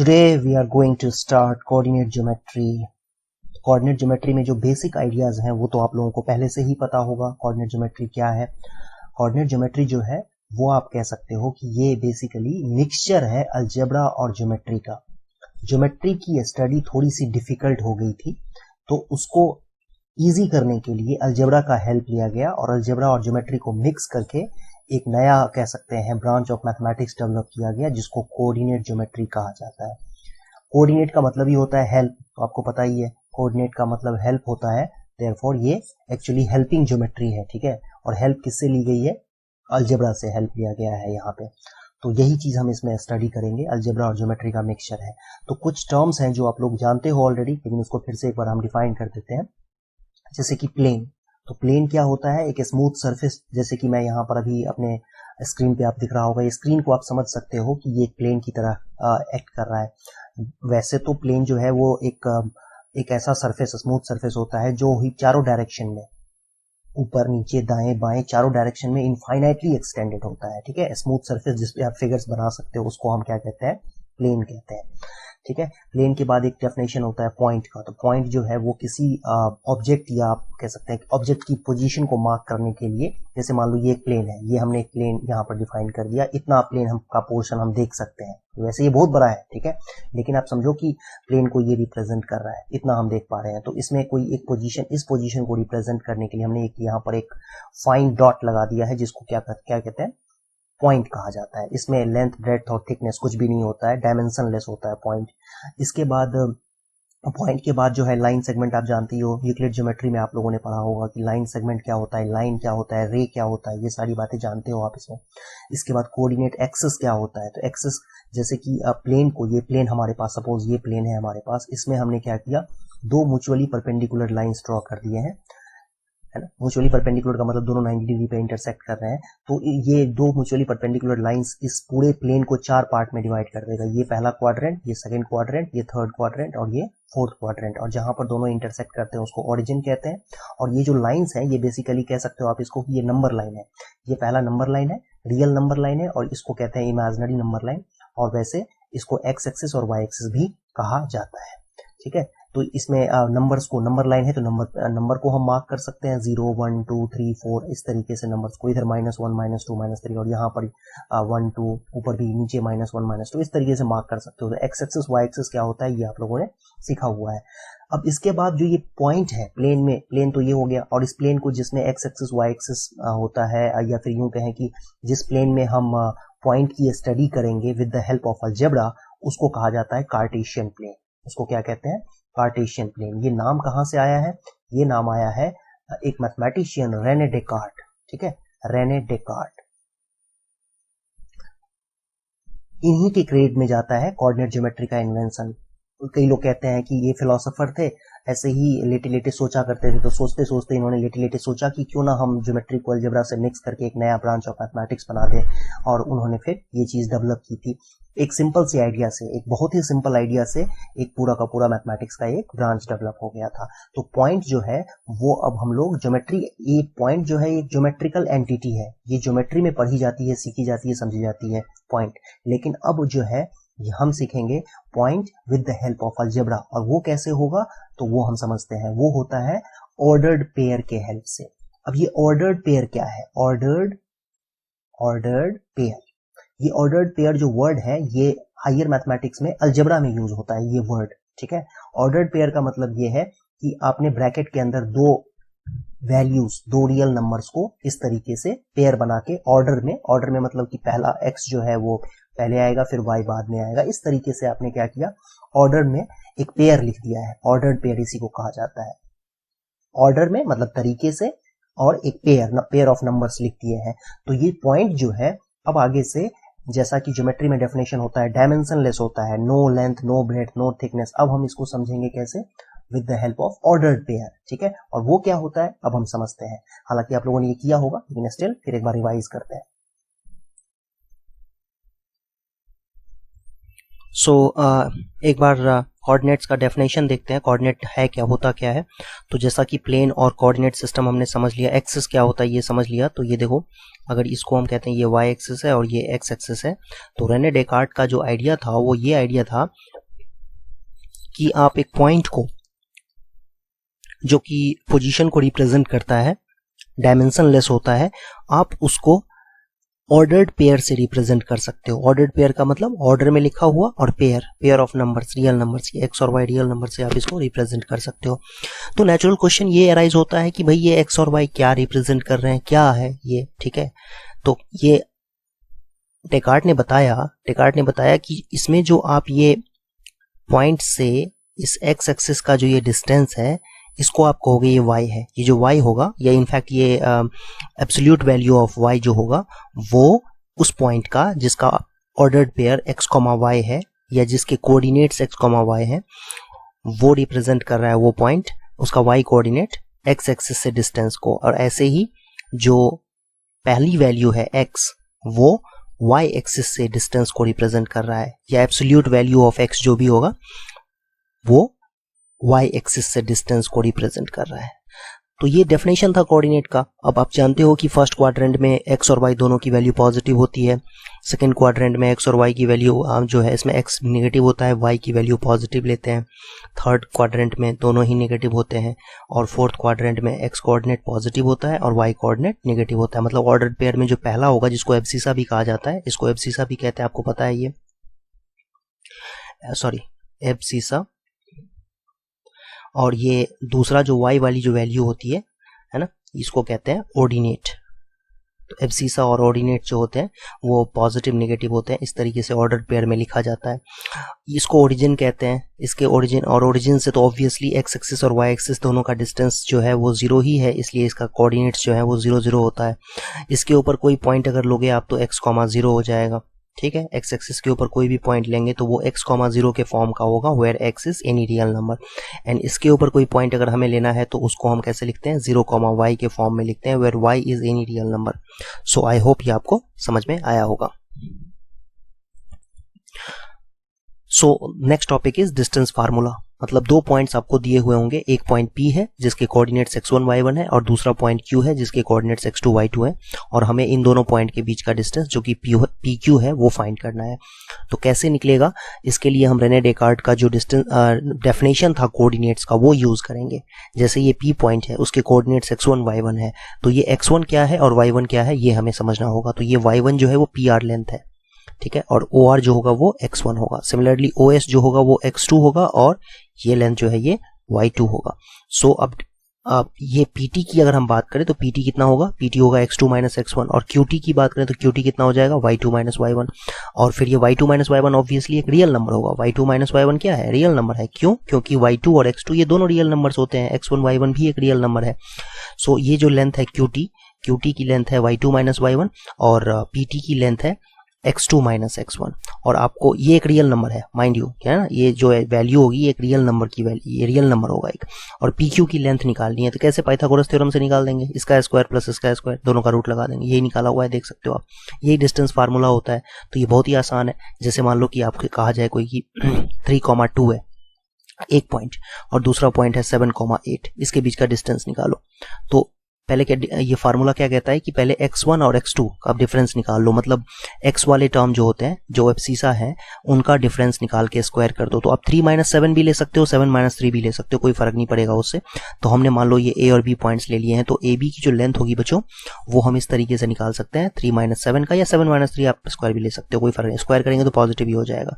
Today we are going to start coordinate geometry. Coordinate geometry में जो basic ideas हैं वो तो आप लोगों को पहले से ही पता होगा। कोऑर्डिनेट ज्योमेट्री क्या है? कोऑर्डिनेट ज्योमेट्री जो है वो आप कह सकते हो कि ये बेसिकली मिक्सचर है अलजेब्रा और ज्योमेट्री का। ज्योमेट्री की स्टडी थोड़ी सी डिफिकल्ट हो गई थी, तो उसको इजी करने के लिए अलजेब्रा का हेल्प लिया गया और अलजेब्रा और ज्योमेट्री को मिक्स करके एक नया कह सकते हैं ब्रांच ऑफ मैथमेटिक्स डेवलप किया गया, जिसको कोऑर्डिनेट ज्योमेट्री कहा जाता है। कोऑर्डिनेट का मतलब ही होता है हेल्प, तो आपको पता ही है कोऑर्डिनेट का मतलब हेल्प होता है। देयरफॉर ये एक्चुअली हेल्पिंग ज्योमेट्री है, ठीक है। और हेल्प किससे ली गई है? अलजेब्रा से हेल्प लिया गया है यहाँ पे। तो यही चीज हम इसमें स्टडी करेंगे, अलजेब्रा और ज्योमेट्री का मिक्सचर है। तो कुछ टर्म्स हैं जो आप लोग जानते हो ऑलरेडी, लेकिन उसको फिर से एक बार हम डिफाइन कर देते हैं। जैसे कि प्लेन, तो प्लेन क्या होता है? एक स्मूथ सरफेस, जैसे कि मैं यहाँ पर अभी अपने स्क्रीन पे आप दिख रहा होगा, स्क्रीन को आप समझ सकते हो कि ये एक प्लेन की तरह एक्ट कर रहा है। वैसे तो प्लेन जो है वो एक ऐसा सरफेस, स्मूथ सरफेस होता है जो ही चारों डायरेक्शन में, ऊपर नीचे दाएं बाएं चारों डायरेक्शन में इनफाइनाइटली एक्सटेंडेड होता है, ठीक है। स्मूथ सरफेस जिसपे आप फिगर्स बना सकते हो उसको हम क्या कहते हैं? प्लेन कहते हैं, ठीक है। प्लेन के बाद एक डेफिनेशन होता है पॉइंट का। तो पॉइंट जो है वो किसी ऑब्जेक्ट या आप कह सकते हैं ऑब्जेक्ट की पोजीशन को मार्क करने के लिए, जैसे मान लो ये एक प्लेन है, ये हमने एक प्लेन यहाँ पर डिफाइन कर दिया, इतना प्लेन हम का पोर्शन हम देख सकते हैं। वैसे ये बहुत बड़ा है, ठीक है, लेकिन आप समझो कि प्लेन को ये रिप्रेजेंट कर रहा है, इतना हम देख पा रहे हैं। तो इसमें कोई एक पोजीशन, इस पोजीशन को रिप्रेजेंट करने के लिए हमने एक यहाँ पर एक फाइन डॉट लगा दिया है, जिसको क्या कहते हैं? पॉइंट कहा जाता है। इसमें लेंथ, ब्रेड्थ और थिकनेस कुछ भी नहीं होता है, डायमेंशनलेस होता है पॉइंट। इसके बाद पॉइंट के बाद जो है लाइन सेगमेंट, आप जानती हो यूक्लिड ज्योमेट्री में आप लोगों ने पढ़ा होगा कि लाइन सेगमेंट क्या होता है, लाइन क्या होता है, रे क्या होता है, ये सारी बातें जानते हो आप इसमें। इसके बाद कोऑर्डिनेट एक्सिस क्या होता है? तो एक्सिस जैसे कि प्लेन को, ये प्लेन हमारे पास, सपोज ये प्लेन है हमारे पास, इसमें हमने क्या किया? दो म्यूचुअली परपेंडिकुलर लाइंस ड्रॉ कर दिए हैं, है ना। म्यूचुअली परपेंडिकुलर का मतलब दोनों 90 डिग्री पे इंटरसेक्ट कर रहे हैं। तो ये दो म्यूचुअली परपेंडिकुलर लाइंस इस पूरे प्लेन को चार पार्ट में डिवाइड कर देगा। ये पहला क्वाड्रेंट, ये सेकंड क्वाड्रेंट, ये थर्ड क्वाड्रेंट और ये फोर्थ क्वाड्रेंट। और जहां पर दोनों इंटरसेक्ट करते हैं उसको ओरिजिन कहते हैं। और ये जो लाइंस हैं ये बेसिकली कह सकते हो आप इसको कि ये नंबर लाइन है। ये पहला नंबर लाइन है, रियल नंबर लाइन है, और इसको कहते हैं इमेजिनरी नंबर लाइन। और वैसे इसको एक्स एक्सिस और वाई एक्सिस भी कहा जाता है, ठीक है। तो इसमें नंबर्स को, नंबर लाइन है तो नंबर को हम मार्क कर सकते हैं 0 1 2 3 4 इस तरीके से नंबर्स को। इधर -1 -2 -3 और यहाँ पर 1 2, ऊपर भी नीचे -1 -2 इस तरीके से मार्क कर सकते हो। तो एक्स एक्सिस वाई एक्सिस क्या होता है ये आप लोगों ने सीखा हुआ है। अब इसके बाद जो ये पॉइंट है प्लेन में, प्लेन तो ये हो गया, और इस प्लेन को जिसमें एक्स एक्सिस वाई एक्सिस होता है, या फिर यूं कहें कि जिस प्लेन में हम पॉइंट की स्टडी करेंगे with the help of algebra, उसको कहा जाता है कार्टेशियन प्लेन। उसको क्या कहते हैं? Cartesian plane. ये नाम कहां से आया है? ये नाम आया है एक मैथमेटिशियन रेने डेकार्ट, ठीक है, रेने डेकार्ट। इन्हीं के क्रेडिट में जाता है कोऑर्डिनेट ज्योमेट्री का इन्वेंशन। कई लोग कहते हैं कि ये फिलोसोफर थे, ऐसे ही लेटे लेटे सोचा करते थे, तो सोचते सोचते इन्होंने लेटे लेटे सोचा कि क्यों ना हम ज्योमेट्री को अलजेब्रा से मिक्स करके एक नया ब्रांच ऑफ मैथमेटिक्स बना दें। और उन्होंने फिर ये चीज डेवलप की थी। एक सिंपल सी आइडिया से, एक बहुत ही सिंपल आइडिया से एक पूरा का पूरा मैथमेटिक्स का एक ब्रांच डेवलप हो गया था। तो पॉइंट जो है वो अब हम लोग ज्योमेट्री, ये पॉइंट जो है एक ज्योमेट्रिकल एंटिटी है, ये ज्योमेट्री में पढ़ी जाती है, सीखी जाती है, समझी जाती है पॉइंट। लेकिन अब जो है हम सीखेंगे point with the help of algebra. और वो कैसे होगा तो वो हम समझते हैं, वो होता है ऑर्डर्ड पेयर के हेल्प से। अब ये ऑर्डर्ड पेयर क्या है? ऑर्डर्ड पेयर, ये ऑर्डर्ड पेयर जो वर्ड है ये हायर मैथमेटिक्स में अलजेब्रा में यूज होता है ये वर्ड, ठीक है। ऑर्डर्ड पेयर का मतलब ये है कि आपने ब्रैकेट के अंदर दो वैल्यूज, दो रियल नंबर्स को इस तरीके से पेयर बना के ऑर्डर में मतलब कि पहला x जो है वो पहले आएगा, फिर y बाद में आएगा, इस तरीके से आपने क्या किया? ऑर्डर में एक पेयर लिख दिया है। ऑर्डर्ड पेयर इसी को कहा जाता है। ऑर्डर में मतलब तरीके से, और एक पेयर ऑफ नंबर्स लिख दिए हैं। तो ये पॉइंट जो है अब आगे से, जैसा कि ज्योमेट्री में डेफिनेशन होता है डायमेंशनलेस होता है, no length, no breadth, no thickness, अब हम इसको समझेंगे कैसे? With the help of ordered pair, ठीक है। और वो क्या होता है अब हम समझते हैं। हालांकि आप लोगों ने ये किया होगा, लेकिन स्टिल फिर एक बार रिवाइज करते हैं। सो एक बार कोऑर्डिनेट्स का डेफिनेशन देखते हैं, कोऑर्डिनेट है क्या, होता क्या है। तो जैसा कि प्लेन और कोऑर्डिनेट सिस्टम हमने समझ लिया, एक्सिस क्या होता है ये समझ लिया। तो ये देखो, अगर इसको हम कहते हैं ये वाई एक्सिस है और ये एक्स एक्सिस है, तो रेने डेकार्ट का जो आइडिया था वो ये आइडिया था कि आप एक पॉइंट को, जो कि पोजीशन को रिप्रेजेंट करता है, डायमेंशनलेस होता है, आप उसको ऑर्डर्ड पेयर से रिप्रेजेंट कर सकते हो। ऑर्डर्ड पेयर का मतलब ऑर्डर में लिखा हुआ और pair of numbers, real numbers, x और वाई रियल नंबर से आप इसको रिप्रेजेंट कर सकते हो। तो नेचुरल क्वेश्चन ये अराइज होता है कि भाई ये एक्स और वाई क्या रिप्रेजेंट कर रहे हैं, क्या है ये, ठीक है। तो ये डेकार्ट ने बताया कि इसमें जो आप ये पॉइंट से इस एक्स एक्सिस का जो ये डिस्टेंस है, इसको आप कहोगे ये y है। ये जो y होगा, या इनफैक्ट ये एब्सोल्यूट वैल्यू ऑफ y जो होगा, वो उस पॉइंट का जिसका ऑर्डर्ड पेयर x, y है, या जिसके कोऑर्डिनेट्स x, y है, वो रिप्रेजेंट कर रहा है वो पॉइंट, उसका y कोऑर्डिनेट x एक्सिस से डिस्टेंस को। और ऐसे ही जो पहली वैल्यू है x, वो y एक्सिस से डिस्टेंस को रिप्रेजेंट कर रहा है, या एब्सोल्यूट वैल्यू ऑफ x जो भी होगा वो y एक्सिस से डिस्टेंस को रिप्रेजेंट कर रहा है। तो ये डेफिनेशन था कोऑर्डिनेट का। अब आप जानते हो कि फर्स्ट क्वाड्रेंट में x और y दोनों की वैल्यू पॉजिटिव होती है, सेकंड क्वाड्रेंट में x और y की वैल्यू जो है, इसमें x नेगेटिव होता है, y की वैल्यू पॉजिटिव लेते हैं, थर्ड क्वाड्रेंट में दोनों ही नेगेटिव होते हैं, और फोर्थ क्वाड्रेंट में x कोऑर्डिनेट पॉजिटिव होता है और y कोऑर्डिनेट नेगेटिव होता है। मतलब ऑर्डर्ड पेयर में जो पहला होगा, जिसको एब्सिसा भी कहा जाता है, इसको एब्सिसा भी कहते हैं, आपको पता है ये, सॉरी एब्सिसा। और ये दूसरा जो y वाली जो वैल्यू होती है ना, इसको कहते हैं ऑर्डिनेट। तो एब्सिसा और ऑर्डिनेट जो होते हैं वो पॉजिटिव नेगेटिव होते हैं, इस तरीके से ऑर्डर पेयर में लिखा जाता है। इसको ओरिजिन कहते हैं, इसके ओरिजिन, और ओरिजिन से तो ऑब्वियसली एक्स एक्सिस और वाई एक्सिस दोनों का डिस्टेंस जो है वो 0 ही है, इसलिए इसका कोऑर्डिनेट्स जो है वो 0 0 होता है। इसके ऊपर कोई पॉइंट अगर लोगे आप तो x, 0 हो जाएगा, ठीक है। एक्स एक्सिस के ऊपर कोई भी पॉइंट लेंगे तो वो x, 0 के फॉर्म का होगा, where x is any real number. And इसके ऊपर कोई पॉइंट अगर हमें लेना है तो उसको हम कैसे लिखते हैं, 0, y के फॉर्म में लिखते हैं, where y is any real number. So I hope ये आपको समझ में आया होगा। So next topic is distance formula. मतलब दो पॉइंट्स आपको दिए हुए होंगे, एक पॉइंट P है जिसके कोऑर्डिनेट्स x1 y1 है, और दूसरा पॉइंट Q है जिसके कोऑर्डिनेट्स x2 y2 है, और हमें इन दोनों पॉइंट के बीच का डिस्टेंस जो कि PQ है वो फाइंड करना है। तो कैसे निकलेगा, इसके लिए हम रेने डेकार्ट का जो डिस्टेंस डेफिनेशन था कोऑर्डिनेट्स का वो यूज करेंगे। जैसे ये P पॉइंट है, उसके कोऑर्डिनेट्स x1 y1 है, तो ये x1 क्या है और y1 क्या है ये हमें समझना होगा। तो ये y1 जो है वो PR लेंथ है, ठीक है, और OR जो होगा वो x1 होगा। सिमिलरली OS जो होगा वो x2 होगा, और ये लेंथ जो है ये y2 होगा। सो अब ये PT की अगर हम बात करें तो PT कितना होगा, PT होगा x2 माइनस x1, और QT की बात करें तो QT कितना हो जाएगा, y2 माइनस y1। और फिर ये y2 माइनस y1 ऑब्वियसली एक रियल नंबर होगा। y2 माइनस y1 क्या है, रियल नंबर है। क्यों, क्योंकि y2 और x2 ये दोनों रियल नंबर्स होते हैं, x1 y1 भी एक रियल नंबर है। सो ये जो लेंथ है QT की लेंथ है y2 माइनस y1, और PT की लेंथ है x2 माइनस x1। और आपको ये एक रियल नंबर है, माइंड यू, क्या है ना, ये जो वैल्यू होगी एक रियल नंबर की वैल्यू, ये रियल नंबर होगा एक। और PQ की लेंथ निकालनी है तो कैसे, पाइथागोरस थ्योरम से निकाल देंगे, इसका स्क्वायर प्लस इसका स्क्वायर, दोनों का रूट लगा देंगे, यही निकाला हुआ है, देख सकते हो आप, यही डिस्टेंस फार्मूला होता है। तो ये बहुत ही आसान है। जैसे मान लो कि आपको कहा जाए कोई कि 3,2 है एक पॉइंट, और दूसरा पॉइंट है 7,8, इसके बीच का डिस्टेंस निकालो। तो पहले क्या, ये फार्मूला क्या कहता है कि पहले x1 और x2 का डिफरेंस निकाल लो। मतलब x वाले टर्म जो होते हैं, जो एब्सिसा है, उनका डिफरेंस निकाल के स्क्वायर कर दो। तो आप 3 माइनस 7 भी ले सकते हो, 7 माइनस 3 भी ले सकते हो, कोई फर्क नहीं पड़ेगा उससे। तो हमने मान लो ये A और B पॉइंट्स ले लिए हैं, तो AB की जो लेंथ होगी बच्चों वो हम इस तरीके से निकाल सकते हैं, 3 माइनस 7 का, या 7 माइनस 3 आप स्क्वायर भी ले सकते हो, कोई फर्क नहीं। स्क्वायर करेंगे तो पॉजिटिव ही हो जाएगा,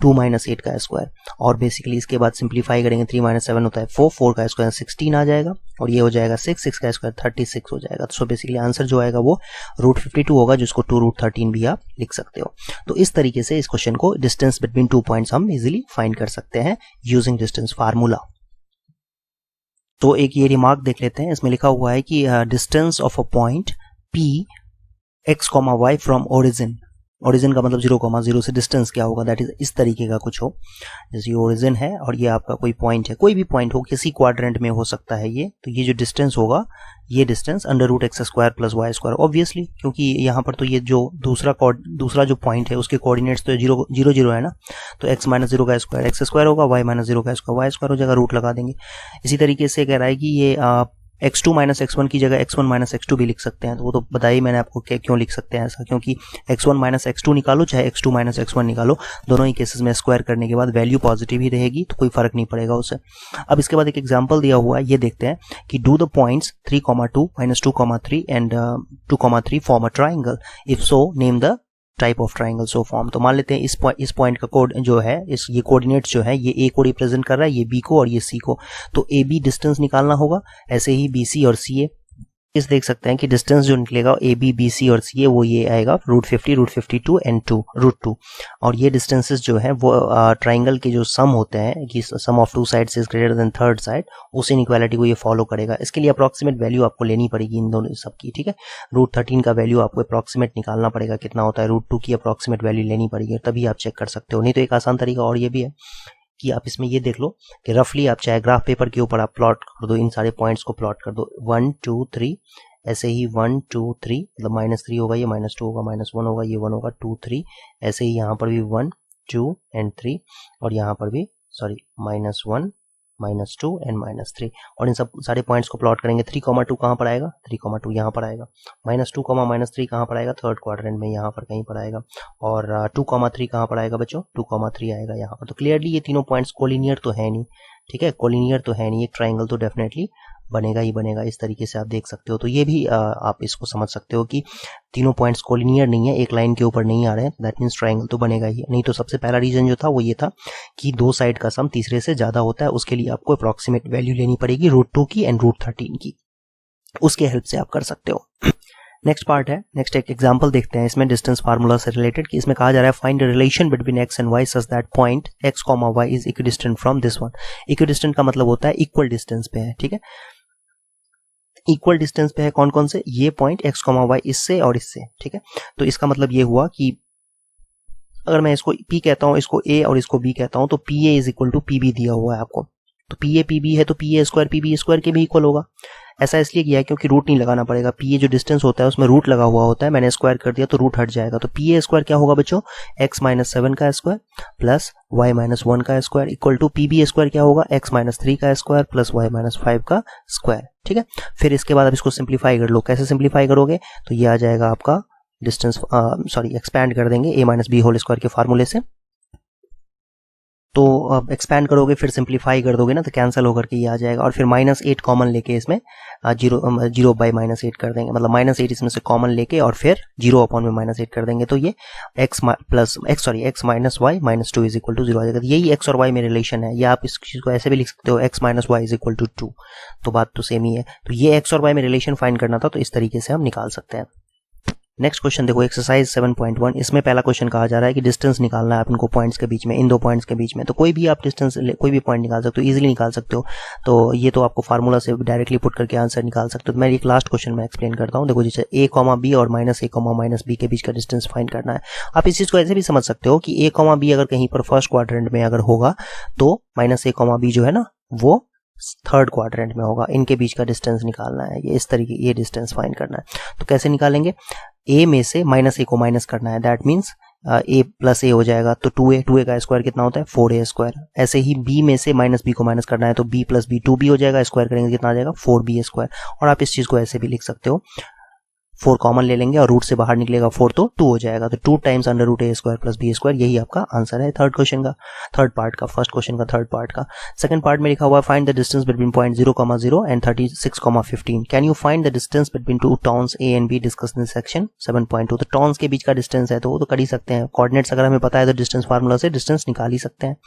2 माइनस 8 का स्क्वायर। और बेसिकली इसके बाद सिंप्लीफाई करेंगे, 3 माइनस 7 होता है 4, 4 का स्क्वायर 16 आ जाएगा, और ये हो जाएगा 6, 6 का स्क्वायर 36 हो जाएगा। सो बेसिकली आंसर जो आएगा वो √52 होगा, जिसको 2√13 भी आप लिख सकते हो। तो इस तरीके से इस क्वेश्चन को, डिस्टेंस बिटवीन 2 पॉइंट्स, हम इजीली फाइंड कर सकते हैं यूजिंग डिस्टेंस फार्मूला। तो एक ये रिमार्क देख लेते हैं, इसमें लिखा हुआ है कि distance of a point P x, y from origin origin का मतलब 0,0 से डिस्टेंस क्या होगा, दैट इज इस तरीके का कुछ हो, जैसे ये ओरिजिन है और ये आपका कोई पॉइंट है, कोई भी पॉइंट हो, किसी क्वाड्रेंट में हो सकता है ये, तो ये जो डिस्टेंस होगा, ये डिस्टेंस √x² + y², ऑब्वियसली क्योंकि यहाँ पर तो ये जो दूसरा जो पॉइंट है उसके कोऑर्डिनेट्स तो 0 0 0 है ना, तो x - 0 का स्क्वायर x² होगा, y - 0 का स्क्वायर y² हो जाएगा, रूट लगा देंगे। इसी तरीके से कह रहा है कि ये x2 - x1 की जगह x1 - x2 भी लिख सकते हैं, तो वो तो बताइए मैंने आपको क्यों लिख सकते हैं ऐसा, क्योंकि x1 - x2 निकालो चाहे x2 - x1 निकालो, दोनों ही केसेस में स्क्वायर करने के बाद वैल्यू पॉजिटिव ही रहेगी, तो कोई फर्क नहीं पड़ेगा उससे। अब इसके बाद एक एग्जांपल दिया हुआ है, ये देखते हैं कि do the points 3,2 - 2,3 and 2,3 form a triangle, if so name the type of triangle so form. तो मान लेते हैं इस पॉइंट का कोड जो है, ये कोऑर्डिनेट्स जो है, ये ए को रिप्रेजेंट कर रहा है, ये बी को और ये सी को, तो ए बी डिस्टेंस निकालना होगा, ऐसे ही बी सी और सी ए। इस देख सकते हैं कि डिस्टेंस जो निकलेगा ए बी बी सी और सी ए, वो ये आएगा √50 √52 एंड √2, और ये डिस्टेंसेस जो है वो ट्राइंगल के जो सम होते हैं कि sum of 2 sides is greater than third side, उस इनइक्वालिटी को ये फॉलो करेगा। इसके लिए अप्रॉक्सीमेट वैल्यू आपको लेनी पड़ेगी इन दोनों सब की, ठीक है। √13 का वैल्यू आपको अप्रॉक्सीमेट निकालना पड़ेगा कितना होता है, √2 की अप्रॉक्सीमेट वैल्यू लेनी पड़ेगी, तभी आप चेक कर सकते हो। नहीं तो एक आसान तरीका और ये भी है कि आप इसमें ये देख लो कि रफली आप चाहे ग्राफ पेपर के ऊपर आप प्लॉट कर दो, इन सारे पॉइंट्स को प्लॉट कर दो, 1 2 3, ऐसे ही 1 2 3, मतलब -3 होगा, ये -2 होगा, -1 होगा, ये 1 होगा, 2 3, ऐसे ही यहाँ पर भी 1 2 एंड 3, और यहाँ पर भी सॉरी -1 -2 एंड -3, और इन सब सारे पॉइंट्स को प्लॉट करेंगे। 3,2 कहाँ पर आएगा, 3,2 यहाँ पर आएगा, -2, -3 कहाँ पर आएगा, थर्ड क्वाड्रेंट में यहाँ पर कहीं पर आएगा, और 2,3 कहाँ पर आएगा बच्चों, 2,3 आएगा यहाँ पर। तो क्लियरली ये तीनों पॉइंट्स कोलिनियर तो है नहीं, ठीक है, कोलिनियर तो है नहीं, एक ट्राइंगल तो डेफिनेटली बनेगा ही बनेगा। इस तरीके से आप देख सकते हो, तो ये भी आप इसको समझ सकते हो कि तीनों पॉइंट्स कोलिनियर नहीं है, एक लाइन के ऊपर नहीं आ रहे हैं, दैट मीन्स ट्राइंगल तो बनेगा ही। नहीं तो सबसे पहला रीजन जो था वो ये था कि दो साइड का सम तीसरे से ज्यादा होता है, उसके लिए आपको अप्रॉक्सीमेट वैल्यू लेनी पड़ेगी √2 की एंड √13 की, उसके हेल्प से आप कर सकते हो। नेक्स्ट पार्ट है, नेक्स्ट एक एग्जांपल देखते हैं इसमें डिस्टेंस फार्मूला से रिलेटेड, कि इसमें कहा जा रहा है find the relation between x and y such that point x, y is equidistant from this one. Equidistant का मतलब होता है इक्वल डिस्टेंस पे है, ठीक है, इक्वल डिस्टेंस पे है कौन कौन से, ये पॉइंट x, y इससे और इससे, ठीक है। तो इसका मतलब ये हुआ कि अगर मैं इसको P कहता हूं, इसको A और इसको B कहता हूं, तो PA is equal to PB दिया हुआ है आपको, तो PA PB है तो PA² PB² के भी इक्वल होगा। ऐसा इसलिए किया है क्योंकि रूट नहीं लगाना पड़ेगा, PA जो डिस्टेंस होता है उसमें रूट लगा हुआ होता है, मैंने स्क्वायर कर दिया तो रूट हट जाएगा, तो PA² क्या होगा बच्चों, x - 7 का स्क्वायर प्लस y - 1 का स्क्वायर इक्वल टू PB² क्या होगा, x - 3 का स्क्वायर प्लस y - 5 का स्क्वायर, ठीक है। फिर इसके बाद आप इसको सिंप्लीफाई कर लो, कैसे सिंप्लीफाई करोगे, तो ये आ जाएगा आपका डिस्टेंस, एक्सपैंड कर देंगे a - b² के फार्मूले से, तो अब एक्सपैंड करोगे फिर सिंप्लीफाई कर दोगे ना, तो कैंसिल होकर के ये आ जाएगा, और फिर -8 कॉमन लेके इसमें 0/-8 कर देंगे, मतलब -8 इसमें से कॉमन लेके और फिर 0/-8 कर देंगे, तो ये x - y - 2 is equal to 0 आ जाएगा। यही x और y में रिलेशन है, या आप इस चीज को ऐसे भी लिख सकते हो x - y is equal to 2, तो बात तो सेम ही है। तो ये x और y में रिलेशन फाइंड करना था, तो इस तरीके से हम निकाल सकते हैं। नेक्स्ट क्वेश्चन देखो, एक्सरसाइज 7.1, इसमें पहला क्वेश्चन कहा जा रहा है कि डिस्टेंस निकालना है आप इनको पॉइंट्स के बीच में, इन दो पॉइंट्स के बीच में, तो कोई भी आप डिस्टेंस कोई भी पॉइंट निकाल सकते हो, इजीली निकाल सकते हो, तो ये तो आपको फार्मूला से डायरेक्टली पुट करके आंसर निकाल सकते हो। तो मैं एक लास्ट क्वेश्चन में एक्सप्लेन करता हूँ, देखो जैसे a, b और -a, -b के बीच का डिस्टेंस फाइंड करना है। आप इस चीज को ऐसे भी समझ सकते हो कि a, b अगर कहीं पर फर्स्ट क्वाड्रेंट में अगर होगा तो -a, b जो है ना वो थर्ड क्वाड्रेंट में होगा, इनके बीच का डिस्टेंस निकालना है, ये इस तरीके ये डिस्टेंस फाइंड करना है। तो कैसे निकालेंगे, a में से -a को माइनस करना है, that means a plus a हो जाएगा, तो 2a का स्क्वायर कितना होता है 4a²। ऐसे ही b में से -b को माइनस करना है, तो b प्लस b 2b हो जाएगा, स्क्वायर करेंगे कितना आ जाएगा 4b²। और आप इस चीज को ऐसे भी लिख सकते हो, 4 कॉमन ले लेंगे और रूट से बाहर निकलेगा 4 तो 2 हो जाएगा, तो 2 टाइम्स √a² प्लस b², यही आपका आंसर है थर्ड क्वेश्चन का, थर्ड पार्ट का, फर्स्ट क्वेश्चन का थर्ड पार्ट का। सेकंड पार्ट में लिखा हुआ है find the distance between point 0,0 and 36,15, can you find the distance between two towns a and b discuss in section 7.2। तो टाउन्स के बीच का डिस्टेंस है तो वो तो कर ही सकते हैं, कोऑर्डिनेट्स अगर हमें पता है तो डिस्टेंस फार्मूला से डिस्टेंस निकाल ही सकते हैं।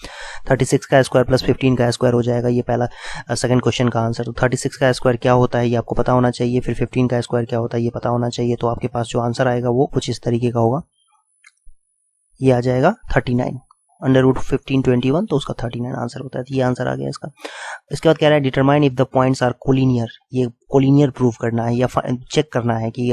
36 का स्क्वायर प्लस 15 का स्क्वायर हो जाएगा, ये पहला सेकंड क्वेश्चन का आंसर। तो 36 का स्क्वायर क्या होता है ये आपको पता होना चाहिए, फिर 15 का स्क्वायर क्या होता है ये पता होना चाहिए, तो आपके पास जो आंसर आएगा वो कुछ इस तरीके का होगा, ये आ जाएगा 39। अंडर रूट 1521, तो उसका 39 आंसर होता है। तो ये आंसर आ गया इसका। इसके बाद कह रहा है determine if the points are collinear, ये कोलिनियर प्रूव करना है या चेक करना है कि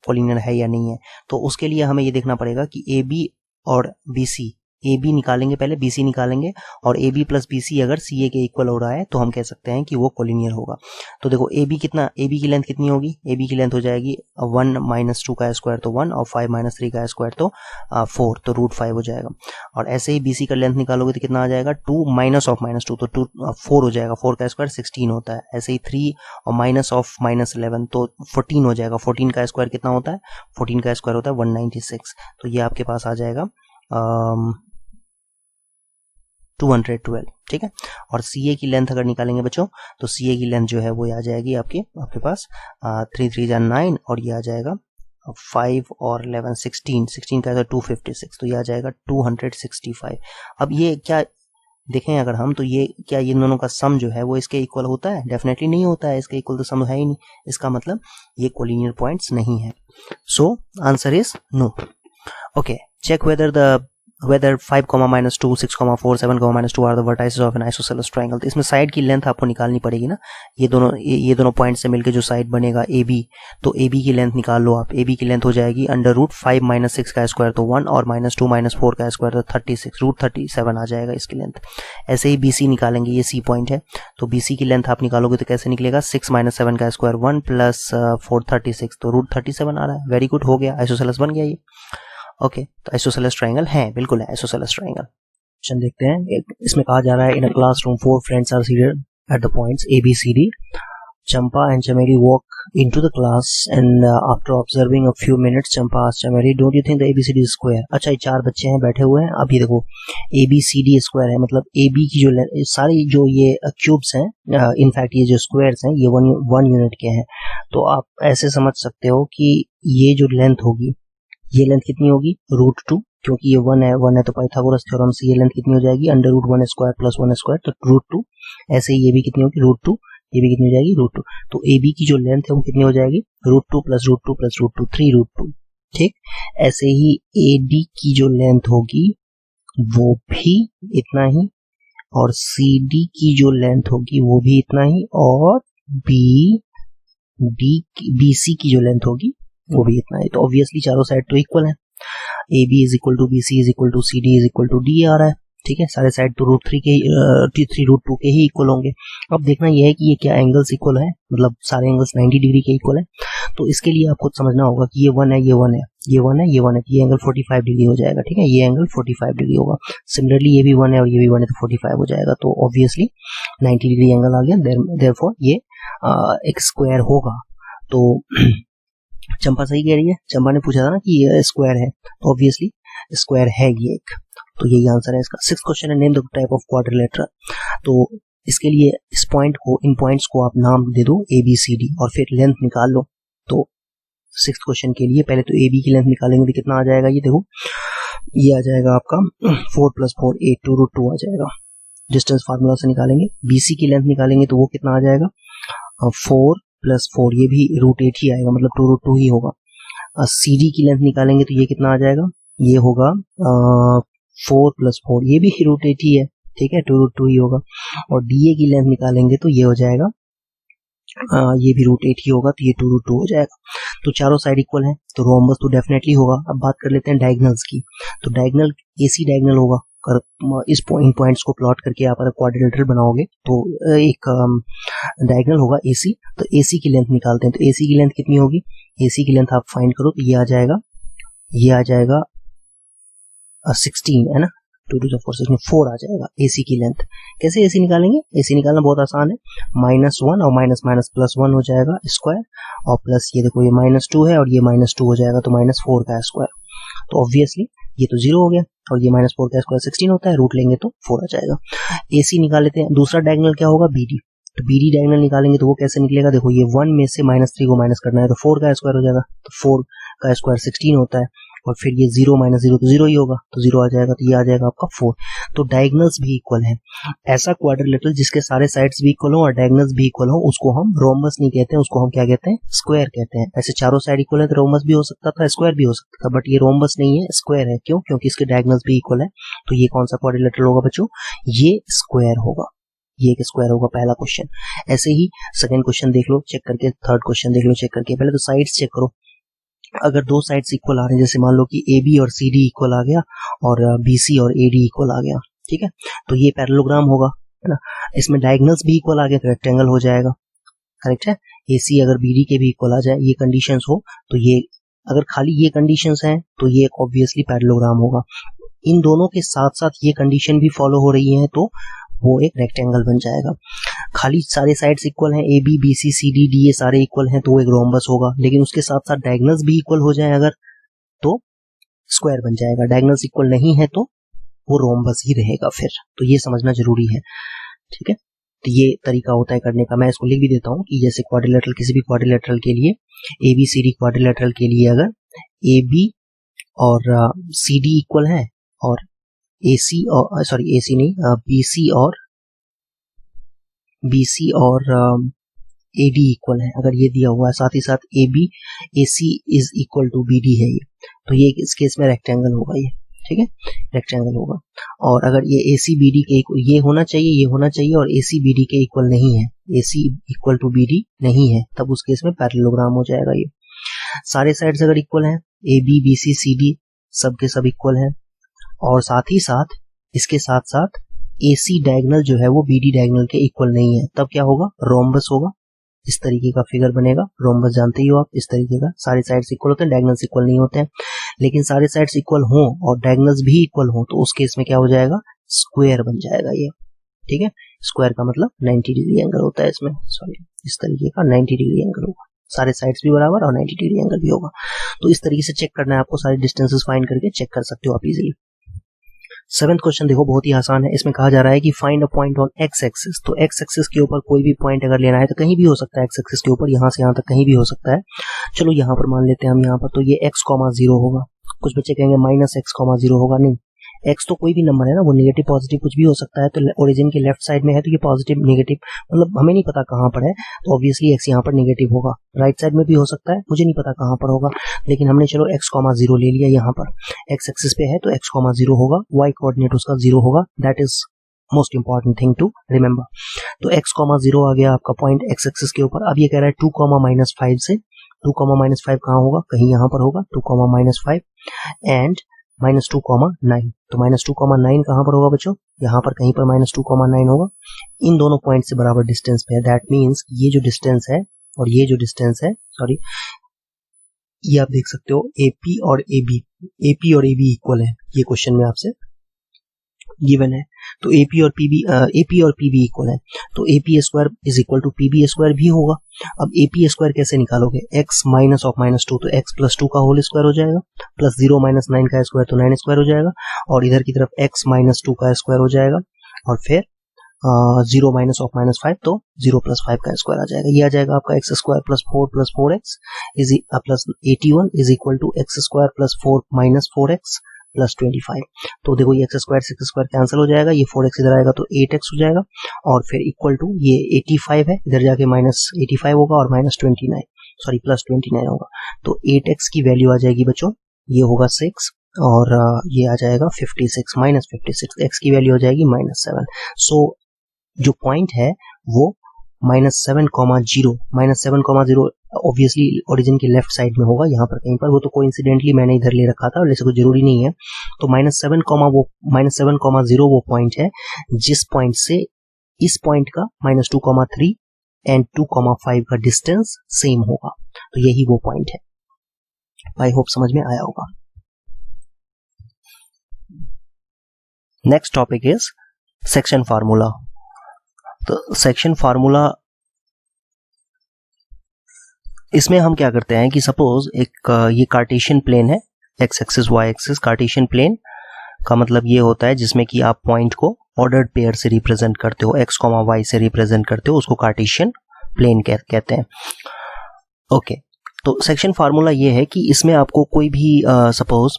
कोलिनियर है या नहीं है। तो उसके लिए हमें ये देखना पड़ेगा कि ए बी और बी सी, ए बी निकालेंगे पहले, बी सी निकालेंगे, और A B plus B C अगर सी ए के इक्वल हो रहा है तो हम कह सकते हैं कि वो कोलिनियर होगा। तो देखो ए बी कितना, ए बी की लेंथ कितनी होगी, ए बी की लेंथ हो जाएगी 1 माइनस 2 का स्क्वायर तो 1 और 5 माइनस 3 का स्क्वायर तो 4, तो रूट 5 हो जाएगा। और ऐसे ही बी सी का लेंथ निकालोगे तो कितना आ जाएगा 2 माइनस ऑफ माइनस 2 तो 4 हो जाएगा, 4 का स्क्वायर 16 होता है। ऐसे ही 3 और माइनस ऑफ माइनस 11 तो 14 हो जाएगा, 14 का स्क्वायर कितना होता है, 14 का स्क्वायर होता है 196। तो ये आपके पास आ जाएगा 212, ठीक है। और सी ए की लेंथ अगर निकालेंगे बच्चों तो सी ए की लेंथ जो है वो आ जाएगी आपके पास 3 3 जा 9 और ये आ जाएगा 5 और 11 16 का है 256, तो ये आ जाएगा 265। अब ये क्या देखें अगर हम, तो ये क्या इन दोनों का सम जो है वो इसके इक्वल होता है? डेफिनेटली नहीं होता है, इसके इक्वल तो सम है ही नहीं। इसका मतलब ये कोलिनियर पॉइंट्स नहीं है। So answer is no. Okay, check whether 5, -2, 6, 4, 7, -2 are the vertices of an isosceles triangle। तो इसमें साइड की लेंथ आपको निकालनी पड़ेगी ना, ये दोनों पॉइंट से मिलकर जो साइड बनेगा ए बी, तो ए बी की लेंथ निकाल लो आप। ए बी की लेंथ हो जाएगी अंडर रूट 5 माइनस 6 का स्क्वायर तो 1 और -2 माइनस 4 का स्क्वायर तो 36, रूट 37 आ जाएगा इसकी लेंथ। ऐसे ही बी सी निकालेंगे, ये सी पॉइंट है, तो बी सी की लेंथ आप निकालोगे तो कैसे निकलेगा 6 माइनस 7 का स्क्वायर 1 प्लस 4 36, तो रूट 37 आ रहा है। वेरी गुड, हो गया, आइसोसेलेस बन गया ये। ओके, तो आइसोसेलेस ट्रायंगल है, बिल्कुल है आइसोसेलेस ट्रायंगल। क्वेश्चन देखते हैं, इसमें कहा जा रहा है in a classroom 4 friends are seated at the points A B C D. Champa and Chameli walk into the class and after observing a few minutes Champa asked Chameli, don't you think the ABCD is square? अच्छा, ये 4 बच्चे हैं बैठे हुए हैं। अब ये देखो ABCD स्क्वायर है, मतलब AB की जो सारी जो ये क्यूब्स हैं, इनफैक्ट ये जो स्क्वायर्स हैं ये 1 यूनिट के हैं। तो आप ऐसे समझ सकते हो कि ये जो लेंथ होगी, ये लेंथ कितनी होगी √2, क्योंकि ये 1 है तो पाइथागोरस थ्योरम से ये लेंथ कितनी हो जाएगी under root 1 square plus 1 square तो √2। ऐसे ही ये भी कितनी होगी √2, ये भी कितनी हो जाएगी √2। तो ए बी की जो लेंथ है वो कितनी हो जाएगी √2 प्लस √2 प्लस √2, 3√2, ठीक। ऐसे ही ए डी की जो लेंथ होगी वो भी इतना ही, और सी डी की जो लेंथ होगी वो भी इतना ही, और बी सी की जो लेंथ होगी वो भी इतना है। तो ऑब्वियसली चारों साइड तो इक्वल है, A B is equal to B C is equal to C D is equal to D आ रहा है, ठीक है। सारे साइड तो √3 के ही इक्वल होंगे। अब देखना यह है कि ये क्या एंगल्स इक्वल है, मतलब सारे एंगल्स 90 डिग्री के इक्वल है। तो इसके लिए आपको समझना होगा कि ये 1 है, ये 1 है, ये 1 है, ये 1 है, तो ये एंगल 45 डिग्री हो जाएगा, ठीक है। ये एंगल 45 डिग्री होगा। सिमिलरली ये भी 1 है और ये भी 1 है तो 45 हो जाएगा। तो ऑब्वियसली 90 डिग्री एंगल आ गया, देयरफॉर ये एक स्क्वायर होगा। तो चंपा सही कह रही है, चंपा ने पूछा था ना कि ये स्क्वायर है, तो ऑब्वियसली स्क्वायर है ये एक, तो यही आंसर है इसका। 6th क्वेश्चन है, name the type of quadrilateral. तो इसके लिए इस पॉइंट को, इन पॉइंट्स को आप नाम दे दो ए बी सी डी और फिर लेंथ निकाल लो। तो 6th क्वेश्चन के लिए पहले तो ए बी की लेंथ निकालेंगे तो कितना आ जाएगा, ये देखो ये आ जाएगा आपका 4 + 4 8 2√2 आ जाएगा। डिस्टेंस फार्मूला से निकालेंगे। बी सी की लेंथ निकालेंगे तो वो कितना आ जाएगा 4 + 4, ये भी √8 ही आएगा, मतलब 2√2 ही होगा। सी डी की लेंथ निकालेंगे तो ये कितना आ जाएगा, ये होगा 4 + 4, ये भी √8 ही है, ठीक है, 2√2 ही होगा। और डी ए की लेंथ निकालेंगे तो ये हो जाएगा ये भी √8 ही होगा, तो ये 2√2 हो जाएगा। तो चारों साइड इक्वल है तो रोम्बस तो डेफिनेटली होगा। अब बात कर लेते हैं डायगोनल्स की। तो डायगोनल एसी डायगोनल होगा। इस पॉइंट्स को प्लॉट करके आप अगर क्वाड्रिलेटरल बनाओगे तो एक डायगोनल होगा एसी, तो एसी की लेंथ निकालते हैं। तो एसी की लेंथ कितनी होगी, एसी की लेंथ आप फाइंड करो तो ये आ जाएगा 16 है ना, 2 to the 4 6 में 4 आ जाएगा एसी की लेंथ। कैसे एसी निकालेंगे, एसी निकालना बहुत आसान है, -1 और माइनस +1 हो जाएगा स्क्वायर, और प्लस ये देखो ये -2 है और ये -2 हो जाएगा तो -4 का स्क्वायर। तो ऑब्वियसली ये तो 0 हो गया, और ये -4 का स्क्वायर 16 होता है, रूट लेंगे तो 4 आ जाएगा। एसी निकाल लेते हैं। दूसरा डायगोनल क्या होगा, बीडी। तो बीडी डायगोनल निकालेंगे तो वो कैसे निकलेगा, देखो ये 1 में से -3 को माइनस करना है तो 4 का स्क्वायर हो जाएगा, तो 4 का स्क्वायर 16 होता है, और फिर ये 0 माइनस 0 तो 0 ही होगा, तो 0 आ जाएगा, तो ये आ जाएगा आपका 4। तो डायगोनल्स भी इक्वल है। ऐसा क्वाड्रिलेटरल जिसके सारे साइड्स भी इक्वल हो और डायगोनल्स भी इक्वल हो उसको हम रोम्बस नहीं कहते हैं, उसको हम क्या कहते हैं, स्क्वायर कहते हैं। ऐसे चारों साइड इक्वल है तो रोम्बस भी हो सकता था, स्क्वायर भी हो सकता था, बट ये रोम्बस नहीं है, स्क्वायर है। क्यों? क्योंकि इसके डायगोनल्स भी इक्वल है। तो ये कौन सा क्वाड्रिलेटरल होगा बच्चों? ये स्क्वायर होगा, ये एक स्क्वायर होगा, पहला क्वेश्चन। ऐसे ही सेकंड क्वेश्चन देख लो चेक करके, थर्ड क्वेश्चन देख लो चेक करके। पहले तो साइड्स चेक करो, अगर दो साइड्स इक्वल आ रहे हैं, जैसे मान लो कि AB और CD इक्वल आ गया और BC और AD इक्वल आ गया, ठीक है, तो ये पैरेललोग्राम होगा, है ना। इसमें डायगोनल्स भी इक्वल आ गया तो रेक्टेंगल हो जाएगा, करेक्ट है। AC अगर BD के भी इक्वल आ जाए, ये कंडीशंस हो, तो ये अगर खाली ये कंडीशंस हैं तो ये ऑब्वियसली पैरेललोग्राम होगा। इन दोनों के साथ साथ ये कंडीशन भी फॉलो हो रही है तो वो एक रेक्टेंगल बन जाएगा। खाली सारे साइड्स इक्वल हैं, AB BC CD D ये सारे इक्वल हैं तो वो एक रोम्बस होगा, लेकिन उसके साथ साथ डायगोनल्स भी इक्वल हो जाए अगर तो स्क्वायर बन जाएगा। डायगोनल्स इक्वल नहीं है तो वो रोम्बस ही रहेगा फिर, तो ये समझना जरूरी है, ठीक है। तो ये तरीका होता है करने का। मैं इसको लिख भी देता हूँ कि जैसे क्वाड्रिलेटरल, किसी भी क्वाड्रिलेटरल के लिए, ABCD क्वाड्रिलेटरल के लिए अगर AB और CD इक्वल है और AC और सॉरी AC नहीं, BC और AD इक्वल है, अगर ये दिया हुआ है, साथ ही साथ AC is equal to BD है ये, तो ये इस केस में रेक्टेंगल होगा ये, ठीक है, रेक्टेंगल होगा। और अगर ये AC BD के ये होना चाहिए, ये होना चाहिए और AC BD के इक्वल नहीं है, AC इक्वल टू BD नहीं है, तब उस केस में पैरेललोग्राम हो जाएगा ये। सारे साइड्स अगर इक्वल हैं, AB BC CD सब के सब इक्वल हैं, और साथ ही साथ इसके साथ साथ AC डायगोनल जो है वो BD डायगोनल के इक्वल नहीं है, तब क्या होगा, रोम्बस होगा। इस तरीके का फिगर बनेगा, रोम्बस जानते ही हो आप, इस तरीके का। सारे साइड्स इक्वल होते हैं, डायगोनल्स इक्वल नहीं होते हैं। लेकिन सारे साइड्स इक्वल हों और डायगोनल्स भी इक्वल हों तो उस केस में क्या हो जाएगा, स्क्वायर बन जाएगा ये, ठीक है। स्क्वायर का मतलब 90 डिग्री एंगल होता है इसमें, सॉरी इस तरीके का 90 डिग्री एंगल होगा, सारे साइड्स भी बराबर और 90 डिग्री एंगल भी होगा। तो इस तरीके से चेक करना है आपको, सारे डिस्टेंसेस फाइंड करके चेक कर सकते हो आप इजीली। सेवेंथ क्वेश्चन देखो, बहुत ही आसान है। इसमें कहा जा रहा है कि find a point on x axis. तो एक्स एक्सिस के ऊपर कोई भी पॉइंट अगर लेना है तो कहीं भी हो सकता है, एक्स एक्सिस के ऊपर यहाँ से यहाँ तक कहीं भी हो सकता है। चलो यहाँ पर मान लेते हैं हम, यहाँ पर तो ये x,0 होगा। कुछ बच्चे कहेंगे -x,0 होगा, नहीं, x तो कोई भी नंबर है ना, वो नेगेटिव पॉजिटिव कुछ भी हो सकता है। तो ओरिजिन के लेफ्ट साइड में है तो ये पॉजिटिव नेगेटिव, मतलब हमें नहीं पता कहाँ पर है, तो ऑब्वियसली x यहाँ पर नेगेटिव होगा। राइट साइड में भी हो सकता है, मुझे नहीं पता कहाँ पर होगा, लेकिन हमने चलो x,0 ले लिया। यहाँ पर x एक्सिस पे है तो x,0 होगा, y कोऑर्डिनेट उसका 0 होगा। That is most important thing to remember. तो x,0 आ गया आपका पॉइंट x एक्सिस के ऊपर। अब ये कह रहा है 2,-5 से, 2,-5 कहाँ होगा, कहीं यहाँ पर होगा, 2,-5 एंड -2,9। तो -2,9 कहाँ पर होगा बच्चों, यहाँ पर कहीं पर -2,9 होगा। इन दोनों पॉइंट से बराबर डिस्टेंस पे है। दैट मीन्स ये जो डिस्टेंस है और ये जो डिस्टेंस है, सॉरी, ये आप देख सकते हो AP और AB इक्वल है, ये क्वेश्चन में आपसे गिवन है। तो AP और PB इक्वल है, तो AP square is equal to PB square भी होगा। अब AP स्क्वायर कैसे निकालोगे, x माइनस ऑफ -2, तो x + 2 का होल स्क्वायर हो जाएगा, प्लस 0 - 9 का स्क्वायर तो 9 स्क्वायर हो जाएगा, और इधर की तरफ x - 2 का स्क्वायर हो जाएगा, और फिर 0 माइनस ऑफ -5 तो 0 + 5 का स्क्वायर आ जाएगा। ये आ जाएगा आपका x square + 4 + 4x plus 81 is equal to x square + 4 - 4x + 25। तो देखो ये x स्क्वायर 6 स्क्वायर कैंसिल हो जाएगा, ये 4x इधर आएगा तो 8x हो जाएगा, और फिर इक्वल टू ये 85 है, इधर जाके -85 होगा और -29, सॉरी +29 होगा। तो 8x की वैल्यू आ जाएगी बच्चों, ये होगा 6, और ये आ जाएगा 56 -56, x की वैल्यू हो जाएगी -7। सो जो पॉइंट है वो -7,0 ऑब्वियसली ओरिजिन के लेफ्ट साइड में होगा, यहाँ पर कहीं पर। वो तो कोइंसिडेंटली मैंने इधर ले रखा था, वैसे कोई जरूरी नहीं है। तो -7,0 वो पॉइंट है जिस पॉइंट से इस पॉइंट का -2,3 एंड 2,5 का डिस्टेंस सेम होगा, तो यही वो पॉइंट है। आई होप समझ में आया होगा। Next topic is section formula. तो सेक्शन फार्मूला, इसमें हम क्या करते हैं कि सपोज एक ये कार्टेशियन प्लेन है, x axis y axis. Cartesian plane का मतलब ये होता है जिसमें कि आप पॉइंट को ऑर्डर्ड पेयर से रिप्रेजेंट करते हो, x, y से रिप्रेजेंट करते हो, उसको कार्टेशियन प्लेन कहते हैं। ओके, तो सेक्शन फार्मूला ये है कि इसमें आपको कोई भी सपोज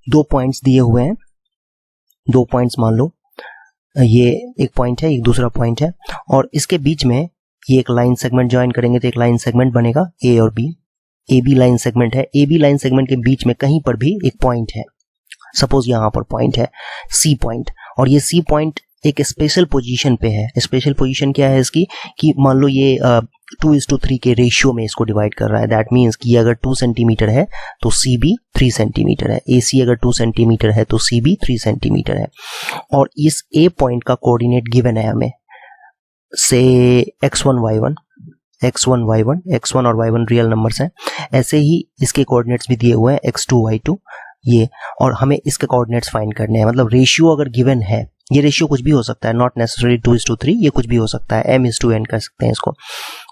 2 पॉइंट्स दिए हुए हैं, 2 पॉइंट्स मान लो, ये एक पॉइंट है, एक दूसरा पॉइंट है, और इसके बीच में ये एक लाइन सेगमेंट ज्वाइन करेंगे तो एक लाइन सेगमेंट बनेगा ए और B. A B line segment है, ए बी लाइन सेगमेंट के बीच में कहीं पर भी एक पॉइंट है, सपोज यहां पर पॉइंट है सी पॉइंट, और ये सी पॉइंट एक स्पेशल पोजीशन पे है। स्पेशल पोजीशन क्या है इसकी कि मान लो ये 2:3 के रेशियो में इसको डिवाइड कर रहा है। दैट मीन्स कि अगर 2 सेंटीमीटर है तो सी बी 3 सेंटीमीटर है, ए सी अगर 2 सेंटीमीटर है तो सी बी 3 सेंटीमीटर है। और इस ए पॉइंट का कोऑर्डिनेट गिवन है हमें, से x1 y1, x1 y1, x1 और y1 रियल नंबर्स हैं। ऐसे ही इसके कोऑर्डिनेट्स भी दिए हुए हैं x2 y2 ये, और हमें इसके कोऑर्डिनेट्स फाइंड करने हैं। मतलब रेशियो अगर गिवन है, ये रेशियो कुछ भी हो सकता है, नॉट नेसेसरी 2:3, ये कुछ भी हो सकता है, m:n कर सकते हैं इसको।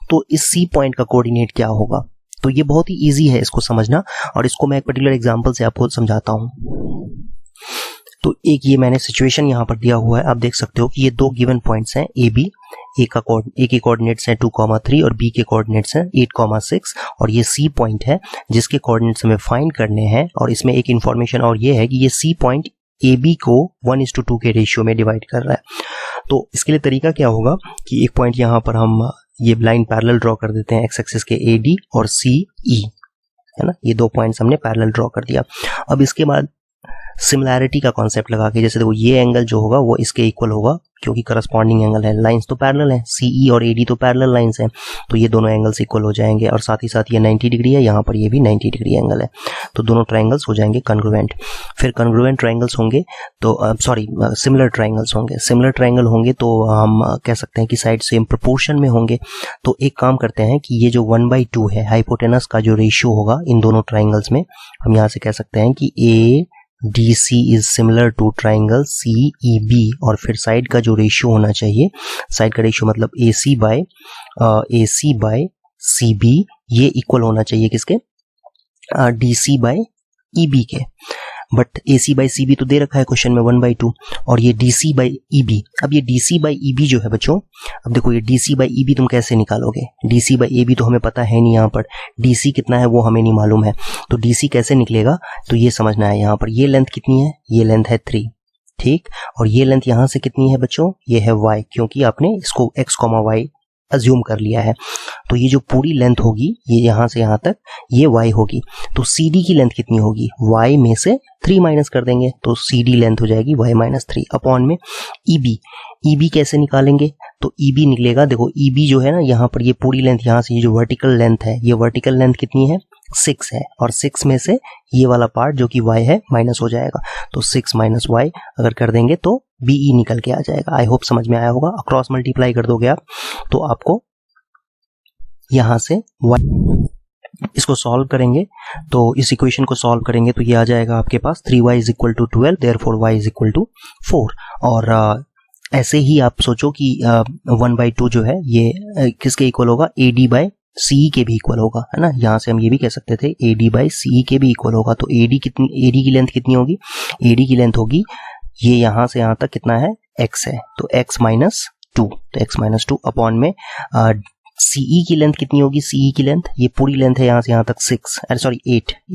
तो इस सी पॉइंट का कोऑर्डिनेट क्या होगा, तो ये बहुत ही इजी है इसको समझना, और इसको मैं एक पर्टिकुलर एग्जांपल से आपको समझाता हूं। तो एक ये मैंने सिचुएशन यहां पर दिया हुआ है, आप देख सकते हो कि ये 2 गिवन पॉइंट्स हैं ए बी, ए के कोऑर्डिनेट्स हैं 2,3 और बी के कोऑर्डिनेट्स हैं 8,6, और ये सी पॉइंट है जिसके कोऑर्डिनेट्स हमें फाइंड करने हैं। और इसमें एक इंफॉर्मेशन और ये है कि ये सी पॉइंट ए बी को 1:2 के रेशियो में डिवाइड कर रहा है। तो इसके लिए तरीका क्या होगा कि एक पॉइंट यहां पर हम ये लाइन पैरेलल ड्रॉ कर देते हैं एक्स एक्सिस के ए डी और सी ई, है ना, ये 2 पॉइंट्स हमने पैरेलल ड्रॉ कर दिया। अब इसके बाद सिमिलैरिटी का कॉन्सेप्ट लगा के, जैसे देखो ये एंगल जो होगा वो इसके इक्वल होगा क्योंकि करस्पॉन्डिंग एंगल है, लाइंस तो पैरेलल हैं, सीई और एडी तो पैरेलल लाइंस हैं, तो ये दोनों एंगल्स इक्वल हो जाएंगे। और साथ ही साथ ये 90 डिग्री है, यहाँ पर ये भी 90 डिग्री एंगल है, तो दोनों ट्राइंगल्स हो जाएंगे कॉन्ग्रुएंट। फिर कॉन्ग्रुएंट ट्राइंगल्स होंगे तो सिमिलर ट्राइंगल्स होंगे। सिमिलर ट्राइंगल होंगे तो हम कह सकते हैं कि साइड सेम प्रोपोर्शन में होंगे। तो एक काम करते हैं कि ये जो 1/2 है हाइपोटेनस का जो रेशियो होगा इन दोनों ट्राइंगल्स में, हम यहाँ से कह सकते हैं कि ए DC is similar to triangle CEB, और फिर साइड का जो रेशियो होना चाहिए, साइड का रेशियो मतलब AC by CB, ये इक्वल होना चाहिए किसके, DC by EB के। बट AC by CB तो दे रखा है क्वेश्चन में 1/2, और ये DC by EB। अब ये DC by EB जो है बच्चों, अब देखो ये DC by EB तुम कैसे निकालोगे, DC by AB तो हमें पता है नहीं, यहाँ पर DC कितना है वो हमें नहीं मालूम है, तो DC कैसे निकलेगा, तो ये समझना है। यहाँ पर ये लेंथ कितनी है, ये लेंथ है 3, ठीक, और ये लेंथ यहाँ से कितनी है बच्चों, ये है y, क्योंकि आपने इसको x, y अज्यूम कर लिया है। तो ये जो पूरी लेंथ होगी ये यहाँ से यहाँ तक ये y होगी, तो CD की लेंथ कितनी होगी, y में से 3 माइनस कर देंगे तो CD लेंथ हो जाएगी y-3 अपॉन में EB कैसे निकालेंगे, तो EB निकलेगा, देखो EB जो है ना, यहाँ पर ये पूरी लेंथ, यहाँ से ये जो वर्टिकल लेंथ है, ये वर्टिकल लेंथ कितनी है, 6 है, और 6 में से ये वाला पार्ट जो कि y है माइनस हो जाएगा, तो 6 माइनस y अगर कर देंगे तो BE निकल के आ जाएगा। आई होप समझ में आया होगा। क्रॉस मल्टीप्लाई कर दोगे आप तो आपको यहां से y, इसको सॉल्व करेंगे तो इस इक्वेशन को सॉल्व करेंगे तो ये आ जाएगा आपके पास 3y = 12, देयरफॉर y = 4। और ऐसे ही आप सोचो कि 1/2 जो है ये किसके इक्वल होगा, AD by CE के भी इक्वल होगा, है ना। यहाँ से हम ये भी कह सकते थे AD by CE के भी इक्वल होगा। तो AD की लेंथ कितनी होगी, AD की लेंथ होगी ये यहाँ से यहाँ तक कितना है, x है, तो x-2, तो x-2 अपॉन में CE की लेंथ कितनी होगी, CE की लेंथ, ये पूरी लेंथ है यहाँ से यहाँ तक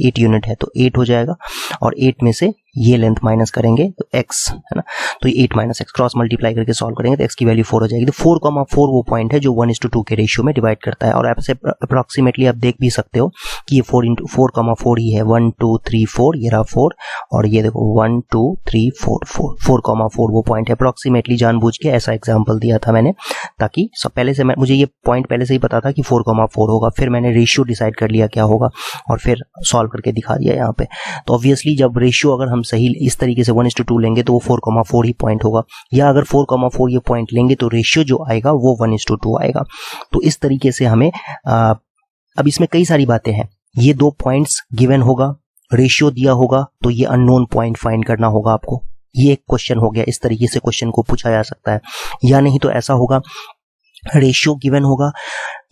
8 यूनिट है, तो 8 हो जाएगा, और 8 में से ये लेंथ माइनस करेंगे तो x, है ना, तो ये 8 - x क्रॉस मल्टीप्लाई करके सॉल्व करेंगे तो x की वैल्यू 4 हो जाएगी। तो 4,4 वो पॉइंट है जो 1:2 के रेशियो में डिवाइड करता है। और ऐसे अप्रोक्सीमेटली आप देख भी सकते हो कि ये 4 ही है, 1 2 3 4, ये रहा 4, और ये देखो 1 2 3 4 4,4 वो पॉइंट है। अप्रोक्सीमेटली जानबूझ के ऐसा एग्जाम्पल दिया था मैंने, ताकि पहले से मुझे ये पॉइंट पहले से ही पता था कि 4,4 होगा, फिर मैंने रेशियो डिसाइड कर लिया क्या होगा और फिर सॉल्व करके दिखा दिया यहाँ पे। तो ऑब्वियसली जब रेशियो अगर हम सही इस तरीके से 1:2 लेंगे तो वो 4,4 ही पॉइंट होगा, या अगर 4,4 ये पॉइंट लेंगे तो रेशियो जो आएगा वो 1:2 आएगा। तो इस तरीके से हमें अब इसमें कई सारी बातें हैं, ये 2 पॉइंट्स गिवन होगा, रेशियो दिया होगा, तो ये अननोन पॉइंट फाइंड करना होगा आपको। ये एक क्वेश्चन हो गया, इस तरीके से क्वेश्चन को पूछा जा सकता है। या नहीं तो ऐसा होगा, रेशियो गिवन होगा,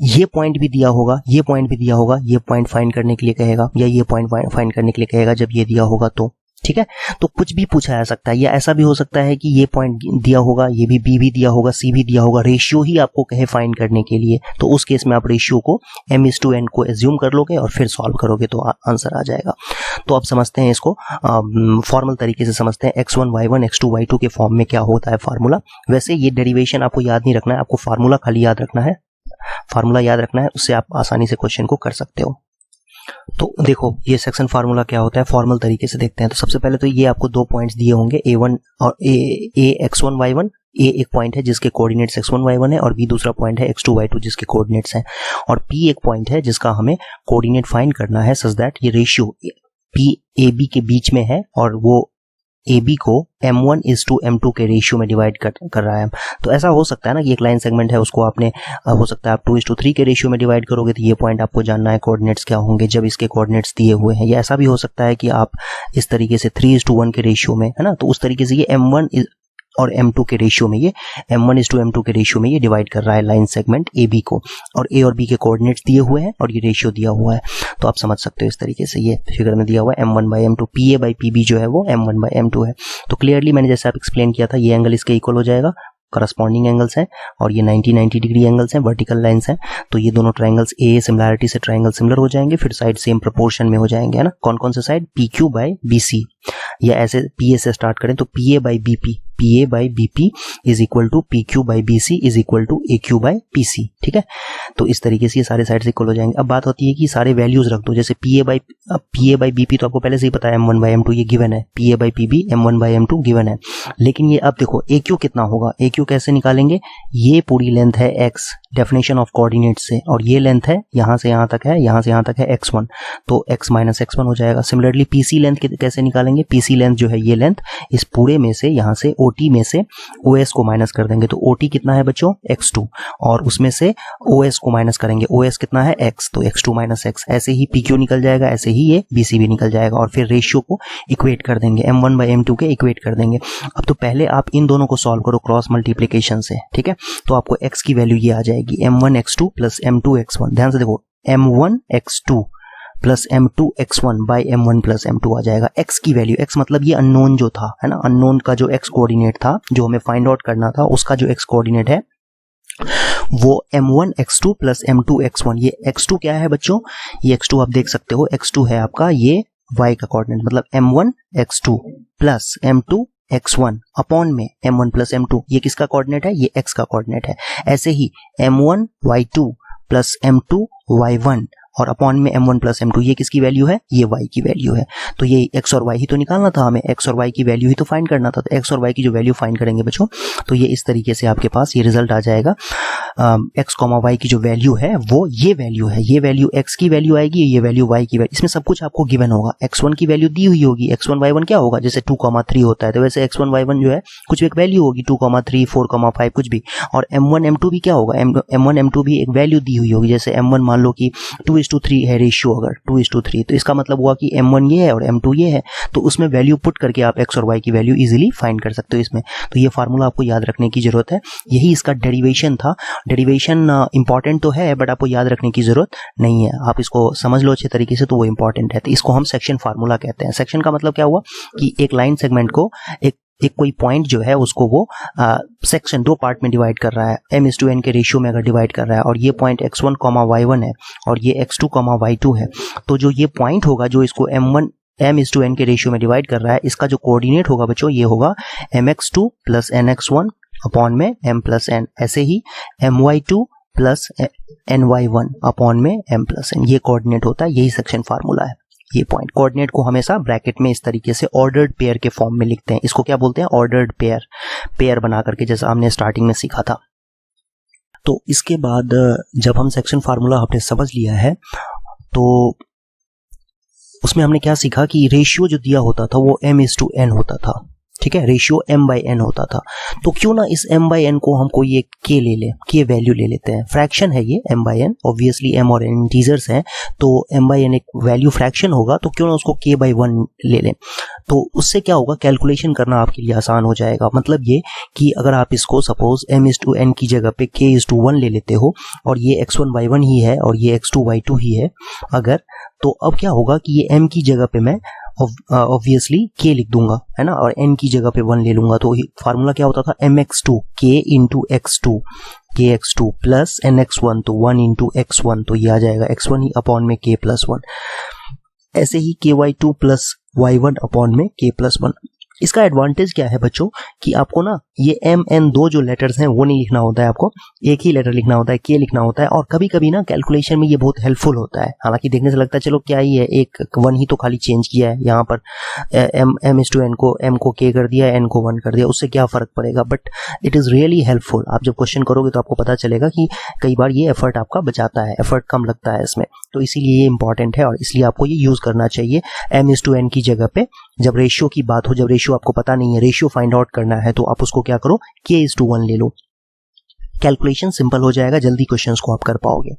ये पॉइंट भी दिया होगा, ये पॉइंट भी दिया होगा, ये पॉइंट फाइंड करने के लिए कहेगा, या ये पॉइंट फाइंड करने के लिए कहेगा जब ये दिया होगा तो ठीक है। तो कुछ भी पूछा जा सकता है, या ऐसा भी हो सकता है कि ये पॉइंट दिया होगा, ये भी बी भी दिया होगा, सी भी दिया होगा, रेशियो ही आपको कहे फाइंड करने के लिए, तो उस केस में आप रेशियो को m/n को एज्यूम कर लोगे और फिर सॉल्व करोगे तो आंसर आ जाएगा। तो अब समझते हैं इसको, फॉर्मल तरीके से समझते हैं x1 y1 x2 y2 के फॉर्म में क्या होता है फार्मूला। वैसे ये डेरिवेशन आपको याद नहीं रखना है, आपको फार्मूला खाली याद रखना है, फार्मूला याद रखना है, उससे आप आसानी से क्वेश्चन को कर सकते हो। तो देखो ये सेक्शन फार्मूला क्या होता है, फॉर्मल तरीके से देखते हैं। तो सबसे पहले तो ये आपको दो पॉइंट्स दिए होंगे a1 और a x1 y1, a एक पॉइंट है जिसके कोऑर्डिनेट्स x1 y1 है और b दूसरा पॉइंट है x2 y2 जिसके कोऑर्डिनेट्स हैं, और p एक पॉइंट है जिसका हमें कोऑर्डिनेट फाइंड करना है सच दैट ये रेशियो p a b के बीच में है और वो AB को m1:m2 के रेशियो में डिवाइड कर रहा है। तो ऐसा हो सकता है ना कि एक लाइन सेगमेंट है, उसको आपने हो सकता है आप 2:3 के रेशियो में डिवाइड करोगे, तो ये पॉइंट आपको जानना है कोऑर्डिनेट्स क्या होंगे जब इसके कोऑर्डिनेट्स दिए हुए हैं। या ऐसा भी हो सकता है कि आप इस तरीके से 3:1 के रेशियो में, है ना, तो उस तरीके से ये m1 और m2 के रेशियो में, ये m1:m2 के रेशियो में ये डिवाइड कर रहा है लाइन सेगमेंट AB को, और A और B के कोऑर्डिनेट्स दिए हुए हैं और ये रेशियो दिया हुआ है। तो आप समझ सकते हो इस तरीके से, ये फिगर में दिया हुआ है m1/m2, PA/PB जो है वो m1/m2 है। तो क्लियरली मैंने जैसे आप एक्सप्लेन किया था, ये एंगल इसके इक्वल हो जाएगा, करस्पॉन्डिंग एंगल्स हैं, और ये 90 डिग्री एंगल्स हैं, वर्टिकल लाइंस हैं। तो ये दोनों ट्रायंगल्स ए सिमिलैरिटी से ट्रायंगल सिमिलर हो जाएंगे, फिर साइड सेम प्रोपोर्शन में हो जाएंगे, है ना। कौन कौन से साइड, PQ/BC, या ऐसे PA से स्टार्ट करें तो PA/BP, PA/BP is equal to PQ/BC is equal to AQ/PC, ठीक है। तो इस तरीके से ये सारे साइड से इक्वल हो जाएंगे। अब बात होती है कि सारे वैल्यूज रख दो, जैसे PA/BP तो आपको पहले से ही पता है m1/m2 ये गिवन है, PA/PB m1/m2 गिवन है, लेकिन ये अब देखो AQ कितना होगा, AQ कैसे निकालेंगे, ये पूरी लेंथ है x डेफिनेशन ऑफ कोऑर्डिनेट से, और ये लेंथ है यहाँ से यहाँ तक है, यहाँ से यहाँ तक है x1, तो x - x1 हो जाएगा। सिमिलरली PC लेंथ कैसे निकालेंगे, PC लेंथ जो है ये लेंथ, इस पूरे में से यहाँ से OT में से OS को माइनस कर देंगे, तो OT कितना है बच्चों, x2, और उसमें से OS को माइनस करेंगे, OS कितना है x, तो x2 - x, ऐसे ही PQ निकल जाएगा, ऐसे ही ये BC भी निकल जाएगा, और फिर रेशियो को इक्वेट कर देंगे, m1/m2 के इक्वेट कर देंगे। अब तो पहले आप इन दोनों को सॉल्व करो क्रॉस मल्टीप्लिकेशन से, ठीक है। तो आपको x की वैल्यू ये आ जाएगी m1x2 प्लस m2x1, ध्यान से देखो m1x2 plus m2x1 by m1 plus m2 आ जाएगा। x की वैल्यू, x मतलब ये अननोन जो था, है ना, अननोन का जो x कोऑर्डिनेट था जो हमें फाइंड आउट करना था, उसका जो x कोऑर्डिनेट है वो m1x2 प्लस m2x1। ये x2 क्या है बच्चों, ये x2 आप देख सकते हो, x2 है आपका ये y का कोऑर्डिनेट, मतलब m1x2 प्लस m2x1 अपॉन में m1 प्लस m2, ये किसका कोऑर्डिनेट है, ये x का कोऑर्डिनेट है। ऐसे ही m1y2 प्लस m2y1 और अपॉन में m1 प्लस m2, ये किसकी वैल्यू है, ये y की वैल्यू है। तो ये x और y ही तो निकालना था हमें, x और y की वैल्यू ही तो फाइंड करना था। तो x और y की जो वैल्यू फाइंड करेंगे बच्चों, तो ये इस तरीके से आपके पास ये रिजल्ट आ जाएगा। x, y की जो वैल्यू है वो ये वैल्यू है, ये वैल्यू x की वैल्यू आएगी, ये वैल्यू y की वैल्यू, इसमें सब कुछ आपको गिवन होगा। x1 की वैल्यू दी हुई होगी, x1 y1 क्या होगा, जैसे 2,3 होता है, तो वैसे x1 y1 जो है कुछ एक वैल्यू होगी 2,3, 4,5 कुछ भी, और m1 m2 भी क्या होगा, m1 m2 भी एक वैल्यू दी हुई होगी। जैसे m1 मान लो कि 2:3 है रेशियो, अगर 2:3, तो इसका मतलब हुआ कि m1 ये है और m2 ये है, तो उसमें वैल्यू पुट करके आप x और y की वैल्यू इजीली फाइंड कर सकते हो इसमें। तो ये फार्मूला आपको याद रखने की जरूरत है, यही इसका डेरिवेशन था। डेरिवेशन इंपॉर्टेंट तो है बट आपको याद रखने की जरूरत नहीं है, आप इसको समझ लो अच्छे तरीके से तो वो इंपॉर्टेंट है। तो इसको हम सेक्शन फार्मूला कहते हैं। सेक्शन का मतलब क्या हुआ कि एक लाइन सेगमेंट को एक कोई पॉइंट जो है उसको वो सेक्शन दो पार्ट में डिवाइड कर रहा है, m/n के रेशियो में अगर डिवाइड कर रहा है, और ये पॉइंट x1, y1 है और ये x2, y2 है, तो जो ये पॉइंट होगा जो इसको m/n के रेशियो में डिवाइड कर रहा है, इसका जो कोऑर्डिनेट होगा बच्चों ये होगा mx2 प्लस nx1 अपॉन में m प्लस n, ऐसे ही my2 प्लस ny1 अपॉन में m प्लस n, ये कोऑर्डिनेट होता है, यही सेक्शन फार्मूला है। ये पॉइंट कोऑर्डिनेट को हमेशा ब्रैकेट में इस तरीके से ऑर्डर्ड पेयर के फॉर्म में लिखते हैं, इसको क्या बोलते हैं, ऑर्डर्ड पेयर बना करके, जैसा हमने स्टार्टिंग में सीखा था। तो इसके बाद जब हम सेक्शन फार्मूला हमने समझ लिया है तो उसमें हमने क्या सीखा कि रेशियो जो दिया होता था वो m/n होता था, ठीक है, रेशियो m/n होता था। तो क्यों ना इस m/n को हम कोई एक k ले लें, k वैल्यू ले लेते हैं, फ्रैक्शन है ये m/n, ऑब्वियसली m और n इंटीजर्स हैं, तो m/n एक वैल्यू फ्रैक्शन होगा, तो क्यों ना उसको k/1 ले लें। तो उससे क्या होगा, कैलकुलेशन करना आपके लिए आसान हो जाएगा। मतलब ये कि अगर आप इसको सपोज m/n की जगह पे k/1 ले लेते हो, और ये x1 y1 ही है और ये x2 y2 ही है अगर, तो अब क्या होगा कि ये m की जगह पे मैं ऑब्वियसली k लिख दूंगा, है ना, और n की जगह पे 1 ले लूंगा। तो फार्मूला क्या होता था, mx2 k into x2 kx2 plus nx1, तो 1 इंटू x1, तो ये आ जाएगा x1 ही अपॉन में k प्लस 1। ऐसे ही ky2 प्लस y1 अपॉन में k प्लस 1। इसका एडवांटेज क्या है बच्चों कि आपको ना ये m n दो जो लेटर्स हैं वो नहीं लिखना होता है, आपको एक ही लेटर लिखना होता है, k लिखना होता है। और कभी कभी ना कैलकुलेशन में ये बहुत हेल्पफुल होता है। हालांकि देखने से लगता है चलो क्या ही है, एक 1 ही तो खाली चेंज किया है यहाँ पर, m is to n को m को k कर दिया, n को 1 कर दिया, उससे क्या फर्क पड़ेगा। But it is really helpful. आप जब क्वेश्चन करोगे तो आपको पता चलेगा कि कई बार ये एफर्ट आपका बचाता है, एफर्ट कम लगता है इसमें। तो इसीलिए ये इंपॉर्टेंट है और इसलिए आपको ये यूज करना चाहिए। m is to n की जगह पे जब रेशियो की बात हो, जब रेशियो आपको पता नहीं है, रेशियो फाइंड आउट करना है, तो आप उसको क्या करो, k is to 1 ले लो। कैलकुलेशन सिंपल हो जाएगा, जल्दी क्वेश्चंस को आप कर पाओगे।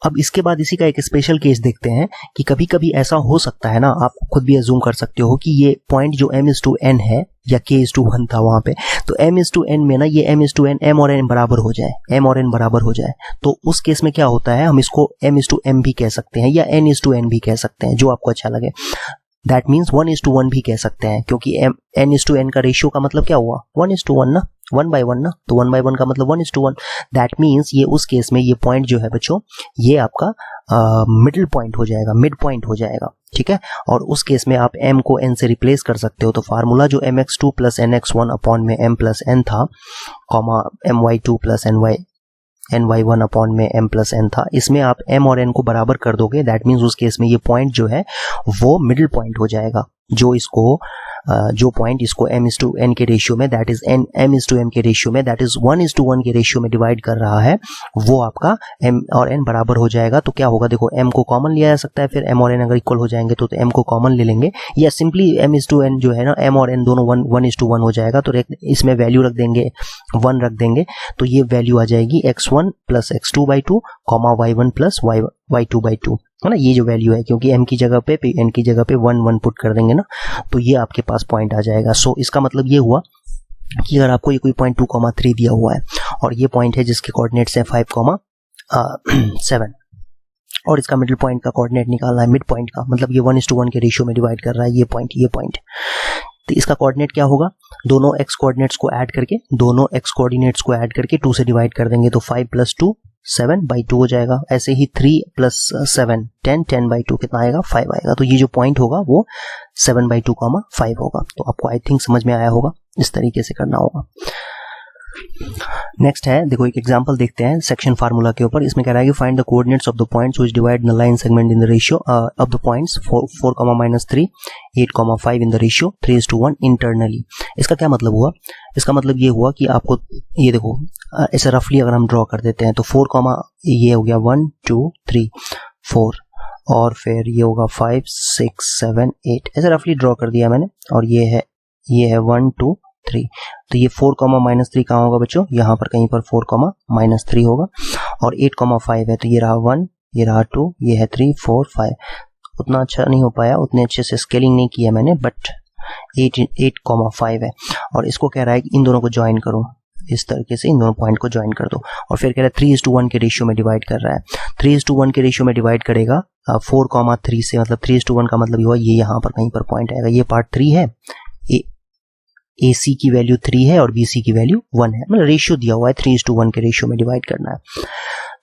अब इसके बाद इसी का एक स्पेशल केस देखते हैं कि कभी कभी ऐसा हो सकता है ना, आप खुद भी अज्यूम कर सकते हो कि ये पॉइंट जो m is to n है या k is to 1 था वहां पे, तो m is to n में ना ये m is to n m और n बराबर हो जाए, m और n बराबर हो जाए, तो उस केस में क्या होता है, हम इसको m is to m भी कह सकते हैं या n is to n भी कह सकते हैं, जो आपको अच्छा लगे। दैट मीन्स 1 is to 1 भी कह सकते हैं, क्योंकि n is to n का रेशियो का मतलब क्या हुआ, 1 is to 1 ना, 1 by 1 ना, तो 1 by 1 का मतलब 1 is to 1। दैट मीन्स ये उस केस में ये पॉइंट जो है बच्चों, ये आपका मिडिल पॉइंट हो जाएगा, मिड पॉइंट हो जाएगा, ठीक है। और उस केस में आप m को n से रिप्लेस कर सकते हो। तो फार्मूला जो mx2 प्लस nx1 अपॉन में m प्लस n था, comma my2 plus ny1 upon में m प्लस n था, इसमें आप m और n को बराबर कर दोगे। दैट मीन्स उस केस में ये पॉइंट जो है वो मिडिल पॉइंट हो जाएगा, जो इसको जो पॉइंट इसको m is to n के रेशियो में, that is m is to m के रेशियो में, दैट इज 1 is to 1 के रेशियो में डिवाइड कर रहा है, वो आपका m और n बराबर हो जाएगा। तो क्या होगा, देखो m को कॉमन लिया जा सकता है, फिर m और n अगर इक्वल हो जाएंगे तो m को कॉमन ले लेंगे, या simply m is to n जो है ना, m और n दोनों 1 is to 1 हो जाएगा। तो इसमें वैल्यू रख देंगे, 1 रख देंगे, तो ये वैल्यू आ जाएगी x1 plus x2 by 2 comma y1 plus y2 by 2, है ना। ये जो वैल्यू है, क्योंकि m की जगह पे n की जगह पे 1 पुट कर देंगे ना, तो ये आपके पास पॉइंट आ जाएगा। सो इसका मतलब ये हुआ कि अगर आपको ये कोई पॉइंट 2,3 दिया हुआ है और ये पॉइंट है जिसके कोऑर्डिनेट्स हैं 5,7 और इसका मिडिल पॉइंट का कोऑर्डिनेट निकालना है, मिड पॉइंट का, मतलब ये 1 is to 1 के रेशियो में डिवाइड कर रहा है ये पॉइंट। तो इसका कोऑर्डिनेट क्या होगा, दोनों x कोऑर्डिनेट्स को ऐड करके 2 से डिवाइड कर देंगे, तो 5 प्लस 2 7 बाई 2 हो जाएगा। ऐसे ही 3 प्लस 7 10 बाई 2 कितना आएगा, 5 आएगा। तो ये जो पॉइंट होगा वो 7 बाई 2 5 होगा। तो आपको आई थिंक समझ में आया होगा, इस तरीके से करना होगा। नेक्स्ट है, देखो एक एग्जांपल देखते हैं सेक्शन फार्मूला के ऊपर। इसमें कह रहा है कि find the coordinates of the points which divide the line segment in the ratio of the points 4,-3 8,5 in the ratio 3:1 internally. इसका क्या मतलब हुआ, इसका मतलब ये हुआ कि आपको ये देखो ऐसे रफली अगर हम ड्रॉ कर देते हैं तो 4, ये हो गया 1 2 3 4 और फिर ये होगा 5 6 7 8, ऐसे रफली ड्रॉ कर दिया मैंने। और ये है 1 2 3, तो ये 4,-3 कहाँ होगा बच्चों, यहाँ पर कहीं पर 4,-3 होगा। और 8,5 है, तो ये रहा 1, ये रहा 2, ये है 3 4 5। उतना अच्छा नहीं हो पाया, उतने अच्छे से स्केलिंग नहीं किया मैंने, बट 8,5 है। और इसको कह रहा है कि इन दोनों को ज्वाइन करो, इस तरीके से इन दोनों पॉइंट को ज्वाइन कर दो। और फिर कह रहा है 3:1 के रेशियो में डिवाइड कर रहा है। 3:1 के रेशियो में डिवाइड करेगा 4,3 से, मतलब 3:1 का मतलब हुआ ये यहाँ पर कहीं पर पॉइंट आएगा। ये पार्ट 3 है, AC की वैल्यू 3 है और BC की वैल्यू 1 है, मतलब रेशियो दिया हुआ है 3:1 के रेशियो में डिवाइड करना है।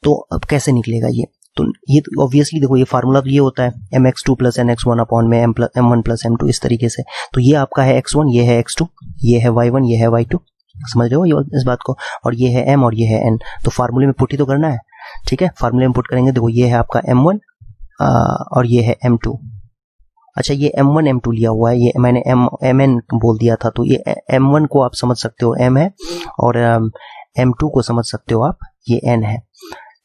तो अब कैसे निकलेगा ये, तो ये ऑब्वियसली देखो ये फार्मूला तो ये होता है mx2 प्लस nx1 अपॉन में m1 प्लस m2, इस तरीके से। तो ये आपका है x1, ये है x2, ये है y1, ये है y2, समझ रहे हो ये इस बात को। और ये है m और ये है n, तो फार्मूले में पुट ही तो करना है, ठीक है। फार्मूले में पुट करेंगे, देखो ये है आपका m1 और ये है m2। अच्छा, ये m1 m2 लिया हुआ है, ये मैंने mn बोल दिया था, तो ये m1 को आप समझ सकते हो m है और m2 को समझ सकते हो आप ये n है,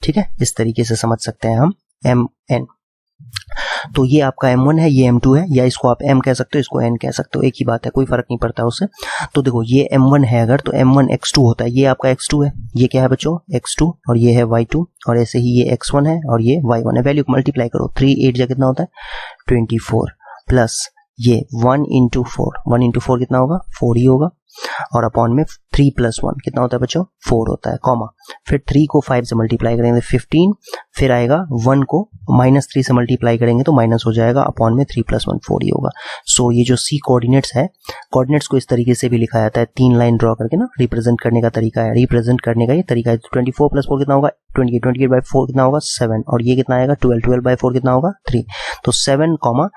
ठीक है। इस तरीके से समझ सकते हैं हम mn। तो ये आपका m1 है, ये m2 है, या इसको आप m कह सकते हो, इसको n कह सकते हो, एक ही बात है, कोई फर्क नहीं पड़ता उससे। तो देखो ये m1 है अगर, तो m1 x2 होता है, ये आपका x2 है, ये क्या है बच्चों x2, और ये है y2, और ऐसे ही ये x1 है और ये y1 है। वैल्यू को मल्टीप्लाई करो, 3 8 जा कितना होता है 24, प्लस ये 1 into 4 कितना होगा 4 ही होगा, और अपॉन में 3 + 1 कितना होता है बच्चों 4 होता है, कॉमा फिर 3 को 5 से मल्टीप्लाई करेंगे 15, फिर आएगा 1 को -3 से मल्टीप्लाई करेंगे तो माइनस हो जाएगा, अपॉन में 3 + 1 4 ही होगा। सो ये जो सी कोऑर्डिनेट्स है, कोऑर्डिनेट्स को इस तरीके से भी लिखा जाता है, 3 लाइन ड्रॉ करके ना रिप्रेजेंट करने का तरीका है, रिप्रेजेंट करने का ये तरीका है। 24 + 4 कितना होगा 28, 28/4 कितना होगा 7, और ये कितना आएगा 12, 12/4 कितना होगा 3, तो 7,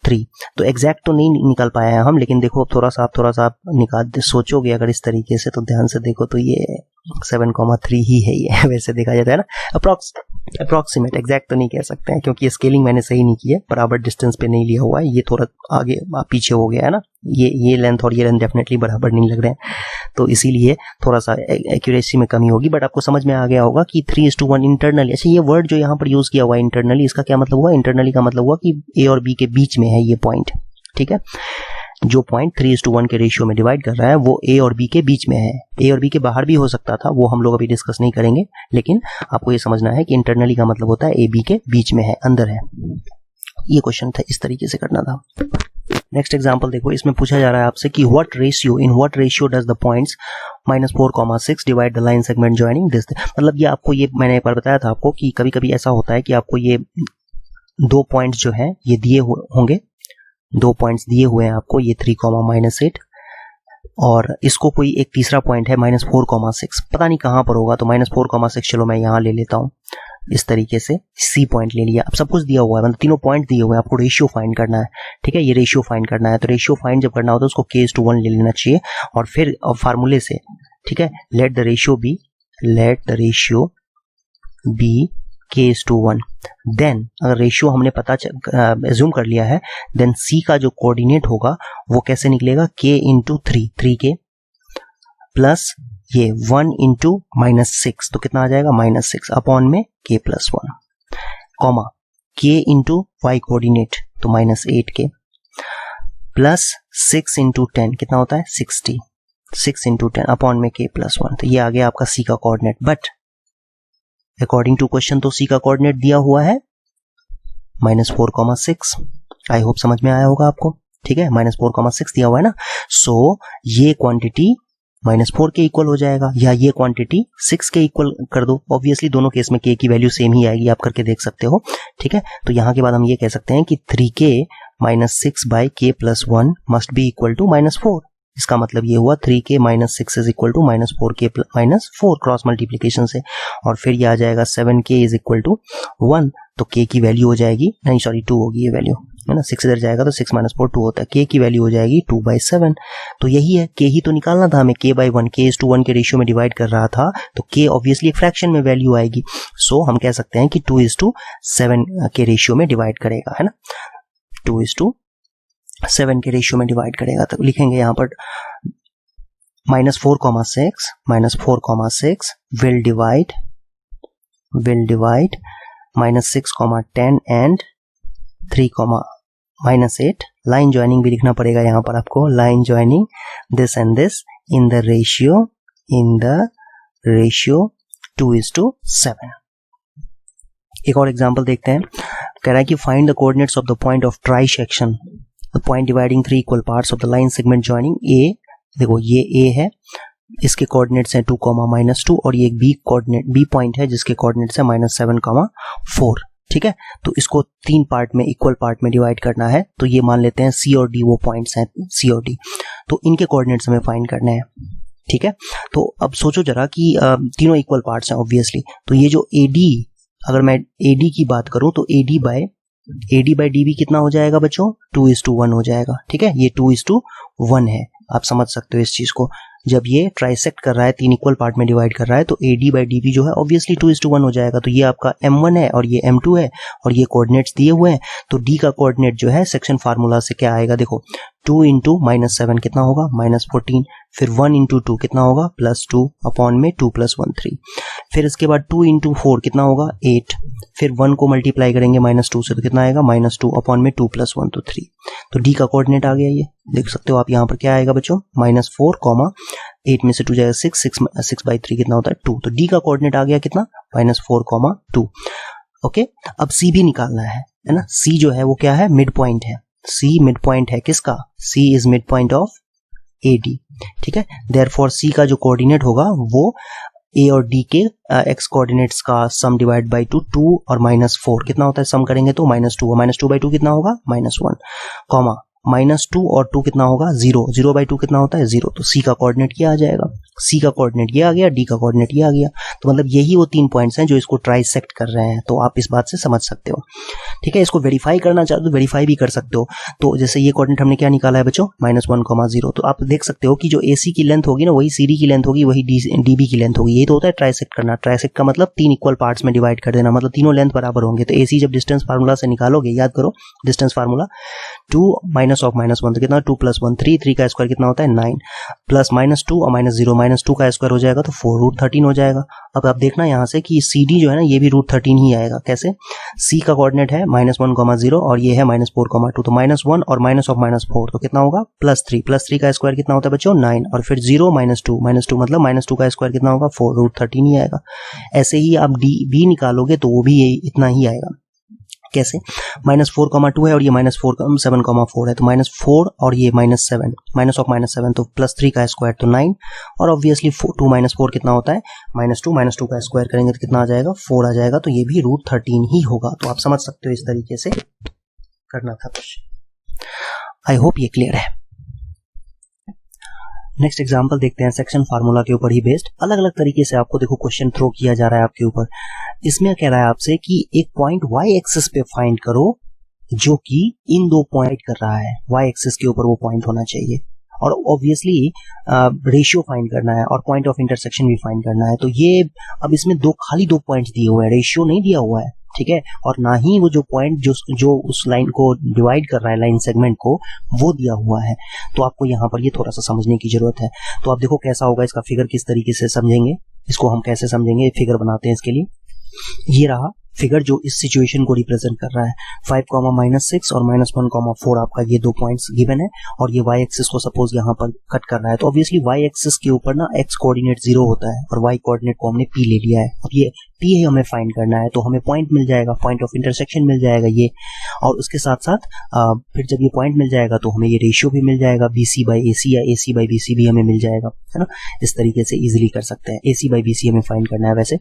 3। तो एग्जैक्ट तो नहीं निकल पाया है हम, लेकिन देखो थोड़ा सा आप निकाल सोचोगे अगर इस तरीके से, तो ध्यान से देखो तो ये 7,3 ही है ये वैसे देखा जाता है ना, अप्रॉक्सीमेट, एग्जैक्ट तो नहीं कह सकते हैं क्योंकि स्केलिंग मैंने सही नहीं की है, बराबर डिस्टेंस पे नहीं लिया हुआ है, ये थोड़ा आगे पीछे हो गया है ना, ये लेंथ और ये लेंथ डेफिनेटली बराबर नहीं लग रहे हैं, तो इसीलिए थोड़ा सा एक्यूरेसी में कमी होगी, बट आपको समझ में आ गया होगा कि 3:1 इंटरनली। अच्छा, ये वर्ड जो यहाँ पर यूज किया हुआ है इंटरनली, इसका क्या मतलब हुआ, इंटरनली का मतलब हुआ कि ए और बी के बीच में है ये पॉइंट, ठीक है, जो पॉइंट 3:1 के रेशियो में डिवाइड कर रहा है वो ए और बी के बीच में है, ए और बी के बाहर भी हो सकता था, वो हम लोग अभी डिस्कस नहीं करेंगे, लेकिन आपको ये समझना है कि इंटरनली का मतलब होता है ए बी के बीच में है, अंदर है। ये क्वेश्चन था, इस तरीके से करना था। नेक्स्ट एग्जांपल देखो, इसमें पूछा जा रहा है आपसे कि in what ratio does the points -4,6 divide the line segment joining this, मतलब ये आपको, ये मैंने एक बार बताया था आपको कि कभी कभी ऐसा होता है कि आपको ये 2 पॉइंट्स जो है ये दिए होंगे, 2 पॉइंट्स दिए हुए हैं आपको, ये 3, -8, और इसको कोई एक तीसरा पॉइंट है -4,6, पता नहीं कहां पर होगा, तो -4,6 चलो मैं यहां ले लेता हूं, इस तरीके से सी पॉइंट ले लिया। अब सब कुछ दिया हुआ है, मतलब तीनों पॉइंट दिए हुए हैं, आपको रेशियो फाइंड करना है, ठीक है, ये रेशियो फाइंड करना है, तो रेशियो फाइंड जब करना होता है उसको k:1 ले लेना चाहिए, और फिर फार्मूले से, ठीक है, let the ratio be k:1, then अगर रेशियो हमने पता एज्यूम कर लिया है, देन सी का जो कोऑर्डिनेट होगा वो कैसे निकलेगा, k × 3k प्लस ये 1 × -6, तो कितना आ जाएगा -6, अपॉन में k+1, comma k × y coordinate तो -8k प्लस 6 × 10 कितना होता है 60, 6 × 10 अपॉन में k+1, तो ये आ गया आपका सी का coordinate. But according to question तो सी का कोऑर्डिनेट दिया हुआ है -4,6, आई होप समझ में आया होगा आपको, ठीक है, -4,6 दिया हुआ है ना, सो ये क्वांटिटी -4 के इक्वल हो जाएगा, या ये क्वांटिटी 6 के इक्वल कर दो, ऑब्वियसली दोनों केस में k की वैल्यू सेम ही आएगी, आप करके देख सकते हो, ठीक है, तो यहां के बाद हम ये कह सकते हैं कि 3k - 6/k+1 must be equal to -4, इसका मतलब ये हुआ 3k - 6 is equal to -4k -4 cross multiplication से, और फिर ये आ जाएगा 7k इज इक्वल टू 1, तो k की वैल्यू हो जाएगी, नहीं सॉरी 2 होगी ये वैल्यू, है ना, 6 इधर जाएगा तो 6 - 4 2 होता है, k की वैल्यू हो जाएगी 2/7, तो यही है, k ही तो निकालना था हमें, k/1, k:1 के रेशियो में डिवाइड कर रहा था, तो k ऑब्वियसली एक फ्रैक्शन में वैल्यू आएगी, सो हम कह सकते हैं कि 2:7 के रेशियो में डिवाइड करेगा, है ना, 2:7 के रेशियो में डिवाइड करेगा, तो लिखेंगे यहाँ पर -4,6 will divide -6,10 and 3,-8, line joining भी लिखना पड़ेगा यहाँ पर आपको, line joining this and this in the ratio 2:7। एक और एग्जांपल देखते हैं, कह रहा है कि find the coordinates of the point of trisection, the point dividing 3 equal parts of the line segment joining A, देखो ये ए है, इसके कोऑर्डिनेट्स हैं 2, -2, और ये एक बी पॉइंट है जिसके कोऑर्डिनेट्स है -7, 4, ठीक है, तो इसको 3 पार्ट में, इक्वल पार्ट में डिवाइड करना है, तो ये मान लेते हैं सी और डी वो पॉइंट्स हैं, सी और डी, तो इनके कोऑर्डिनेट्स हमें फाइंड करने हैं, ठीक है, तो अब सोचो जरा कि तीनों इक्वल पार्ट्स हैं ऑब्वियसली, तो ये जो एडी, अगर मैं एडी की बात करूं तो एडी बाय डीबी कितना हो जाएगा बच्चों, 2:1 हो जाएगा, ठीक है, ये 2:1 है, आप समझ सकते हो इस चीज को, जब ये ट्राइसेक्ट कर रहा है, 3 इक्वल पार्ट में डिवाइड कर रहा है, तो AD/DB जो है ऑब्वियसली 2:1 हो जाएगा, तो ये आपका M1 है और ये M2 है, और ये कोऑर्डिनेट्स दिए हुए हैं, तो D का कोऑर्डिनेट जो है सेक्शन फार्मूला से क्या आएगा, देखो 2 × -7 कितना होगा -14, फिर 1 × 2 कितना होगा +2, अपॉन में 2 + 1 3, फिर इसके बाद 2 × 4 कितना होगा 8, फिर 1 को मल्टीप्लाई करेंगे -2 से तो कितना आएगा -2, अपॉन में 2 + 1 तो 3, तो D का कोऑर्डिनेट आ गया, ये देख सकते हो आप यहाँ पर क्या आएगा बच्चों, -4, 8 में से 2 जाएगा 6/3 कितना होता है 2, तो D का कोऑर्डिनेट आ गया कितना -4, 2, ओके। अब C भी निकालना है ना, C जो है वो क्या है, मिड पॉइंट है, C मिड पॉइंट है किसका, C is mid point of AD, ठीक है। देयरफॉर C का जो कोऑर्डिनेट होगा वो A और D के x कोऑर्डिनेट्स का सम डिवाइड बाई 2 और -4 कितना होता है, सम करेंगे तो -2 और -2/2 कितना होगा, -1, कॉमा -2 और 2 कितना होगा, 0, 0/2 कितना होता है, 0। तो C का कोऑर्डिनेट क्या आ जाएगा, C का कोऑर्डिनेट ये आ गया, D का कोऑर्डिनेट ये आ गया। तो मतलब यही वो 3 पॉइंट्स हैं जो इसको ट्राइसेक्ट कर रहे हैं। तो आप इस बात से समझ सकते हो, ठीक है। इसको वेरीफाई करना चाहते हो तो वेरीफाई भी कर सकते हो। तो जैसे ये कोऑर्डिनेट हमने क्या निकाला है बच्चों, -1, 0। तो आप देख सकते हो कि जो AC की लेंथ होगी ना वही CD की लेंथ होगी, वही DB की लेंथ होगी। ये तो होता है ट्राइसेक्ट करना। ट्राइसेक्ट का मतलब 3 इक्वल पार्ट्स में डिवाइड कर देना, मतलब तीनों लेंथ बराबर होंगे। तो AC जब डिस्टेंस फार्मूला से निकालोगे, याद करो डिस्टेंस फार्मूला, 2 -1 तो कितना, 2 + 1 3, 3 का स्क्वायर कितना होता है 9, प्लस -2 और -0, -2 का स्क्वायर हो जाएगा तो 4√13 हो जाएगा। अब आप देखना यहाँ से कि CD जो है ना ये भी √13 ही आएगा। कैसे, C का कोऑर्डिनेट है -1, 0 और ये है -4, 2। तो -1 और -4 तो कितना होगा, +3 का स्क्वायर कितना होता है बच्चों 9, और फिर 0 -2 मतलब -2 का स्क्वायर कितना होगा 4, √13 ही आएगा। ऐसे ही आप DB निकालोगे तो वो भी इतना ही आएगा। कैसे, -4, 2 है और ये -4, 7, 4 है। तो -4 और ये -7, -7 तो +3 का स्क्वायर तो 9, और ऑब्वियसली 2 - 4 कितना होता है, -2 का स्क्वायर करेंगे तो कितना आ जाएगा, 4 आ जाएगा। तो ये भी √13 ही होगा। तो आप समझ सकते हो इस तरीके से करना था क्वेश्चन। आई होप ये क्लियर है। नेक्स्ट एग्जांपल देखते हैं सेक्शन फार्मूला के ऊपर ही बेस्ड। अलग अलग तरीके से आपको देखो क्वेश्चन थ्रो किया जा रहा है आपके ऊपर। इसमें कह रहा है आपसे कि एक पॉइंट y एक्सिस पे फाइंड करो जो कि इन दो पॉइंट कर रहा है, y एक्सिस के ऊपर वो पॉइंट होना चाहिए, और ऑब्वियसली रेशियो फाइंड करना है और पॉइंट ऑफ इंटरसेक्शन भी फाइंड करना है। तो ये अब इसमें खाली दो पॉइंट्स दिए हुए हैं, रेशियो नहीं दिया हुआ है, ठीक है, और ना ही वो जो पॉइंट जो उस लाइन को डिवाइड कर रहा है, लाइन सेगमेंट को, वो दिया हुआ है। तो आपको यहाँ पर ये थोड़ा सा समझने की जरूरत है। तो आप देखो कैसा होगा इसका फिगर, किस तरीके से समझेंगे इसको, हम कैसे समझेंगे, फिगर बनाते हैं इसके लिए। ये रहा फिगर जो इस सिचुएशन को रिप्रेजेंट कर रहा है। 5, -6 और -1, 4 आपका ये दो पॉइंट्स गिवन है, और ये y एक्सिस को सपोज यहाँ पर कट कर रहा है। तो ऑब्वियसली y एक्सिस के ऊपर ना x कोऑर्डिनेट 0 होता है और y कोऑर्डिनेट को हमने p ले लिया है। अब ये p है हमें फाइंड करना है, तो हमें पॉइंट मिल जाएगा, पॉइंट ऑफ इंटरसेक्शन मिल जाएगा ये, और उसके साथ साथ फिर जब ये पॉइंट मिल जाएगा तो हमें ये रेशियो भी मिल जाएगा, BC/AC या AC/BC भी हमें मिल जाएगा, है ना। इस तरीके से इजीली कर सकते हैं। AC/BC हमें फाइंड करना है वैसे,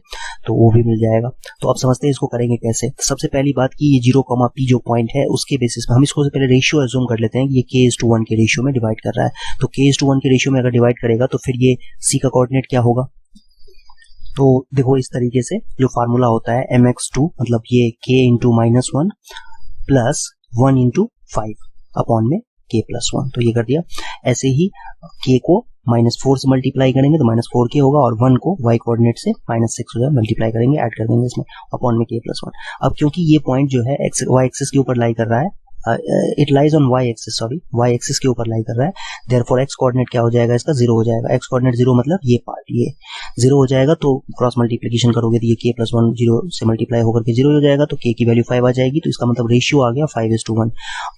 तो वो भी मिल जाएगा। तो आप समझते हैं इसको करेंगे कैसे। तो सबसे पहली बात कि ये 0, P जो पॉइंट है उसके बेसिस पे हम इसको पहले रेशियो एज्यूम कर लेते हैं कि ये K:1 के रेशियो में डिवाइड कर रहा है। तो K:1 के रेशियो में अगर डिवाइड करेगा तो फिर ये C का कोऑर्डिनेट क्या होगा। तो देखो इस तरीके से जो फार्मूला होता है mx2 मतलब ये k × -1 प्लस 1 × 5 अपॉन में k+1, तो ये कर दिया। ऐसे ही k को -4 से मल्टीप्लाई करेंगे तो -4k होगा, और 1 को y कोऑर्डिनेट से -6 हो जाए, मल्टीप्लाई करेंगे, ऐड कर देंगे इसमें अपॉन में k+1। अब क्योंकि ये पॉइंट जो है y एक्सिस के ऊपर लाई कर रहा है, it lies on y axis, sorry y axis के ऊपर लाई कर रहा है, देयरफॉर x कोऑर्डिनेट क्या हो जाएगा इसका, 0 हो जाएगा। x कोऑर्डिनेट 0 मतलब ये पार्ट ये 0 हो जाएगा, तो क्रॉस मल्टीप्लिकेशन करोगे तो ये k+1 0 से मल्टीप्लाई होकर के 0 हो जाएगा, तो k की वैल्यू 5 आ जाएगी। तो इसका मतलब रेशियो आ गया 5:1।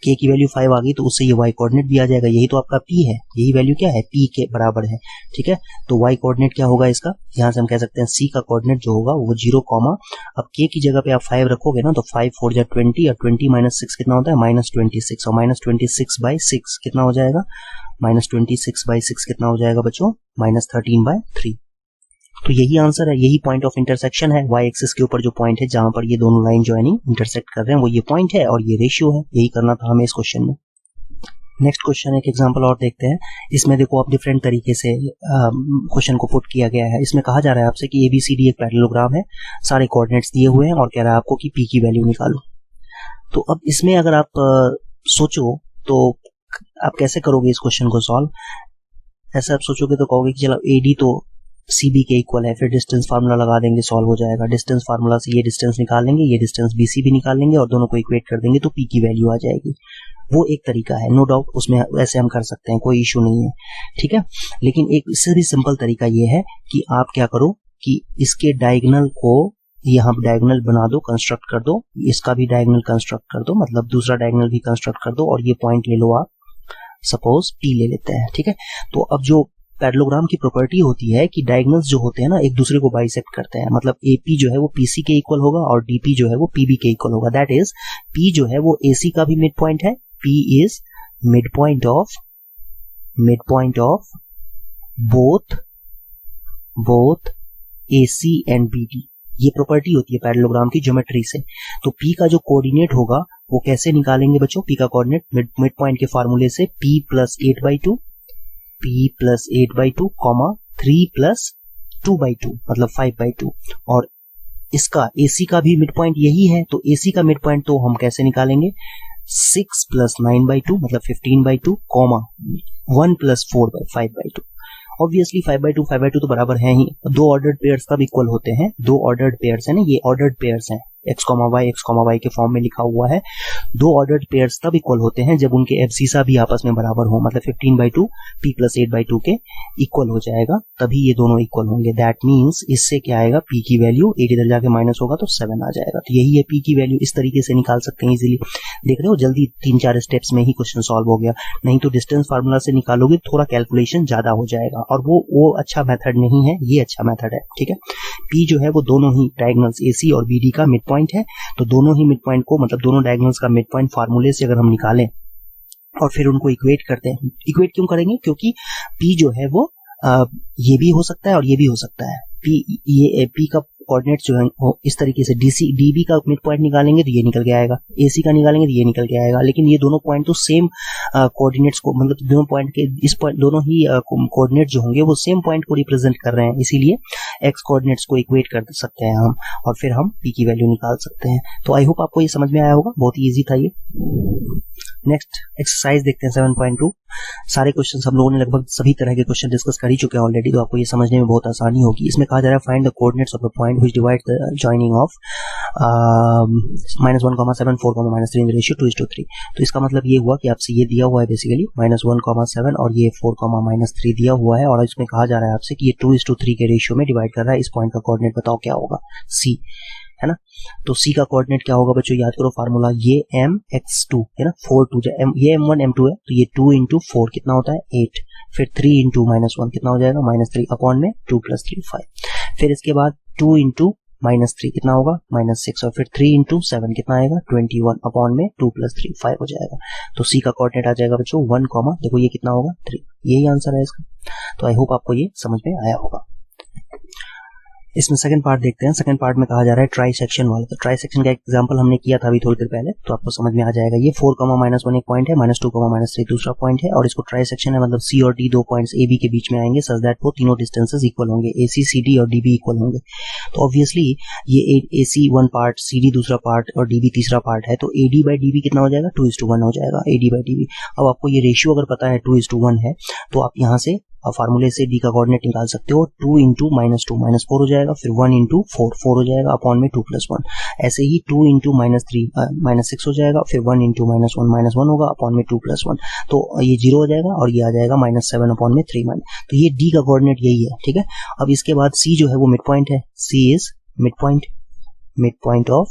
k की वैल्यू 5 आ गई तो उससे ये y कोऑर्डिनेट भी आ जाएगा, यही तो आपका p है, यही वैल्यू क्या है, p के बराबर है, ठीक है। तो y कोऑर्डिनेट क्या होगा इसका, यहाँ से हम कह सकते हैं c का कोऑर्डिनेट जो होगा वो 0, अब k की जगह पे आप 5 रखोगे ना, तो 5 4 जा 20, और 20 - 6 कितना होता है, -26, और -26/6 कितना हो जाएगा, -26/6 कितना हो जाएगा बच्चों, -13/3। तो यही आंसर है, यही पॉइंट ऑफ इंटरसेक्शन है। y एक्सिस के ऊपर जो पॉइंट है जहां पर ये दोनों लाइन ज्वाइनिंग इंटरसेक्ट कर रहे हैं वो ये पॉइंट है, और ये रेशियो है। यही करना था हमें इस क्वेश्चन में। नेक्स्ट क्वेश्चन एक एग्जांपल और देखते हैं। इसमें देखो आप डिफरेंट तरीके से क्वेश्चन को पुट किया गया है। इसमें कहा जा रहा है आपसे कि ABCD एक पैरेललोग्राम है, सारे कोऑर्डिनेट्स दिए हुए हैं, और कह रहा है आपको कि p की वैल्यू निकालो। तो अब इसमें अगर आप सोचो तो आप कैसे करोगे इस क्वेश्चन को सॉल्व। ऐसे आप सोचोगे तो कहोगे कि चलो AD तो CB के इक्वल है, फिर डिस्टेंस फार्मूला लगा देंगे, सॉल्व हो जाएगा। डिस्टेंस फार्मूला से ये डिस्टेंस निकाल लेंगे, ये डिस्टेंस BC भी निकाल लेंगे, और दोनों को इक्वेट कर देंगे तो P की वैल्यू आ जाएगी। वो एक तरीका है, नो डाउट, उसमें वैसे हम कर सकते हैं, कोई इशू नहीं है, ठीक है। लेकिन एक इससे भी सिंपल तरीका ये है कि आप क्या करो कि इसके डायगोनल को यहाँ डायगोनल बना दो, कंस्ट्रक्ट कर दो, इसका भी डायगोनल कंस्ट्रक्ट कर दो, मतलब दूसरा डायगोनल भी कंस्ट्रक्ट कर दो, और ये पॉइंट ले लो आप, सपोज P ले लेते हैं, ठीक है। तो अब जो पैरेललोग्राम की प्रॉपर्टी होती है कि डायगोनल्स जो होते हैं ना एक दूसरे को बाइसेक्ट करते हैं, मतलब AP जो है वो PC के इक्वल होगा और DP जो है वो PB के इक्वल होगा। दैट इज P जो है वो AC का भी मिड पॉइंट है, P is mid point of mid point of both AC and BD। ये प्रॉपर्टी होती है पैरेललोग्राम की ज्योमेट्री से। तो P का जो कोऑर्डिनेट होगा वो कैसे निकालेंगे बच्चों? P का कोऑर्डिनेट मिड पॉइंट के फार्मूले से P + 8/2 कॉमा 3 + 2/2 मतलब 5/2। और इसका AC का भी मिड पॉइंट यही है, तो AC का मिड पॉइंट तो हम कैसे निकालेंगे? 6 + 9/2 मतलब 15/2 कॉमा 1 + 4/5/2। ऑब्वियसली 5/2 तो बराबर है ही। दो ऑर्डर्ड पेयर्स कब इक्वल होते हैं? दो ऑर्डर्ड पेयर्स है ना, ये ऑर्डर्ड पेयर्स हैं, x, y के फॉर्म में लिखा हुआ है। दो ऑर्डर्ड पेयर्स तब इक्वल होते हैं जब उनके एब्सिसा भी आपस में बराबर हो, मतलब 15/2 P + 8/2 के इक्वल हो जाएगा, तभी ये दोनों इक्वल होंगे। दैट मीन्स इससे क्या आएगा? P की वैल्यू 8 इधर जाके माइनस होगा तो 7 आ जाएगा। तो यही है P की वैल्यू, इस तरीके से निकाल सकते हैं इजीली। देख रहे हो, जल्दी 3-4 स्टेप्स में ही क्वेश्चन सॉल्व हो गया। नहीं तो डिस्टेंस फार्मूला से निकालोगे थोड़ा कैलकुलेशन ज्यादा हो जाएगा, और वो अच्छा मेथड नहीं है, ये अच्छा मेथड है। ठीक है, P जो है वो दोनों ही डायगोनल्स AC और BD का मिड पॉइंट है। तो दोनों ही मिड पॉइंट को, मतलब दोनों डायगोनल्स का मिड पॉइंट फार्मूले से अगर हम निकालें और फिर उनको इक्वेट करते हैं, इक्वेट क्यों करेंगे? क्योंकि P जो है वो ये भी हो सकता है और ये भी हो सकता है। P का कोऑर्डिनेट जो है वो इस तरीके से DB का मिड पॉइंट निकालेंगे तो ये निकल के आएगा, AC का निकालेंगे तो ये निकल के आएगा। लेकिन ये दोनों पॉइंट तो सेम कोऑर्डिनेट्स को, मतलब दोनों पॉइंट के इस पॉइंट, दोनों ही कोऑर्डिनेट जो होंगे वो सेम पॉइंट को रिप्रेजेंट कर रहे हैं, इसीलिए एक्स कोऑर्डिनेट्स को इक्वेट कर सकते हैं हम, और फिर हम P की वैल्यू निकाल सकते हैं। तो आई होप आपको ये समझ में आया होगा, बहुत ही ईजी था ये। नेक्स्ट एक्सरसाइज देखते हैं 7.2। सारे क्वेश्चन हम लोगों ने लगभग सभी तरह के क्वेश्चन डिस्कस कर ही चुके हैं ऑलरेडी, तो आपको ये समझने में बहुत आसानी होगी। इसमें कहा जा रहा है find the coordinates of the point which divide the joining of -1, 7, 4, -3 in ratio 2:3। तो इसका मतलब ये हुआ कि आपसे ये दिया हुआ है बेसिकली -1, 7 और ये 4, -3 दिया हुआ है, और इसमें कहा जा रहा है आपसे कि ये 2:3 के रेशियो में डिवाइड कर रहा है। इस पॉइंट का कोऑर्डिनेट बताओ क्या होगा? C है ना। तो C का कोऑर्डिनेट क्या होगा बच्चों? याद करो फार्मूला, ये mx2 है ना, 4 2 ये m1 m2 है, तो ये 2 × 4 कितना होता है? 8। फिर 3 × -1 कितना हो जाएगा? -3 अपॉन में 2 + 3 5। फिर इसके बाद 2 × -3 कितना होगा? -6। और फिर 3 × 7 कितना आएगा? 21 अपॉन में 2 + 3 5 हो जाएगा। तो C का कोऑर्डिनेट आ जाएगा बच्चों 1, देखो ये कितना होगा? 3। यही आंसर है इसका। तो आई होप आपको ये समझ में आया होगा। इसमें सेकंड पार्ट देखते हैं। सेकंड पार्ट में कहा जा रहा है ट्राई सेक्शन वाला। तो ट्राई सेक्शन का एग्जांपल हमने किया था अभी थोड़ी देर पहले, तो आपको समझ में आ जाएगा। ये 4, -1 एक पॉइंट है, -2, -3 दूसरा पॉइंट है, और इसको ट्राई सेक्शन है, मतलब C और D दो पॉइंट्स AB के बीच में आएंगे, सच दैट वो तीनों डिस्टेंसेस इक्वल होंगे, AC, CD और DB इक्वल होंगे। तो ऑब्वियसली ये AC वन पार्ट, CD दूसरा पार्ट और DB तीसरा पार्ट है, तो AD/DB कितना हो जाएगा? 2:1 हो जाएगा AD/DB। अब आपको ये रेशियो अगर पता है 2:1 है, तो आप यहाँ से फार्मूले से D का कोऑर्डिनेट निकाल सकते हो। 2 × -2 -4 हो जाएगा, फिर 1 × 4 हो जाएगा अपॉन में 2 + 1। ऐसे ही 2 × -3 -6 हो जाएगा, फिर 1 × -1 -1 होगा अपॉन में 2 + 1। तो ये 0 हो जाएगा और ये आ जाएगा -7 अपॉन में 3 तो ये D का कोऑर्डिनेट यही है। ठीक है, अब इसके बाद C जो है वो मिड पॉइंट है। C is mid point of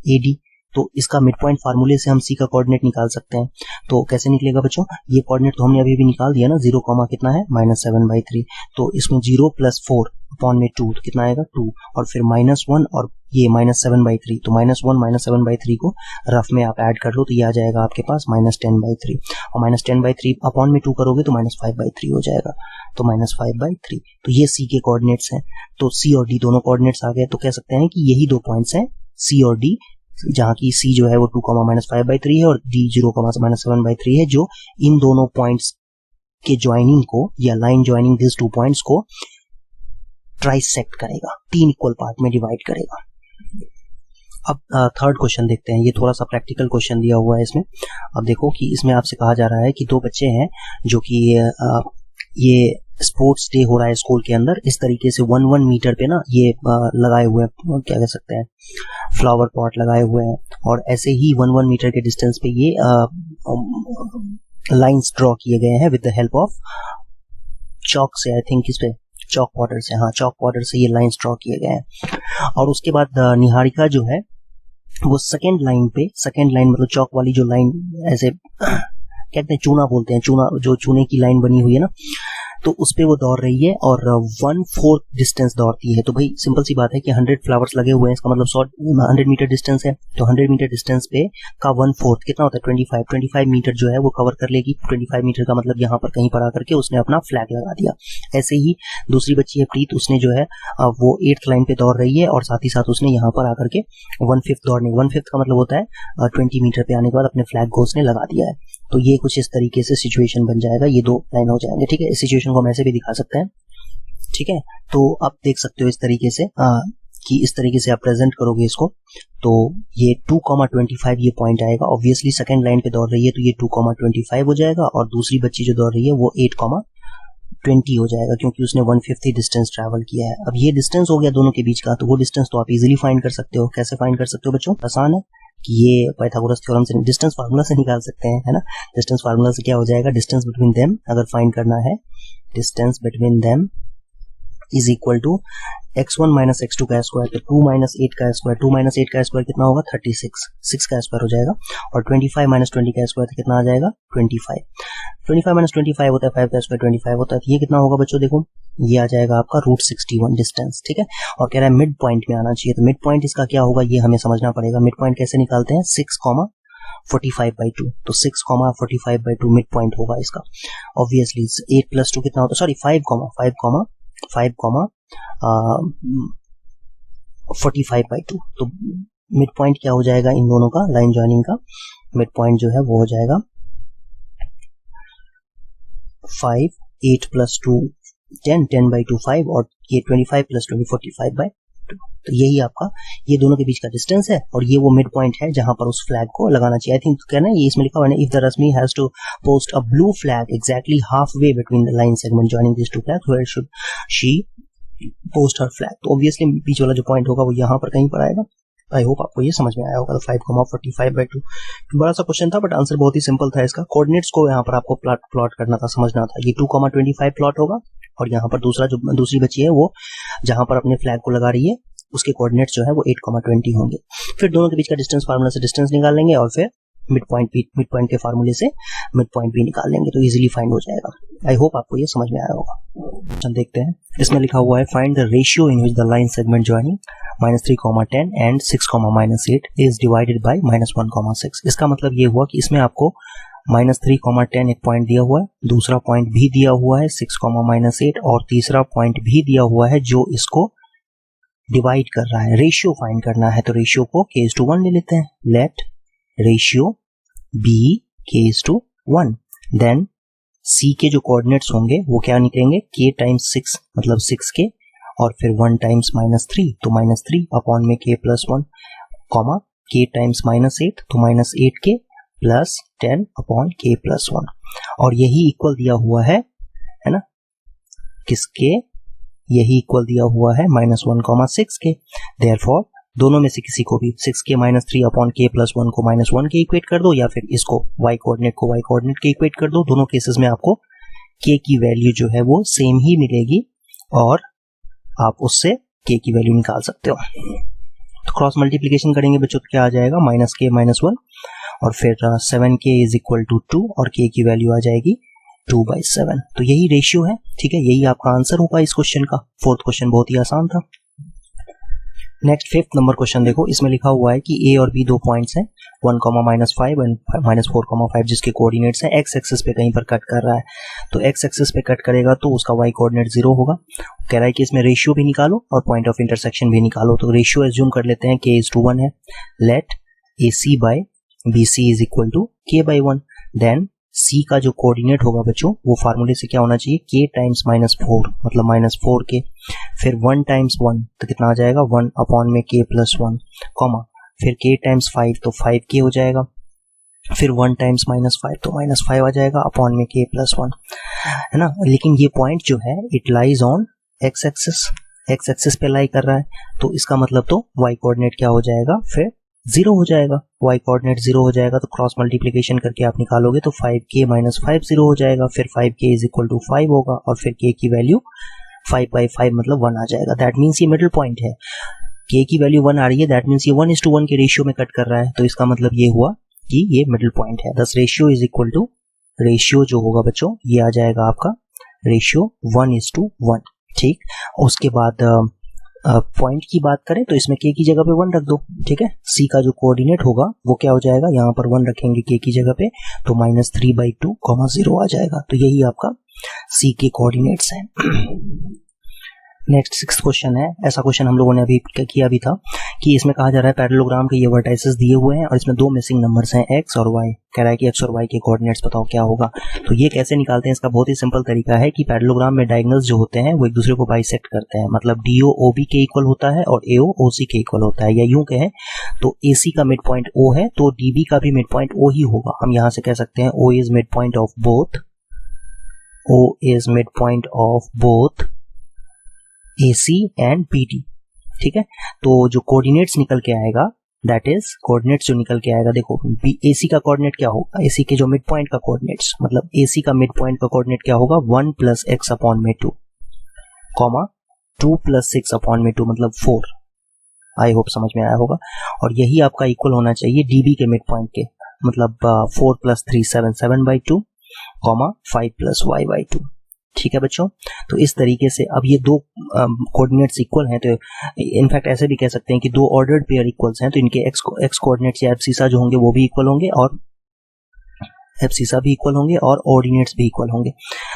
AD। तो इसका मिड पॉइंट फार्मूले से हम C का कोऑर्डिनेट निकाल सकते हैं। तो कैसे निकलेगा बच्चों? ये कोऑर्डिनेट तो हमने अभी भी निकाल दिया ना, 0, कितना है? -7/3। तो इसमें 0 + 4 अपॉन में 2 कितना आएगा? 2, और फिर -1 और ये -7/3। तो -1 -7/3 को रफ में आप ऐड कर लो, तो ये आ जाएगा आपके पास -10/3, और -10/3 अपॉन में 2 करोगे तो -5/3 हो जाएगा, तो -5/3। तो ये C के कोऑर्डिनेट्स हैं। तो C और D दोनों कोऑर्डिनेट्स आ गए, तो कह सकते हैं कि यही दो पॉइंट्स हैं C और D, जहाँ की C जो है वो 2, -5/3 है, और D 0, -7/3 है, जो इन दोनों पॉइंट्स के ज्वाइनिंग को, या लाइन ज्वाइनिंग दिस 2 पॉइंट्स को ट्राइसेक्ट करेगा, 3 इक्वल पार्ट में डिवाइड करेगा। अब थर्ड क्वेश्चन देखते हैं। ये थोड़ा सा प्रैक्टिकल क्वेश्चन दिया हुआ है इसमें। अब देखो कि इसमें आपसे कहा जा रहा है कि दो बच्चे हैं जो कि ये स्पोर्ट्स डे हो रहा है स्कूल के अंदर। इस तरीके से 1-1 मीटर पे ना ये लगाए हुए हैं, क्या कह सकते हैं, फ्लावर पॉट लगाए हुए हैं, और ऐसे ही 1-1 मीटर के डिस्टेंस पे ये लाइंस ड्रॉ किए गए हैं with the help of chalk से। आई थिंक इस पे चॉक पाउडर से, हाँ चॉक पाउडर से ये लाइंस ड्रॉ किए गए हैं। और उसके बाद निहारिका जो है वो सेकेंड लाइन पे, सेकेंड लाइन मतलब चॉक वाली जो लाइन, ऐसे कहते हैं चूना बोलते हैं, चूना जो चूने की लाइन बनी हुई है ना, तो उस पे वो दौड़ रही है और 1/4 डिस्टेंस दौड़ती है। तो भाई सिंपल सी बात है कि 100 फ्लावर्स लगे हुए हैं, इसका मतलब 100 मीटर डिस्टेंस है, तो 100 मीटर डिस्टेंस पे का 1/4 कितना होता है 25 मीटर जो है वो कवर कर लेगी। 25 मीटर का मतलब यहाँ पर कहीं पर आकर के उसने अपना फ्लैग लगा दिया। ऐसे ही दूसरी बच्ची है प्रीत, उसने जो है वो 8th लाइन पे दौड़ रही है और साथ ही साथ उसने यहाँ पर आकर के 1/5 दौड़ने, 1/5 का मतलब होता है 20 मीटर पे आने के बाद अपने फ्लैग को उसने लगा दिया है। तो ये कुछ इस तरीके से सिचुएशन बन जाएगा, ये 2 लाइन हो जाएंगे। ठीक है, इस सिचुएशन को हम ऐसे भी दिखा सकते हैं। ठीक है, तो आप देख सकते हो इस तरीके से कि इस तरीके से आप प्रेजेंट करोगे इसको, तो ये 2,25 ये पॉइंट आएगा। ऑब्वियसली सेकंड लाइन पे दौड़ रही है तो ये 2,25 हो जाएगा और दूसरी बच्ची जो दौड़ रही है वो 8,20 हो जाएगा, क्योंकि उसने 1/5 डिस्टेंस ट्रैवल किया है। अब ये डिस्टेंस हो गया दोनों के बीच का, तो वो डिस्टेंस तो आप इजीली फाइंड कर सकते हो। कैसे फाइंड कर सकते हो बच्चों? आसान है कि ये पाइथागोरस थ्योरम से डिस्टेंस फार्मूला से निकाल सकते हैं, है ना। डिस्टेंस फार्मूला से क्या हो जाएगा, डिस्टेंस बिटवीन देम अगर फाइंड करना है, distance between them is equal to x1 minus x2 का स्क्वायर, तो 2 माइनस 8 का स्क्वायर, 2 माइनस 8 का स्क्वायर कितना होगा 36, 6 का स्क्वायर हो जाएगा, और 25 माइनस 20 का स्क्वायर तो कितना आ जाएगा 25, 25 माइनस 25 होता है 5 का स्क्वायर 25 होता है, तो ये कितना होगा बच्चों, देखो ये आ जाएगा आपका √61 डिस्टेंस। ठीक है, और कह रहा है मिड पॉइंट में आना चाहिए, तो मिड पॉइंट इसका क्या होगा ये हमें समझना पड़ेगा। मिड पॉइंट कैसे निकालते हैं, 6,45/2, तो 6,45/2 मिड पॉइंट होगा इसका। ऑब्वियसली 8 + 2 कितना होता है, सॉरी 5,45/2, तो मिड पॉइंट क्या हो जाएगा इन दोनों का, लाइन जॉइनिंग का मिड पॉइंट जो है वो हो जाएगा 5, 8 + 2 10, 10/2 5, और ये 25 + 20 45/2। तो यही आपका ये दोनों के बीच का डिस्टेंस है और ये वो मिड पॉइंट है जहां पर उस फ्लैग को लगाना चाहिए। आई थिंक कहना है ये इसमें लिखा हुआ है, if the Rashmi has to post a blue flag exactly half way between the line segment joining this two flags, where should she post her flag. तो ऑब्वियसली बीच वाला जो पॉइंट होगा वो यहाँ पर कहीं पर आएगा। आई होप आपको ये समझ में आया होगा। 5,45/2 बड़ा सा क्वेश्चन था बट आंसर बहुत ही सिंपल था इसका। कोऑर्डिनेट्स को यहाँ पर आपको प्लॉट करना था, समझना था। ये 2,25 प्लॉट होगा और यहाँ पर दूसरी बची है वो जहां पर अपने फ्लैग को लगा रही है उसके कोऑर्डिनेट्स जो है वो 8,20 होंगे। फिर दोनों के बीच का डिस्टेंस फार्मूला से डिस्टेंस निकाल लेंगे और फिर मिड पॉइंट के फार्मूले से मिड पॉइंट भी निकाल लेंगे, तो इजीली फाइंड हो जाएगा। आई होप आपको ये समझ में आया होगा। चल देखते हैं, इसमें लिखा हुआ है find the ratio in which the line segment joining -3,10 and 6,-8 is divided by -1,6। इसका मतलब ये हुआ कि इसमें आपको -3,10 एक पॉइंट दिया हुआ है, दूसरा पॉइंट भी दिया हुआ है 6,-8 और तीसरा पॉइंट भी दिया हुआ है जो इसको डिवाइड कर रहा है। रेशियो फाइंड करना है तो रेशियो को k/1 ले लेते हैं। Let ratio be k/1, then c के जो कोऑर्डिनेट्स होंगे वो क्या निकलेंगे, k × 6 मतलब 6k और फिर 1 × -3 तो -3 में k + 1, कॉमा k × -8 तो -8k + 10 k + 1, और यही इक्वल दिया हुआ है ना किसके, यही इक्वल दिया हुआ है -1,6 के। देयरफॉर दोनों में से किसी को भी 6k - 3 k + 1 को -1 के इक्वेट कर दो या फिर इसको y कोऑर्डिनेट को y कोऑर्डिनेट के इक्वेट कर दो। दोनों केसेस में आपको k की वैल्यू जो है वो सेम ही मिलेगी और आप उससे k की वैल्यू निकाल सकते हो। तो क्रॉस मल्टीप्लीकेशन करेंगे बच्चों तो क्या आ जाएगा, -k - 1 और फिर 7k = 2 और k की वैल्यू आ जाएगी 2/7। तो यही रेशियो है। ठीक है, यही आपका आंसर होगा इस क्वेश्चन का। 4th क्वेश्चन बहुत ही आसान था। नेक्स्ट 5th नंबर क्वेश्चन देखो, इसमें लिखा हुआ है कि a और b 2 पॉइंट्स हैं 1, -5 एंड -4,5 जिसके कोऑर्डिनेट्स हैं x एक्सिस पे कहीं पर कट कर रहा है। तो x एक्सिस पे कट करेगा तो उसका y कोऑर्डिनेट 0 होगा। कह रहा है कि इसमें रेशियो भी निकालो और पॉइंट ऑफ इंटरसेक्शन भी निकालो। तो रेशियो एज्यूम कर लेते हैं k/1 है। Late AC/BC = k/1, then c का जो कोऑर्डिनेट होगा बच्चों वो फार्मूले से क्या होना चाहिए, k × -4 मतलब -4k, फिर 1 × 1 तो कितना आ जाएगा 1 में k + 1, कॉमा फिर k × 5 तो 5k हो जाएगा, फिर 1 × -5 तो -5 आ जाएगा में k + 1, है ना। लेकिन ये पॉइंट जो है it lies on x axis पे लाई कर रहा है, तो इसका मतलब तो y कोऑर्डिनेट क्या हो जाएगा, फिर 0 हो जाएगा। y कोऑर्डिनेट 0 हो जाएगा तो क्रॉस मल्टीप्लिकेशन करके आप निकालोगे तो 5k - 5 0 हो जाएगा, फिर 5k = 5 होगा और फिर k की वैल्यू 5/5 मतलब 1 आ जाएगा। दैट मीन्स ये मिडिल पॉइंट है। k की वैल्यू 1 आ रही है, दैट मीन्स ये 1:1 के रेशियो में कट कर रहा है, तो इसका मतलब ये हुआ कि ये मिडिल पॉइंट है। दस रेशियो जो होगा बच्चों ये आ जाएगा आपका रेशियो 1:1। ठीक, उसके बाद पॉइंट की बात करें तो इसमें k की जगह पे 1 रख दो। ठीक है, c का जो कोऑर्डिनेट होगा वो क्या हो जाएगा, यहाँ पर 1 रखेंगे k की जगह पे तो -3/2, 0 आ जाएगा। तो यही आपका c के कोऑर्डिनेट्स हैं। नेक्स्ट 6th क्वेश्चन है। ऐसा क्वेश्चन हम लोगों ने अभी किया भी था कि इसमें कहा जा रहा है पैरेललोग्राम के ये वर्टाइसेस दिए हुए हैं और इसमें दो मिसिंग नंबर्स हैं x और y। कह रहा है कि x और y के कोऑर्डिनेट्स बताओ क्या होगा। तो ये कैसे निकालते हैं, इसका बहुत ही सिंपल तरीका है कि पैरेललोग्राम में डायगोनल्स जो होते हैं वो एक दूसरे को बाइसेक्ट करते हैं, मतलब DO OB के इक्वल होता है और AO OC के इक्वल होता है। या यूं कहें तो AC का मिड पॉइंट O है तो DB का भी मिड पॉइंट O ही होगा। हम यहाँ से कह सकते हैं O is mid point of both, O is mid point of both AC and BD। ठीक है, तो जो कोऑर्डिनेट्स निकल के आएगा दैट इज कोऑर्डिनेट्स जो निकल के आएगा, देखो AC का कोऑर्डिनेट क्या होगा, AC के जो मिड पॉइंट का कोऑर्डिनेट्स मतलब AC का मिड पॉइंट का कोऑर्डिनेट क्या होगा 1 + x/2 कॉमा 2 + 6/2 मतलब 4। आई होप समझ में आया होगा। और यही आपका इक्वल होना चाहिए DB के मिड पॉइंट के, मतलब 4 + 3 7/2 कॉमा 5 + y/2। ठीक है बच्चों, तो इस तरीके से अब ये दो कोऑर्डिनेट्स इक्वल हैं, तो इनफैक्ट ऐसे भी कह सकते हैं कि दो ऑर्डर्ड पेयर इक्वल्स हैं, तो इनके एक्स कोऑर्डिनेट्स या एब्सिसा जो होंगे वो भी इक्वल होंगे और एब्सिसा भी इक्वल होंगे और ऑर्डिनेट्स भी इक्वल होंगे।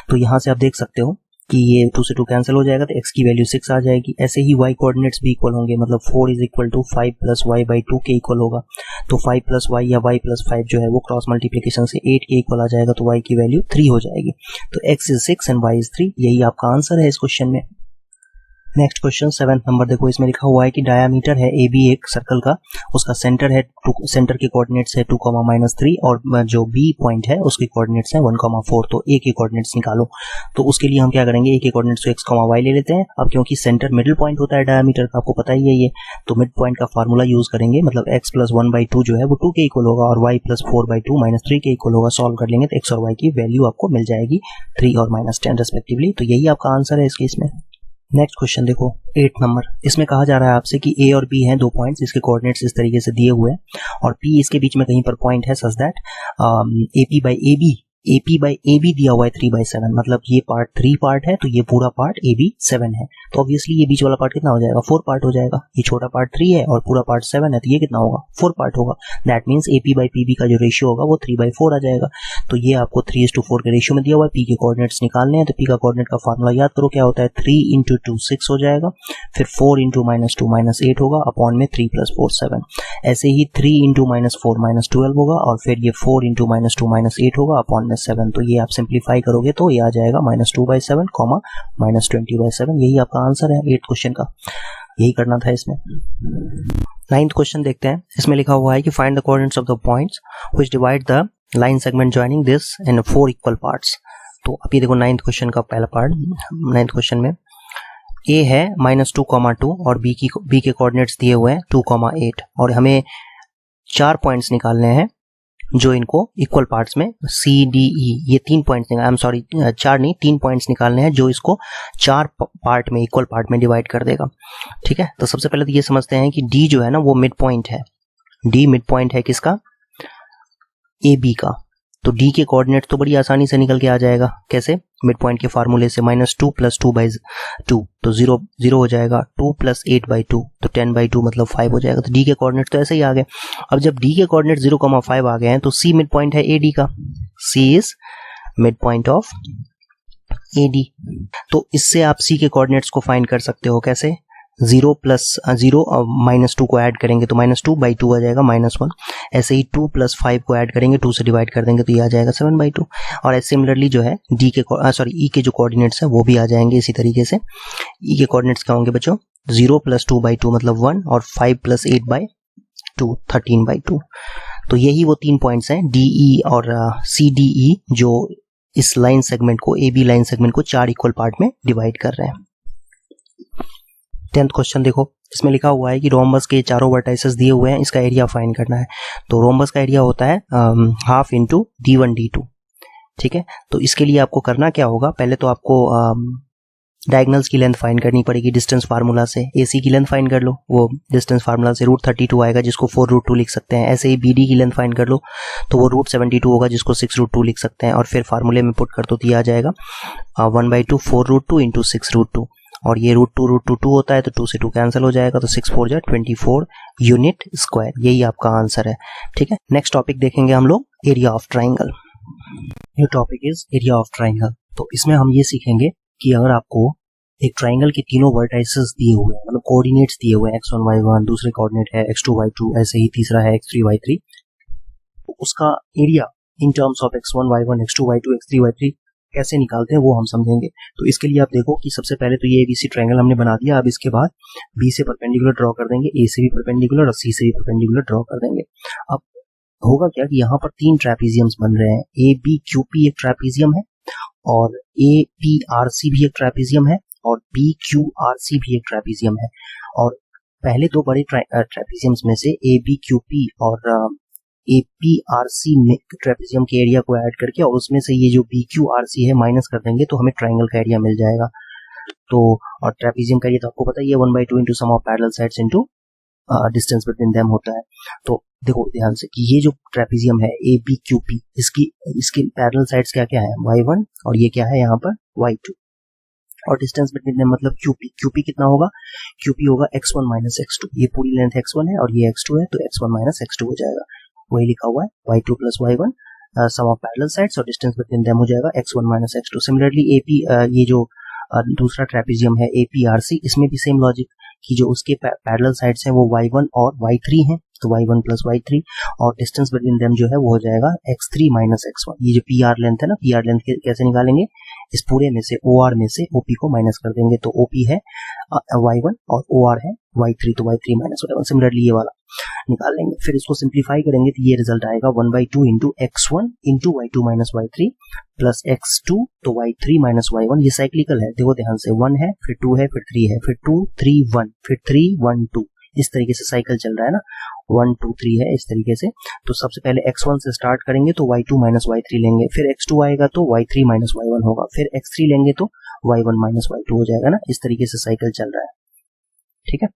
तो यहाँ से आप देख सकते हो कि ये 2 से 2 कैंसिल हो जाएगा तो x की वैल्यू 6 आ जाएगी। ऐसे ही y कोऑर्डिनेट्स भी इक्वल होंगे, मतलब 4 = 5 + y/2 के इक्वल होगा। तो 5 + y या y + 5 जो है वो क्रॉस मल्टीप्लिकेशन से 8 के इक्वल आ जाएगा, तो y की वैल्यू 3 हो जाएगी। तो x is 6 and y is 3, यही आपका आंसर है इस क्वेश्चन में। नेक्स्ट क्वेश्चन 7th नंबर देखो, इसमें लिखा हुआ है कि डायामीटर है AB एक सर्कल का, उसका सेंटर है सेंटर के कोऑर्डिनेट्स है 2, -3 और जो B पॉइंट है उसके कोऑर्डिनेट्स हैं 1, 4। तो A के कोऑर्डिनेट्स निकालो। तो उसके लिए हम क्या करेंगे, A के कोऑर्डिनेट्स को x, y ले लेते हैं। अब क्योंकि सेंटर मिडिल पॉइंट होता है डायामीटर का, आपको पता ही है ये, तो मिड पॉइंट का फार्मूला यूज करेंगे, मतलब x + 1/2 जो है वो 2 के इक्वल होगा और y + 4/2 -3 के इक्वल होगा। सॉल्व कर लेंगे तो x और y की वैल्यू आपको मिल जाएगी 3 और -10 रेस्पेक्टिवली। तो यही आपका आंसर है इस केस में। नेक्स्ट क्वेश्चन देखो 8th नंबर, इसमें कहा जा रहा है आपसे कि A और B हैं दो पॉइंट्स, इसके कोऑर्डिनेट्स इस तरीके से दिए हुए हैं और P इसके बीच में कहीं पर पॉइंट है सच दैट AP/AB दिया हुआ है 3/7, मतलब ये पार्ट 3 पार्ट है तो ये पूरा पार्ट AB 7 है। तो ऑब्वियसली ये बीच वाला पार्ट कितना हो जाएगा, 4 पार्ट हो जाएगा। ये छोटा पार्ट 3 है और पूरा पार्ट 7 है, तो ये कितना होगा 4 पार्ट होगा। दैट मीन्स AP/PB का जो रेशियो होगा वो 3/4 आ जाएगा। तो ये आपको 3:4 के रेशियो में दिया हुआ है। P के कोऑर्डिनेट्स निकालने हैं, तो P का कोऑर्डिनेट का फार्मूला याद करो क्या होता है, 3 × 2 6 हो जाएगा, फिर 4 × -2 -8 होगा, अपॉन में 3 + 4 7। ऐसे ही 3 × -4 -12 होगा और फिर ये 4 × -2 -8 होगा, अपॉन में 7। तो ये आप सिंप्लीफाई करोगे तो ये आ जाएगा -2/7 -20/7। यही आपका आंसर है 8th क्वेश्चन का, यही करना था इसमें। 9th क्वेश्चन देखते हैं, इसमें लिखा हुआ है कि find the coordinates of the points which divide the line segment joining this in 4 equal parts. तो अब ये देखो 9th क्वेश्चन का पहला पार्ट। 9th क्वेश्चन में A है -2, 2 और B के कोऑर्डिनेट्स दिए हुए हैं 2, 8 और हमें 4 पॉइंट्स निकालने हैं जो इनको इक्वल पार्ट्स में CDE, ये 3 पॉइंट्स, आई एम सॉरी 4 नहीं 3 पॉइंट्स निकालने हैं जो इसको 4 पार्ट में इक्वल पार्ट में डिवाइड कर देगा। ठीक है, तो सबसे पहले तो ये समझते हैं कि D जो है ना वो मिड पॉइंट है। D मिड पॉइंट है किसका, AB का। तो D के कोऑर्डिनेट तो बड़ी आसानी से निकल के आ जाएगा, कैसे, मिड पॉइंट के फार्मूले से, -2 + 2/2 तो 0 हो जाएगा, 2 + 8/2 तो 10/2 मतलब 5 हो जाएगा। तो D के कोऑर्डिनेट तो ऐसे ही आ गए। अब जब D के कोऑर्डिनेट 0, 5 आ गए हैं तो C मिड पॉइंट है AD का, C is mid point of AD। तो इससे आप C के कोऑर्डिनेट्स को फाइंड कर सकते हो, कैसे, 0 + 0 और -2 को ऐड करेंगे तो -2/2 आ जाएगा, -1। ऐसे ही 2 + 5 को ऐड करेंगे, 2 से डिवाइड कर देंगे तो ये आ जाएगा 7/2। और सिमिलरली जो है E के जो कोऑर्डिनेट्स हैं वो भी आ जाएंगे इसी तरीके से। E के कोऑर्डिनेट्स क्या होंगे बच्चों, 0 + 2/2 मतलब 1 और 5 + 8/2 13/2। तो यही वो 3 पॉइंट्स हैं DE और CDE जो इस लाइन सेगमेंट को, AB लाइन सेगमेंट को 4 इक्वल पार्ट में डिवाइड कर रहे हैं। 10th क्वेश्चन देखो, इसमें लिखा हुआ है कि रोम्बस के चारों वर्टाइसेस दिए हुए हैं, इसका एरिया फाइंड करना है। तो रोम्बस का एरिया होता है हाफ इंटू D1 D2। ठीक है, तो इसके लिए आपको करना क्या होगा, पहले तो आपको डायगोनल्स की लेंथ फाइंड करनी पड़ेगी डिस्टेंस फार्मूला से। AC की लेंथ फाइंड कर लो, वो डिस्टेंस फार्मूला से √32 आएगा जिसको 4√2 लिख सकते हैं। ऐसे ही BD की लेंथ फाइंड कर लो तो वो √72 होगा जिसको 6√2 लिख सकते हैं, और फिर फार्मूले में पुट कर दो तो ये आ जाएगा 1/2 4√2 इंटू 6√2, और ये √2 होता है तो 2 से 2 कैंसिल हो जाएगा, तो 6 4 जा 24 यूनिट स्क्वायर। यही आपका आंसर है। ठीक है, नेक्स्ट टॉपिक देखेंगे हम लोग, एरिया ऑफ ट्राइंगल। ये topic is area of triangle. तो इसमें हम ये सीखेंगे कि अगर आपको एक ट्राइंगल के तीनों वर्टाइसेस दिए हुए हैं, मतलब कोऑर्डिनेट्स दिए हुए हैं, x1 y1, दूसरे कोऑर्डिनेट है x2 y2, ऐसे ही तीसरा है x3 y3, तो उसका area in terms of x1 y1, x2 y2, x3 y3 कैसे निकालते हैं वो हम समझेंगे। तो इसके लिए आप देखो कि सबसे पहले तो ये ABC ट्राइंगल हमने बना दिया। अब इसके बाद B से परपेंडिकुलर ड्रॉ कर देंगे, A से भी परपेंडिकुलर और C से भी परपेंडिकुलर ड्रॉ कर देंगे। अब होगा क्या कि यहाँ पर 3 ट्रेपीजियम्स बन रहे हैं। ABQP एक ट्रेपीजियम है, और APRC भी एक ट्रेपीजियम है, और BQRC भी एक ट्रेपीजियम है। और पहले दो बड़े ट्रेपीजियम्स में से ABQP और APRC में ट्रेपीजियम के एरिया को ऐड करके और उसमें से ये जो BQRC है माइनस कर देंगे तो हमें ट्राइंगल का एरिया मिल जाएगा। तो और ट्रेपीजियम का एरिया तो आपको पता ही है 1/2 into sum of parallel sides into distance between them होता है। तो देखो ध्यान से कि ये जो ट्रेपीजियम है ABQP, इसकी पैरेलल साइड्स क्या क्या है, y1, और ये क्या है यहाँ पर y2, और डिस्टेंस बिटवीन देम मतलब QP कितना होगा, QP होगा x1 माइनस x2। ये पूरी लेंथ x1 है और ये x2 है, तो x1 माइनस x2 हो जाएगा। वही लिखा हुआ है y2 plus y1 sum of parallel sides, और डिस्टेंस बिटवीन देम हो जाएगा x1 माइनस x2। सिमिलरली ये जो दूसरा ट्रेपीजियम है APRC, इसमें भी सेम लॉजिक कि जो उसके पैरेलल साइड्स हैं वो y1 और y3 हैं, तो y1 प्लस y3, और डिस्टेंस बिटवीन देम जो है वो हो जाएगा x3 माइनस x1। ये जो PR लेंथ है ना, PR लेंथ कैसे निकालेंगे, इस पूरे में से OR में से OP को माइनस कर देंगे, तो OP है y1 और OR है y3, तो y3 माइनस y1। सिमिलरली ये वाला निकाल लेंगे, फिर इसको सिंप्लीफाई करेंगे तो ये रिजल्ट आएगा 1/2 into x1 into y2 minus y3 plus x2, तो y3 माइनस y1। ये साइक्लिकल है, देखो ध्यान से, 1 है, फिर 2 है, फिर 3 है, फिर 2 3 1, फिर 3 1 2, इस तरीके से साइकिल चल रहा है ना, 1 2 3 है इस तरीके से। तो सबसे पहले x1 से स्टार्ट करेंगे तो y2 माइनस y3 लेंगे, फिर x2 आएगा तो y3 माइनस y1 होगा, फिर x3 लेंगे तो y1 माइनस y2 हो जाएगा ना, इस तरीके से साइकिल चल रहा है। ठीक है,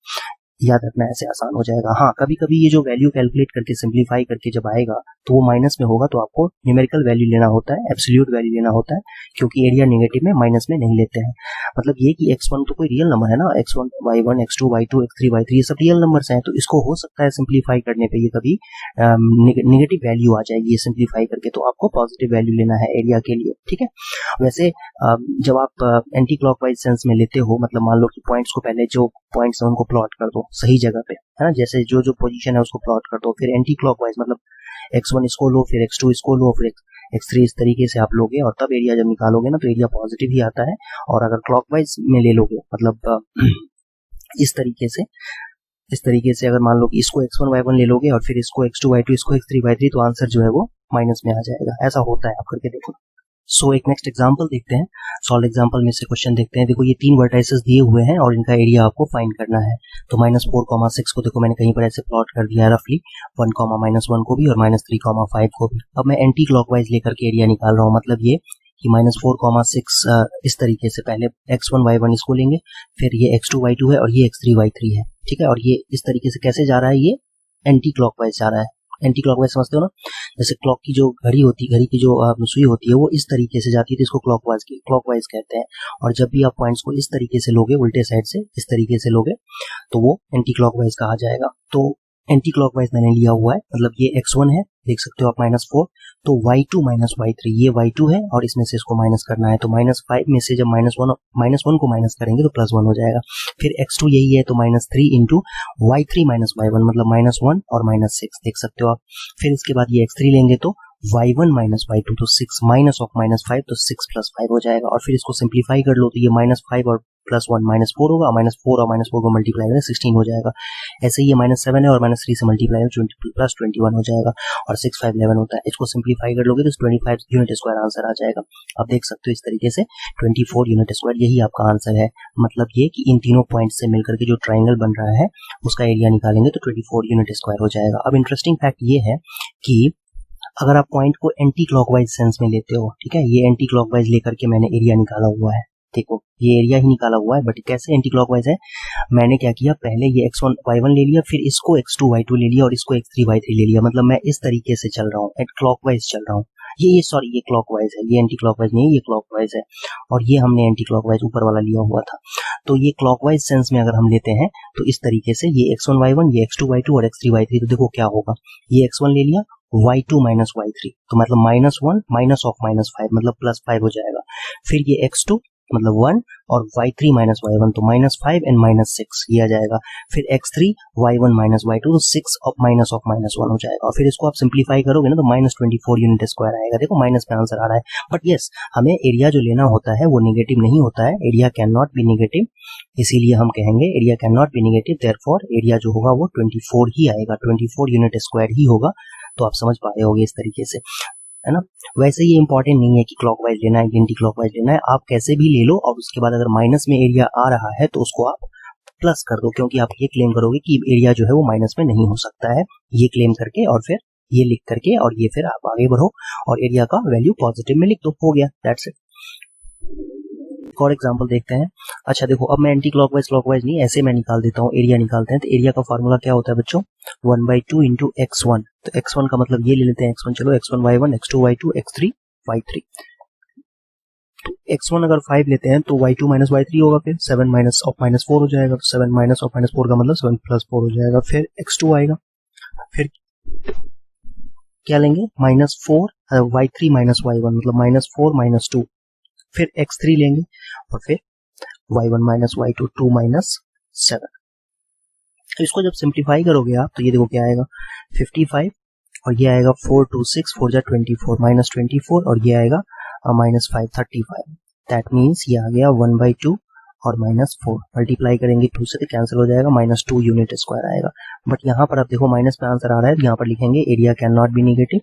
याद रखना, ऐसे आसान हो जाएगा। हाँ, कभी कभी ये जो वैल्यू कैलकुलेट करके सिंप्लीफाई करके जब आएगा तो वो माइनस में होगा, तो आपको न्यूमेरिकल वैल्यू लेना होता है, एब्सोल्यूट वैल्यू लेना होता है, क्योंकि एरिया नेगेटिव में माइनस में नहीं लेते हैं। मतलब ये कि x1 तो कोई रियल नंबर है ना, x1 y1 x2 y2 x3 y3 ये सब रियल नंबर्स हैं, तो इसको हो सकता है सिंप्लीफाई करने पे ये कभी नेगेटिव वैल्यू आ जाएगी, ये सिंप्लीफाई करके, तो आपको पॉजिटिव वैल्यू लेना है एरिया के लिए। ठीक है, वैसे जब आप एंटी क्लॉकवाइज सेंस में लेते हो, मतलब मान लो कि पॉइंट्स को पहले जो पॉइंट्स है उनको प्लॉट कर दो सही जगह पे, है ना, जैसे जो जो पोजीशन है उसको प्लॉट कर दो, फिर एंटी क्लॉकवाइज मतलब x1 इसको लो, फिर x2 इसको लो, फिर x3 इस तरीके से आप लोगे, और तब एरिया जब निकालोगे ना तो एरिया पॉजिटिव ही आता है। और अगर क्लॉकवाइज में ले लोगे, मतलब इस तरीके से अगर मान लो कि इसको x1 y1 ले लोगे और फिर इसको x2 y2 इसको x3 y3, तो आंसर जो है वो माइनस में आ जाएगा। ऐसा होता है, आप करके देखो। सो एक नेक्स्ट एग्जांपल देखते हैं, सॉल्व एग्जांपल में से क्वेश्चन देखते हैं। देखो ये 3 वर्टाइसेस दिए हुए हैं और इनका एरिया आपको फाइंड करना है। तो -4,6 को देखो मैंने कहीं पर ऐसे प्लॉट कर दिया है रफली, 1,-1 को भी और -3,5 को भी। अब मैं एंटी क्लॉकवाइज लेकर के एरिया निकाल रहा हूँ, मतलब ये कि -4,6 इस तरीके से पहले x1 y1 इसको लेंगे, फिर ये x2 y2 है और ये x3 y3 है। ठीक है, और ये इस तरीके से कैसे जा रहा है, ये एंटी क्लॉकवाइज जा रहा है। एंटी क्लॉकवाइज समझते हो ना, जैसे क्लॉक की जो घड़ी की जो सुई होती है वो इस तरीके से जाती है, तो इसको क्लॉकवाइज कहते हैं। और जब भी आप पॉइंट्स को इस तरीके से लोगे, उल्टे साइड से इस तरीके से लोगे, तो वो एंटी क्लॉकवाइज कहा जाएगा। तो एंटी क्लॉकवाइज मैंने लिया हुआ है, मतलब ये x1 है, देख सकते हो आप -4, तो y2 माइनस y3, ये y2 है और इसमें से इसको माइनस करना है, तो -5 में से जब -1 को माइनस करेंगे तो +1 हो जाएगा। फिर x2 यही है, तो -3 इंटू y3 माइनस y1, मतलब -1 और -6 देख सकते हो आप। फिर इसके बाद ये x3 लेंगे तो y1 माइनस y2, तो 6 माइनस ऑफ -5, तो 6 + 5 हो जाएगा। और फिर इसको सिंप्लीफाई कर लो तो ये -5 और +1 -4 होगा, -4 और -4 को मल्टीप्लाई करें 16 हो जाएगा। ऐसे ही ये -7 है और -3 से मल्टीप्लाई प्लस 21 हो जाएगा, और 6 5 11 होता है। इसको सिंप्लीफाई कर लोगे तो 25 यूनिट स्क्वायर आंसर आ जाएगा। आप देख सकते हो इस तरीके से 24 यूनिट स्क्वायर, यही आपका आंसर है। मतलब ये कि इन तीनों पॉइंट से मिलकर के जो ट्राइंगल बन रहा है उसका एरिया निकालेंगे तो 24 यूनिट स्क्वायर हो जाएगा। अब इंटरेस्टिंग फैक्ट ये है कि अगर आप पॉइंट को एंटी क्लॉकवाइज सेंस में लेते हो, ठीक है, ये एंटी क्लॉकवाइज लेकर के मैंने एरिया निकाला हुआ है, देखो ये एरिया ही निकाला हुआ है, बट कैसे एंटी क्लॉकवाइज है, मैंने क्या किया, पहले ये x1 y1 ले लिया, फिर इसको x2 y2 ले लिया और इसको x3 y3 ले लिया, मतलब मैं इस तरीके से चल रहा हूँ, एंड क्लॉकवाइज चल रहा हूँ। ये सॉरी ये क्लॉकवाइज है, ये एंटी क्लॉकवाइज नहीं है, ये क्लॉकवाइज है, और ये हमने एंटी क्लॉकवाइज ऊपर वाला लिया हुआ था। तो ये क्लॉकवाइज सेंस में अगर हम लेते हैं तो इस तरीके से ये x1 y1, ये x2 y2 और x3 y3, तो देखो क्या होगा, ये x1 ले लिया, y2 माइनस y3, तो मतलब -1 माइनस ऑफ -5 मतलब +5 हो जाएगा, फिर ये x2 मतलब 1 और y3 माइनस y1 तो -5 एंड -6 ये आ जाएगा, फिर x3 y1 माइनस y2 तो 6 ऑफ -1 हो जाएगा, और फिर इसको आप सिंप्लीफाई करोगे ना तो -24 यूनिट स्क्वायर आएगा। देखो माइनस में आंसर आ रहा है, बट यस हमें एरिया जो लेना होता है वो नेगेटिव नहीं होता है, area can not be negative, इसीलिए हम कहेंगे area can not be negative, therefore area जो होगा वो 24 ही आएगा, 24 यूनिट स्क्वायर ही होगा। तो आप समझ पा रहे होगे इस तरीके से, है ना। वैसे ये इंपॉर्टेंट नहीं है कि क्लॉकवाइज लेना है, एंटी क्लॉकवाइज लेना है, आप कैसे भी ले लो, और उसके बाद अगर माइनस में एरिया आ रहा है तो उसको आप प्लस कर दो, क्योंकि आप ये क्लेम करोगे कि एरिया जो है वो माइनस में नहीं हो सकता है, ये क्लेम करके और फिर ये लिख करके और ये फिर आप आगे बढ़ो और एरिया का वैल्यू पॉजिटिव में लिख दो, हो गया, दैट्स इट। एक और एग्जांपल देखते हैं। अच्छा देखो, अब मैं एंटी क्लॉकवाइज नहीं, ऐसे मैं निकाल देता हूँ, एरिया निकालते हैं। तो एरिया का फॉर्मूला क्या होता है बच्चों, 1/2 इंटू x1, तो x1 का मतलब ये ले लेते हैं x1, चलो x1 y1, x2 y2, x3 y3, तो x1 अगर 5 लेते हैं तो y2 माइनस y3 होगा, फिर 7 माइनस ऑफ -4 हो जाएगा, तो 7 माइनस ऑफ -4 का मतलब 7 प्लस 4 हो जाएगा, फिर x2 आएगा, फिर क्या लेंगे -4 y3 माइनस y1 मतलब -4 -2, फिर x3 लेंगे और फिर y1 माइनस y2 2 माइनस 7। तो इसको जब सिंप्लीफाई करोगे आप तो ये देखो क्या आएगा 55, और ये आएगा 4 2 6 4 जा 24 -24, और ये आएगा -5 35, दैट मीन्स ये आ गया 1/2 और -4 मल्टीप्लाई करेंगे 2 से तो कैंसिल हो जाएगा, -2 यूनिट स्क्वायर आएगा। बट यहाँ पर आप देखो माइनस में आंसर आ रहा है, यहाँ पर लिखेंगे area can not be negative,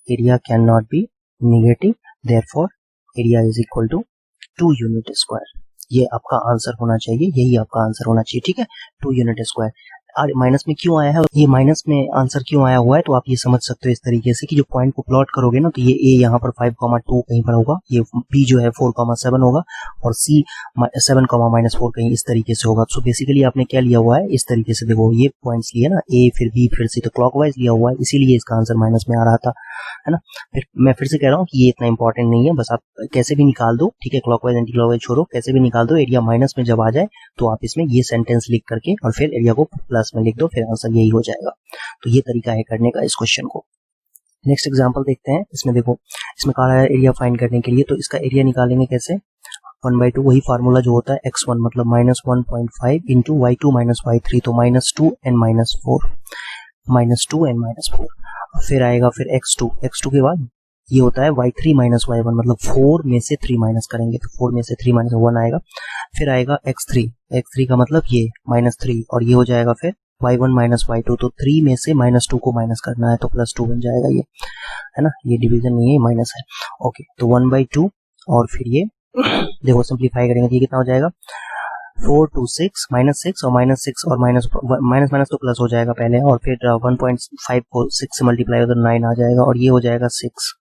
area can not be negative, therefore area is equal to 2 unit square. ये आपका आंसर होना चाहिए, यही आपका आंसर होना चाहिए, ठीक है, 2 यूनिट स्क्वायर। और माइनस में क्यों आया है, ये माइनस में आंसर क्यों आया हुआ है, तो आप ये समझ सकते हो इस तरीके से कि जो पॉइंट को प्लॉट करोगे ना, तो ये ए यहाँ पर 5,2 कहीं पर होगा, ये बी जो है 4,7 होगा, और सी 7,-4 कहीं इस तरीके से होगा। सो बेसिकली आपने क्या लिया हुआ है, इस तरीके से देखो ये पॉइंट्स लिए ना, ए फिर बी फिर सी, तो क्लॉकवाइज लिया हुआ है, इसीलिए इसका आंसर माइनस में आ रहा था, है ना। फिर मैं फिर से कह रहा हूँ कि ये इतना इंपॉर्टेंट नहीं है, बस आप कैसे भी निकाल दो, ठीक है, क्लॉकवाइज एंटी क्लॉकवाइज छोड़ो, कैसे भी निकाल दो, एरिया माइनस में जब आ जाए तो आप इसमें ये सेंटेंस लिख करके और फिर एरिया को प्लस में लिख दो, फिर आंसर यही हो जाएगा। तो ये तरीका है करने का इस क्वेश्चन को। नेक्स्ट एग्जांपल देखते हैं। इसमें देखो, इसमें कहा है एरिया फाइंड करने के लिए, तो इसका एरिया निकालेंगे कैसे, 1/2 वही फार्मूला जो होता है x1 मतलब -1.5 इंटू y2 माइनस y3, तो -2 एंड -4, -2 एंड -4, फिर आएगा फिर x2 के बाद ये होता है y3 माइनस y1 मतलब 4 में से 3 माइनस करेंगे, तो 4 में से 3 माइनस 1 आएगा, फिर आएगा x3 का मतलब ये -3, और ये हो जाएगा फिर y1 माइनस y2, तो 3 में से -2 को माइनस करना है तो +2 बन जाएगा, ये है ना, ये डिवीजन नहीं है, माइनस है, ओके। तो 1/2 और फिर ये देखो सिंप्लीफाई करेंगे तो ये कितना हो जाएगा 4 2 6 -6 और -6 और माइनस तो प्लस हो जाएगा पहले, और फिर 1.5 को 6 से मल्टीप्लाई करें तो 9 आ जाएगा, और ये हो जाएगा 6,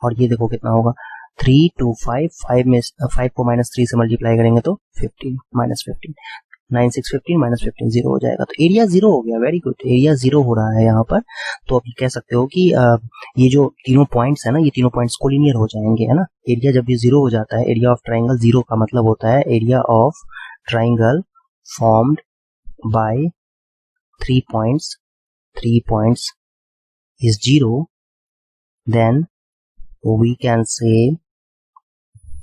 और ये देखो कितना होगा 3 2 5 में 5 को -3 से मल्टीप्लाई करेंगे तो 15 -15, 9 6 15 -15 0 हो जाएगा। तो एरिया 0 हो गया, वेरी गुड, एरिया 0 हो रहा है यहाँ पर। तो आप कह सकते हो कि ये जो तीनों पॉइंट्स है ना, ये तीनों पॉइंट्स कोलिनियर हो जाएंगे, है ना। एरिया जब भी 0 हो जाता है, एरिया ऑफ ट्राइंगल 0 का मतलब होता है area of triangle formed by 3 points is 0, then we can say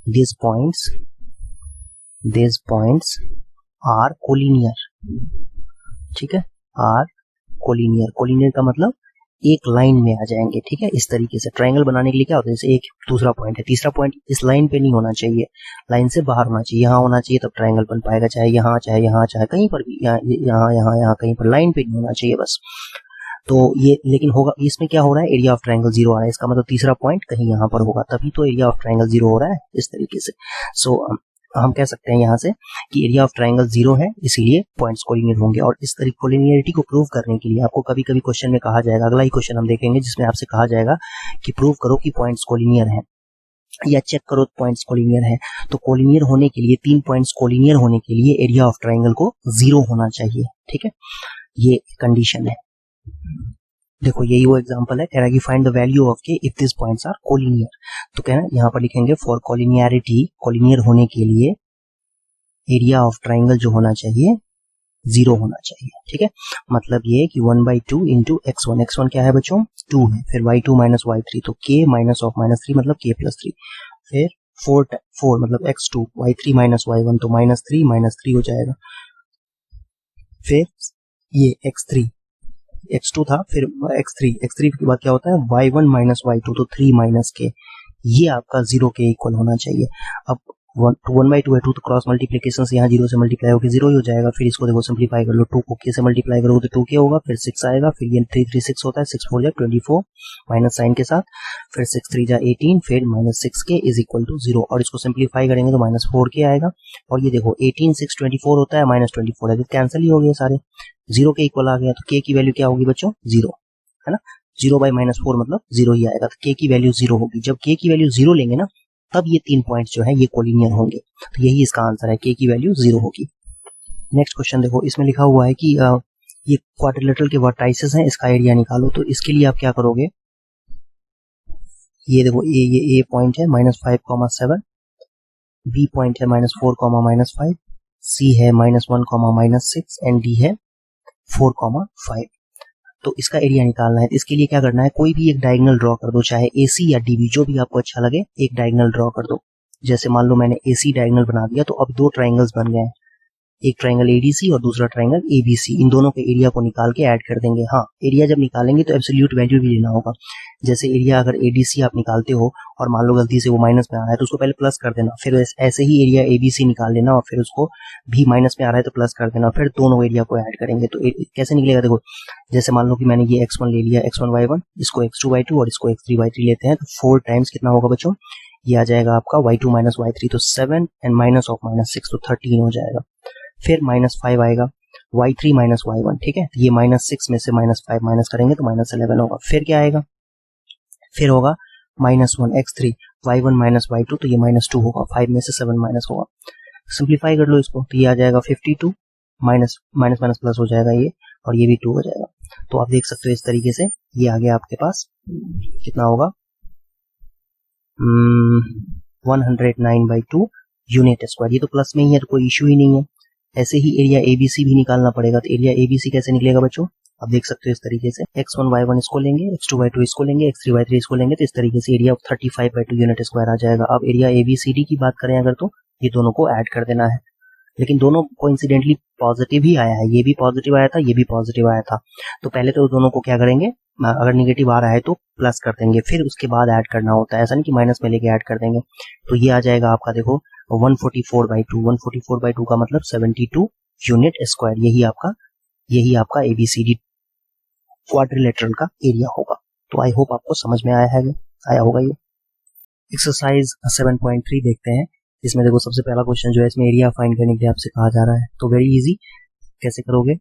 these points are collinear, ठीक है, are collinear का मतलब एक लाइन में आ जाएंगे, ठीक है। इस तरीके से ट्रायंगल बनाने के लिए क्या होता है, जैसे एक दूसरा पॉइंट है, तीसरा पॉइंट इस लाइन पे नहीं होना चाहिए, लाइन से बाहर होना चाहिए, यहाँ होना चाहिए तब ट्रायंगल बन पाएगा, चाहे यहाँ चाहे कहीं पर भी, यहाँ कहीं पर, लाइन पे नहीं होना चाहिए बस। तो ये लेकिन होगा, इसमें क्या हो रहा है, एरिया ऑफ ट्रायंगल 0 आ रहा है, इसका मतलब तीसरा पॉइंट कहीं यहाँ पर होगा, तभी तो एरिया ऑफ ट्रायंगल 0 हो रहा है इस तरीके से। सो हम कह सकते हैं यहाँ से कि एरिया ऑफ ट्रायंगल 0 है, इसीलिए पॉइंट्स कोलिनियर होंगे। और इस तरीके कोलिनियरिटी को प्रूव करने के लिए आपको कभी कभी क्वेश्चन में कहा जाएगा, अगला ही क्वेश्चन हम देखेंगे जिसमें आपसे कहा जाएगा कि प्रूव करो कि पॉइंट्स कोलिनियर हैं, या चेक करो पॉइंट्स कोलिनियर है। तो कोलिनियर होने के लिए 3 पॉइंट्स कोलिनियर होने के लिए एरिया ऑफ ट्राइंगल को 0 होना चाहिए। ठीक है, ये कंडीशन है। देखो यही वो एग्जांपल है, कह रहा है कि find the value of k if this points are collinear. तो कह रहा है यहाँ पर लिखेंगे फॉर कोलिनियरिटी, कोलिनियर होने के लिए एरिया ऑफ ट्राइंगल जो होना चाहिए 0 होना चाहिए। ठीक है, मतलब ये कि 1/2 इंटू x1, x1 क्या है बच्चों 2 है, फिर y2 माइनस y3, तो k माइनस ऑफ माइनस 3 मतलब k प्लस 3, फिर 4 मतलब x2, y3 माइनस y1 तो माइनस 3 हो जाएगा, फिर ये x3, x2 था, फिर x3 के बाद क्या होता है y1 माइनस y2 तो 3 माइनस k, ये आपका 0 के इक्वल होना चाहिए। अब 1/2 है, 2 तो क्रॉस मल्टीप्लीकेशन से यहाँ 0 से मल्टीप्लाई होकर 0 ही हो जाएगा, फिर इसको देखो सिंप्लीफाई कर लो, 2 को k से मल्टीप्लाई करोगे तो 2k होगा, फिर 6 आएगा, फिर ये 3 3 6 होता है, 6 4 जा 24 माइनस साइन के साथ, फिर 6 3 जा 18, फिर minus 6k is equal to 0, और इसको सिंप्लीफाई करेंगे तो माइनस 4k आएगा, और ये देखो 18 6 24 होता है, माइनस 24 है, तो कैंसिल ही हो गए सारे, 0 के इक्वल आ गया, तो k की वैल्यू क्या होगी बच्चों 0, है ना, 0/-4 मतलब 0 ही आएगा, तो k की वैल्यू 0 होगी। जब k की वैल्यू 0 लेंगे ना तब ये 3 पॉइंट्स जो है ये कोलिनियर होंगे, तो यही इसका आंसर है, k की वैल्यू 0 होगी। नेक्स्ट क्वेश्चन देखो, इसमें लिखा हुआ है कि ये क्वाड्रिलेटरल के वर्टाइसेस हैं, इसका एरिया निकालो। तो इसके लिए आप क्या करोगे, ये देखो ये पॉइंट है -5,7, बी पॉइंट है -4,-5, सी है -1,-6 एंड डी है 4,5। तो इसका एरिया निकालना है, तो इसके लिए क्या करना है, कोई भी एक डायगोनल ड्रॉ कर दो, चाहे एसी या डीबी जो भी आपको अच्छा लगे, एक डायगोनल ड्रॉ कर दो। जैसे मान लो मैंने एसी डायगोनल बना दिया, तो अब 2 ट्राइंगल्स बन गए, एक ट्राइंगल एडीसी और दूसरा ट्राइंगल एबीसी, इन दोनों के एरिया को निकाल के ऐड कर देंगे। हाँ, एरिया जब निकालेंगे तो एब्सोल्यूट वैल्यू भी लेना होगा। जैसे एरिया अगर एडीसी आप निकालते हो और मान लो गलती से वो माइनस में आ रहा है तो उसको पहले प्लस कर देना, फिर ऐसे ही एरिया एबीसी निकाल लेना और फिर उसको भी माइनस में आ रहा है तो प्लस कर देना, फिर दोनों एरिया को ऐड करेंगे। तो कैसे निकलेगा, देखो जैसे मान लो कि मैंने ये x1 ले लिया, x1y1, इसको x2y2 और इसको x3y3 लेते हैं, तो 4 टाइम्स कितना होगा बच्चों, ये आ जाएगा आपका y2 माइनस y3 तो 7 एंड माइनस ऑफ माइनस 6 तो 13 हो जाएगा, फिर -5 आएगा, y3 माइनस y1, ठीक है, ये -6 में से -5 माइनस करेंगे तो -11 होगा, फिर क्या आएगा, फिर होगा -1 x3, y1 माइनस y2 तो ये -2 होगा, 5 में से 7 माइनस होगा, सिंप्लीफाई कर लो इसको, तो ये आ जाएगा 52, माइनस माइनस प्लस हो जाएगा ये, और ये भी 2 हो जाएगा। तो आप देख सकते हो इस तरीके से ये आ गया आपके पास, कितना होगा 109/2 यूनिट स्क्वायर, ये तो प्लस में ही है तो कोई इशू ही नहीं है। ऐसे ही एरिया एबीसी भी निकालना पड़ेगा, तो एरिया एबीसी कैसे निकलेगा बच्चों, आप देख सकते हो इस तरीके से, x1y1 इसको लेंगे, x2y2 इसको लेंगे, x3y3 इसको लेंगे, तो इस तरीके से एरिया 35/2 यूनिट स्क्वायर आ जाएगा। अब एरिया एबीसीडी की बात करें अगर, तो ये दोनों को ऐड कर देना है, लेकिन दोनों कोइंसिडेंटली पॉजिटिव ही आया है, ये भी पॉजिटिव आया था, ये भी पॉजिटिव आया था, तो पहले तो दोनों को क्या करेंगे, अगर निगेटिव आ रहा है तो प्लस कर देंगे, फिर उसके बाद ऐड करना होता है, ऐसा नहीं कि माइनस में लेके ऐड कर देंगे। तो ये आ जाएगा आपका देखो 144/2, 144/2 का मतलब 72 यूनिट स्क्वायर, यही आपका एबीसीडी क्वाड्रिलेटरल का एरिया होगा। तो आई होप आपको समझ में आया होगा ये। एक्सरसाइज 7.3 देखते हैं, इसमें देखो सबसे पहला क्वेश्चन जो है इसमें एरिया फाइंड करने के लिए आपसे कहा जा रहा है, तो वेरी इजी, कैसे करोगे,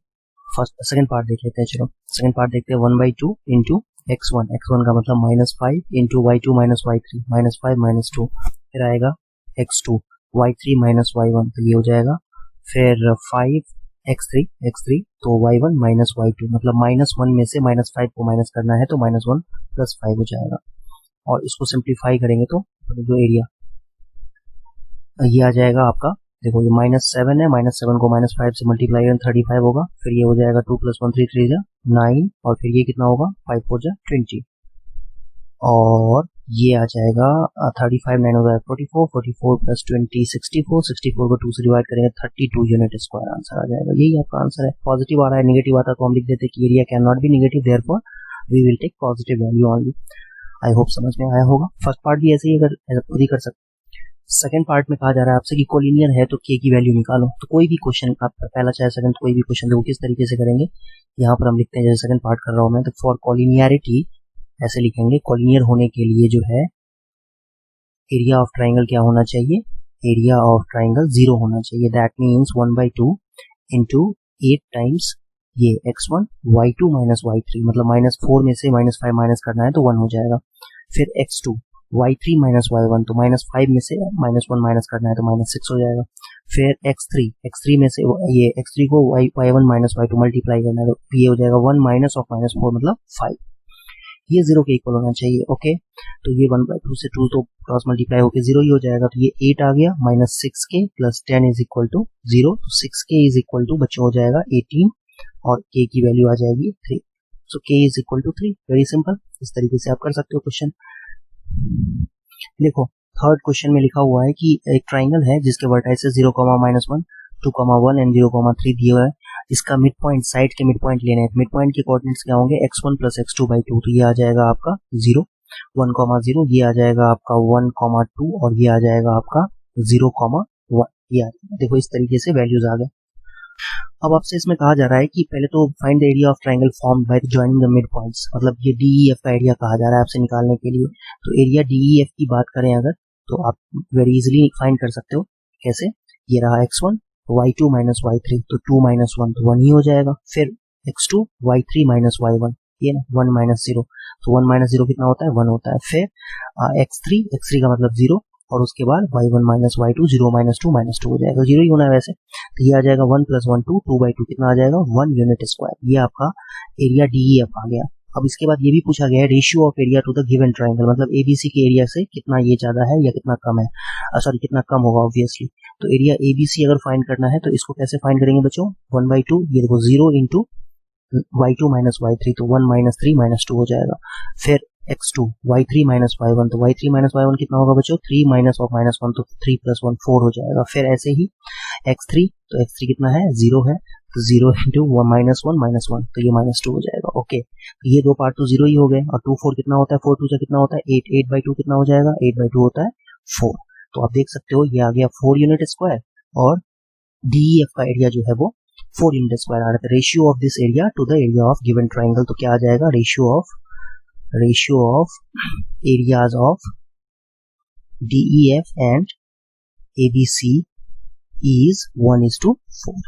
सेकंड पार्ट देख लेते हैं। चलो सेकंड पार्ट देखते हैं, 1/2 इंटू x1 का मतलब -5 इंटू y2 माइनस y3, -5 -2, फिर आएगा x2, y3 माइनस y1 तो ये हो जाएगा, फिर 5 x3 तो y1 माइनस y2 मतलब -1 में से -5 को माइनस करना है तो -1 + 5 हो जाएगा, और इसको सिंप्लीफाई करेंगे तो जो एरिया ये आ जाएगा आपका, देखो ये -7 है, -7 को -5 से मल्टीप्लाई करें 35 होगा, फिर ये हो जाएगा 2 + 1 3 3 जा 9, और फिर ये कितना होगा 5 4 जा 20, और ये आ जाएगा 35 9 हो जाएगा 44, 44 + 20 64, 64 को 2 से डिवाइड करेंगे 32 यूनिट स्क्वायर आंसर आ जाएगा। यही आपका आंसर है। पॉजिटिव आ रहा है, नेगेटिव आता तो हम लिख देते कि area can not be negative, therefore we will take positive value only. I hope समझ में आया होगा। फर्स्ट पार्ट भी ऐसे ही अगर खुद ही कर सकते। सेकंड पार्ट में कहा जा रहा है आपसे कि कोलिनियर है तो के की वैल्यू निकालो। तो कोई भी क्वेश्चन आपका पहला चाहे सेकंड, कोई भी क्वेश्चन देखो किस तरीके से करेंगे। यहाँ पर हम लिखते हैं, जैसे सेकंड पार्ट कर रहा हूँ मैं, तो फॉर कोलिनियरिटी ऐसे लिखेंगे, कोलिनियर होने के लिए जो है एरिया ऑफ ट्राइंगल क्या होना चाहिए, एरिया ऑफ ट्राइंगल 0 होना चाहिए। दैट मीन्स 1/2 इंटू 8 टाइम्स ये x1 y2 माइनस y3 मतलब -4 में से -5 माइनस करना है तो 1 हो जाएगा, फिर x2 y3 माइनस y1, तो -5 में से -1 माइनस करना है तो -6 हो जाएगा। फिर x3 में से ये x3 को y1 माइनस y2 मल्टीप्लाई करना है तो ये हो जाएगा 1 माइनस ऑफ -4 मतलब 5, ये 0 के इक्वल होना चाहिए। ओके, तो ये 1/2 से 2 तो क्रॉस मल्टीप्लाई होकर 0 ही हो जाएगा, तो ये 8 आ गया, -6k plus 10 is equal to 0, तो 6k इज इक्वल टू बच्चों हो जाएगा 18 और k की वैल्यू आ जाएगी 3, so k is equal to 3। Very simple, इस तरीके से आप कर सकते हो क्वेश्चन। देखो थर्ड क्वेश्चन में लिखा हुआ है कि एक ट्राइंगल है जिसके वर्टाइसेस 0, -1, 2, 1 एंड 0,3 दिए हुआ है। इसका मिड पॉइंट, साइड के मिड पॉइंट लेने हैं। मिड पॉइंट के कोऑर्डिनेट्स क्या होंगे, x1 प्लस x2/2, तो ये आ जाएगा आपका 0, 1,0, ये आ जाएगा आपका 1,2 और ये आ जाएगा आपका 0,1, ये आ जाएगा। देखो इस तरीके से वैल्यूज आ गए। अब आपसे इसमें कहा जा रहा है कि पहले तो find the area of triangle formed by joining the mid points, मतलब ये DEF का एरिया कहा जा रहा है आपसे निकालने के लिए। तो एरिया DEF की बात करें अगर, तो आप वेरी इजीली फाइंड कर सकते हो। कैसे, ये रहा x1 y2 माइनस y3, तो 2 माइनस 1 तो 1 ही हो जाएगा। फिर x2 y3 माइनस y1, ये ना 1 माइनस 0, तो 1 माइनस 0 कितना होता है, 1 होता है। फिर x3 का मतलब 0, और उसके बाद y1 minus y2, 0 minus 2 minus 2 हो जाएगा, 0 ही होना है वैसे। तो ये आ जाएगा 1 प्लस 1 2, 2/2 कितना आ जाएगा, 1 यूनिट स्क्वायर। ये आपका एरिया DEF आ गया। अब इसके बाद ये भी पूछा गया है ratio of area to the given triangle, मतलब ABC के एरिया से कितना ये ज्यादा है या कितना कम है, सॉरी कितना कम होगा ऑब्वियसली। तो एरिया ABC अगर फाइंड करना है तो इसको कैसे फाइंड करेंगे बच्चों, 1/2, ये देखो 0 इंटू y2 माइनस y3, तो 1 माइनस 3 माइनस 2 हो जाएगा। फिर x2 y3 माइनस y1, तो y3 माइनस y1 कितना होगा बच्चों, 3 माइनस ऑफ माइनस 1, तो 3 प्लस 1 4 हो जाएगा। फिर ऐसे ही x3, तो x3 कितना है, 0 है, तो 0 इंटू माइनस 1 माइनस 1, तो ये माइनस 2 हो जाएगा। ओके, तो ये दो पार्ट तो 0 ही हो गए। और 2 4 कितना होता है, 4 2 से कितना होता है 8, 8/2 कितना हो जाएगा, 8/2 होता है 4। तो आप देख सकते हो ये आ गया 4 यूनिट स्क्वायर, और DEF का एरिया जो है वो 4 यूनिट स्क्वायर आ रहा है। Ratio of this area to the area of given triangle, तो क्या आ जाएगा, ratio of areas of DEF and ABC is 1:4,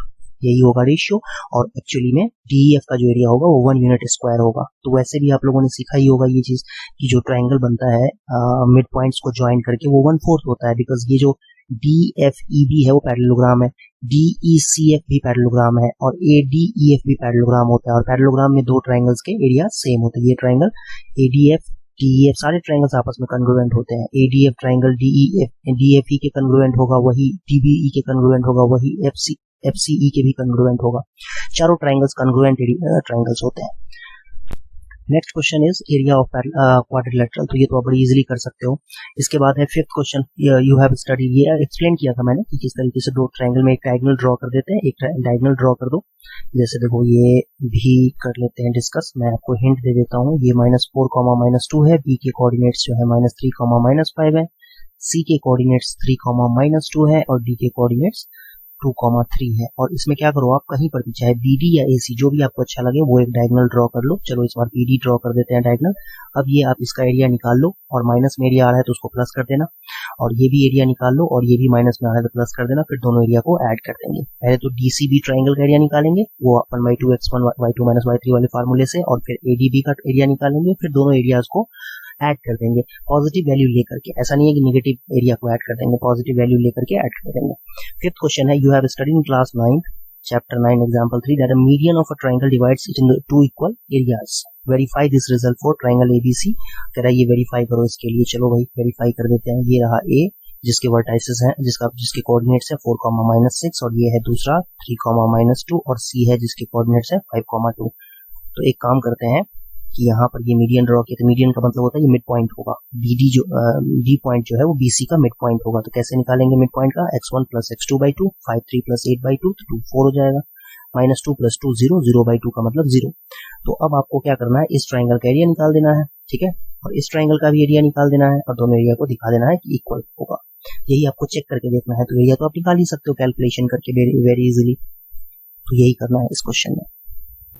यही होगा रेशियो। और एक्चुअली में DEF का जो एरिया होगा वो 1 यूनिट स्क्वायर होगा। तो वैसे भी आप लोगों ने सीखा ही होगा ये चीज कि जो ट्राइंगल बनता है मिड पॉइंट्स को ज्वाइन करके वो 1/4 होता है, बिकॉज ये जो DFEB है वो पैरेललोग्राम है, DECF भी पैरेललोग्राम है, और ADEF भी पैरेललोग्राम होता है। और पैरेललोग्राम में दो ट्राइंगल्स के एरिया सेम होते हैं। ये ट्राइंगल ADF DEF सारे ट्राइंगल्स आपस में कंग्रुएंट होते हैं। ADF ट्राइंगल DFE के कंग्रुएंट होगा, वही DBE के कंग्रुएंट होगा, वही FCE के भी कंग्रुएंट होगा। चारों ट्राइंगल्स कंग्रुएंट ट्राइंगल्स होते हैं। Next question is area of quadrilateral, तो ये तो आप बड़ी इजीली कर सकते हो। इसके बाद है fifth question, you have study, ये एक्सप्लेन किया था मैंने कि किस तरीके से दो ट्राइंगल में एक डायगोनल ड्रॉ कर देते हैं, एक डायगोनल ड्रॉ कर दो। जैसे देखो ये भी कर लेते हैं डिस्कस, मैं आपको हिंट दे देता हूँ। ये -4, -2 है, बी के कोऑर्डिनेट्स जो है -3, -5 है, सी के कोऑर्डिनेट्स 3, -2 है, और डी के कोऑर्डिनेट्स 2,3 है। और इसमें क्या करो आप, कहीं पर भी चाहे BD या AC जो भी आपको अच्छा लगे वो एक डायगोनल ड्रॉ कर लो। चलो इस बार BD ड्रॉ कर देते हैं डायगोनल। अब ये आप इसका एरिया निकाल लो, और माइनस में एरिया आ रहा है तो उसको प्लस कर देना, और ये भी एरिया निकाल लो, और ये भी माइनस में आ रहा है तो प्लस कर देना। फिर दोनों एरिया को ऐड कर देंगे। पहले तो DCB ट्राइंगल का एरिया निकालेंगे, वो अपन y2 x1 y2 minus y3 वाले फार्मूले से, और फिर ADB का एरिया निकालेंगे, फिर दोनों एरियाज को ऐड कर देंगे पॉजिटिव वैल्यू लेकर के। ऐसा नहीं है कि नेगेटिव एरिया को ऐड कर देंगे, पॉजिटिव वैल्यू लेकर के ऐड कर देंगे। फिफ्थ क्वेश्चन है, you have studied in class 9 chapter 9 example 3 that the median of a triangle divides it in two equal areas, verify this result for triangle ABC। कह रहा है ये वेरीफाई करो इसके लिए। चलो भाई वेरीफाई कर देते हैं। ये रहा A जिसके वर्टाइसेस हैं, जिसके कोऑर्डिनेट्स है 4, -6, और ये है दूसरा 3, -2, और C है जिसके कोऑर्डिनेट्स है 5, 2। तो एक काम करते हैं कि यहाँ पर ये मीडियन ड्रॉ किया, तो मीडियन का मतलब होता है ये मिड पॉइंट होगा। D पॉइंट जो है वो BC का मिड पॉइंट होगा। तो कैसे निकालेंगे मिड पॉइंट का, x1 प्लस x2/2, 5 3 प्लस 8/2, तो 2 4 हो जाएगा, -2 प्लस 2 0, 0/2 का मतलब 0। तो अब आपको क्या करना है, इस ट्राइंगल का एरिया निकाल देना है, ठीक है, और इस ट्राइंगल का भी एरिया निकाल देना है, और दोनों एरिया को दिखा देना है कि इक्वल होगा। यही आपको चेक करके देखना है। तो एरिया तो आप निकाल ही सकते हो कैलकुलेशन करके वेरी इजीली। तो यही करना है इस क्वेश्चन में।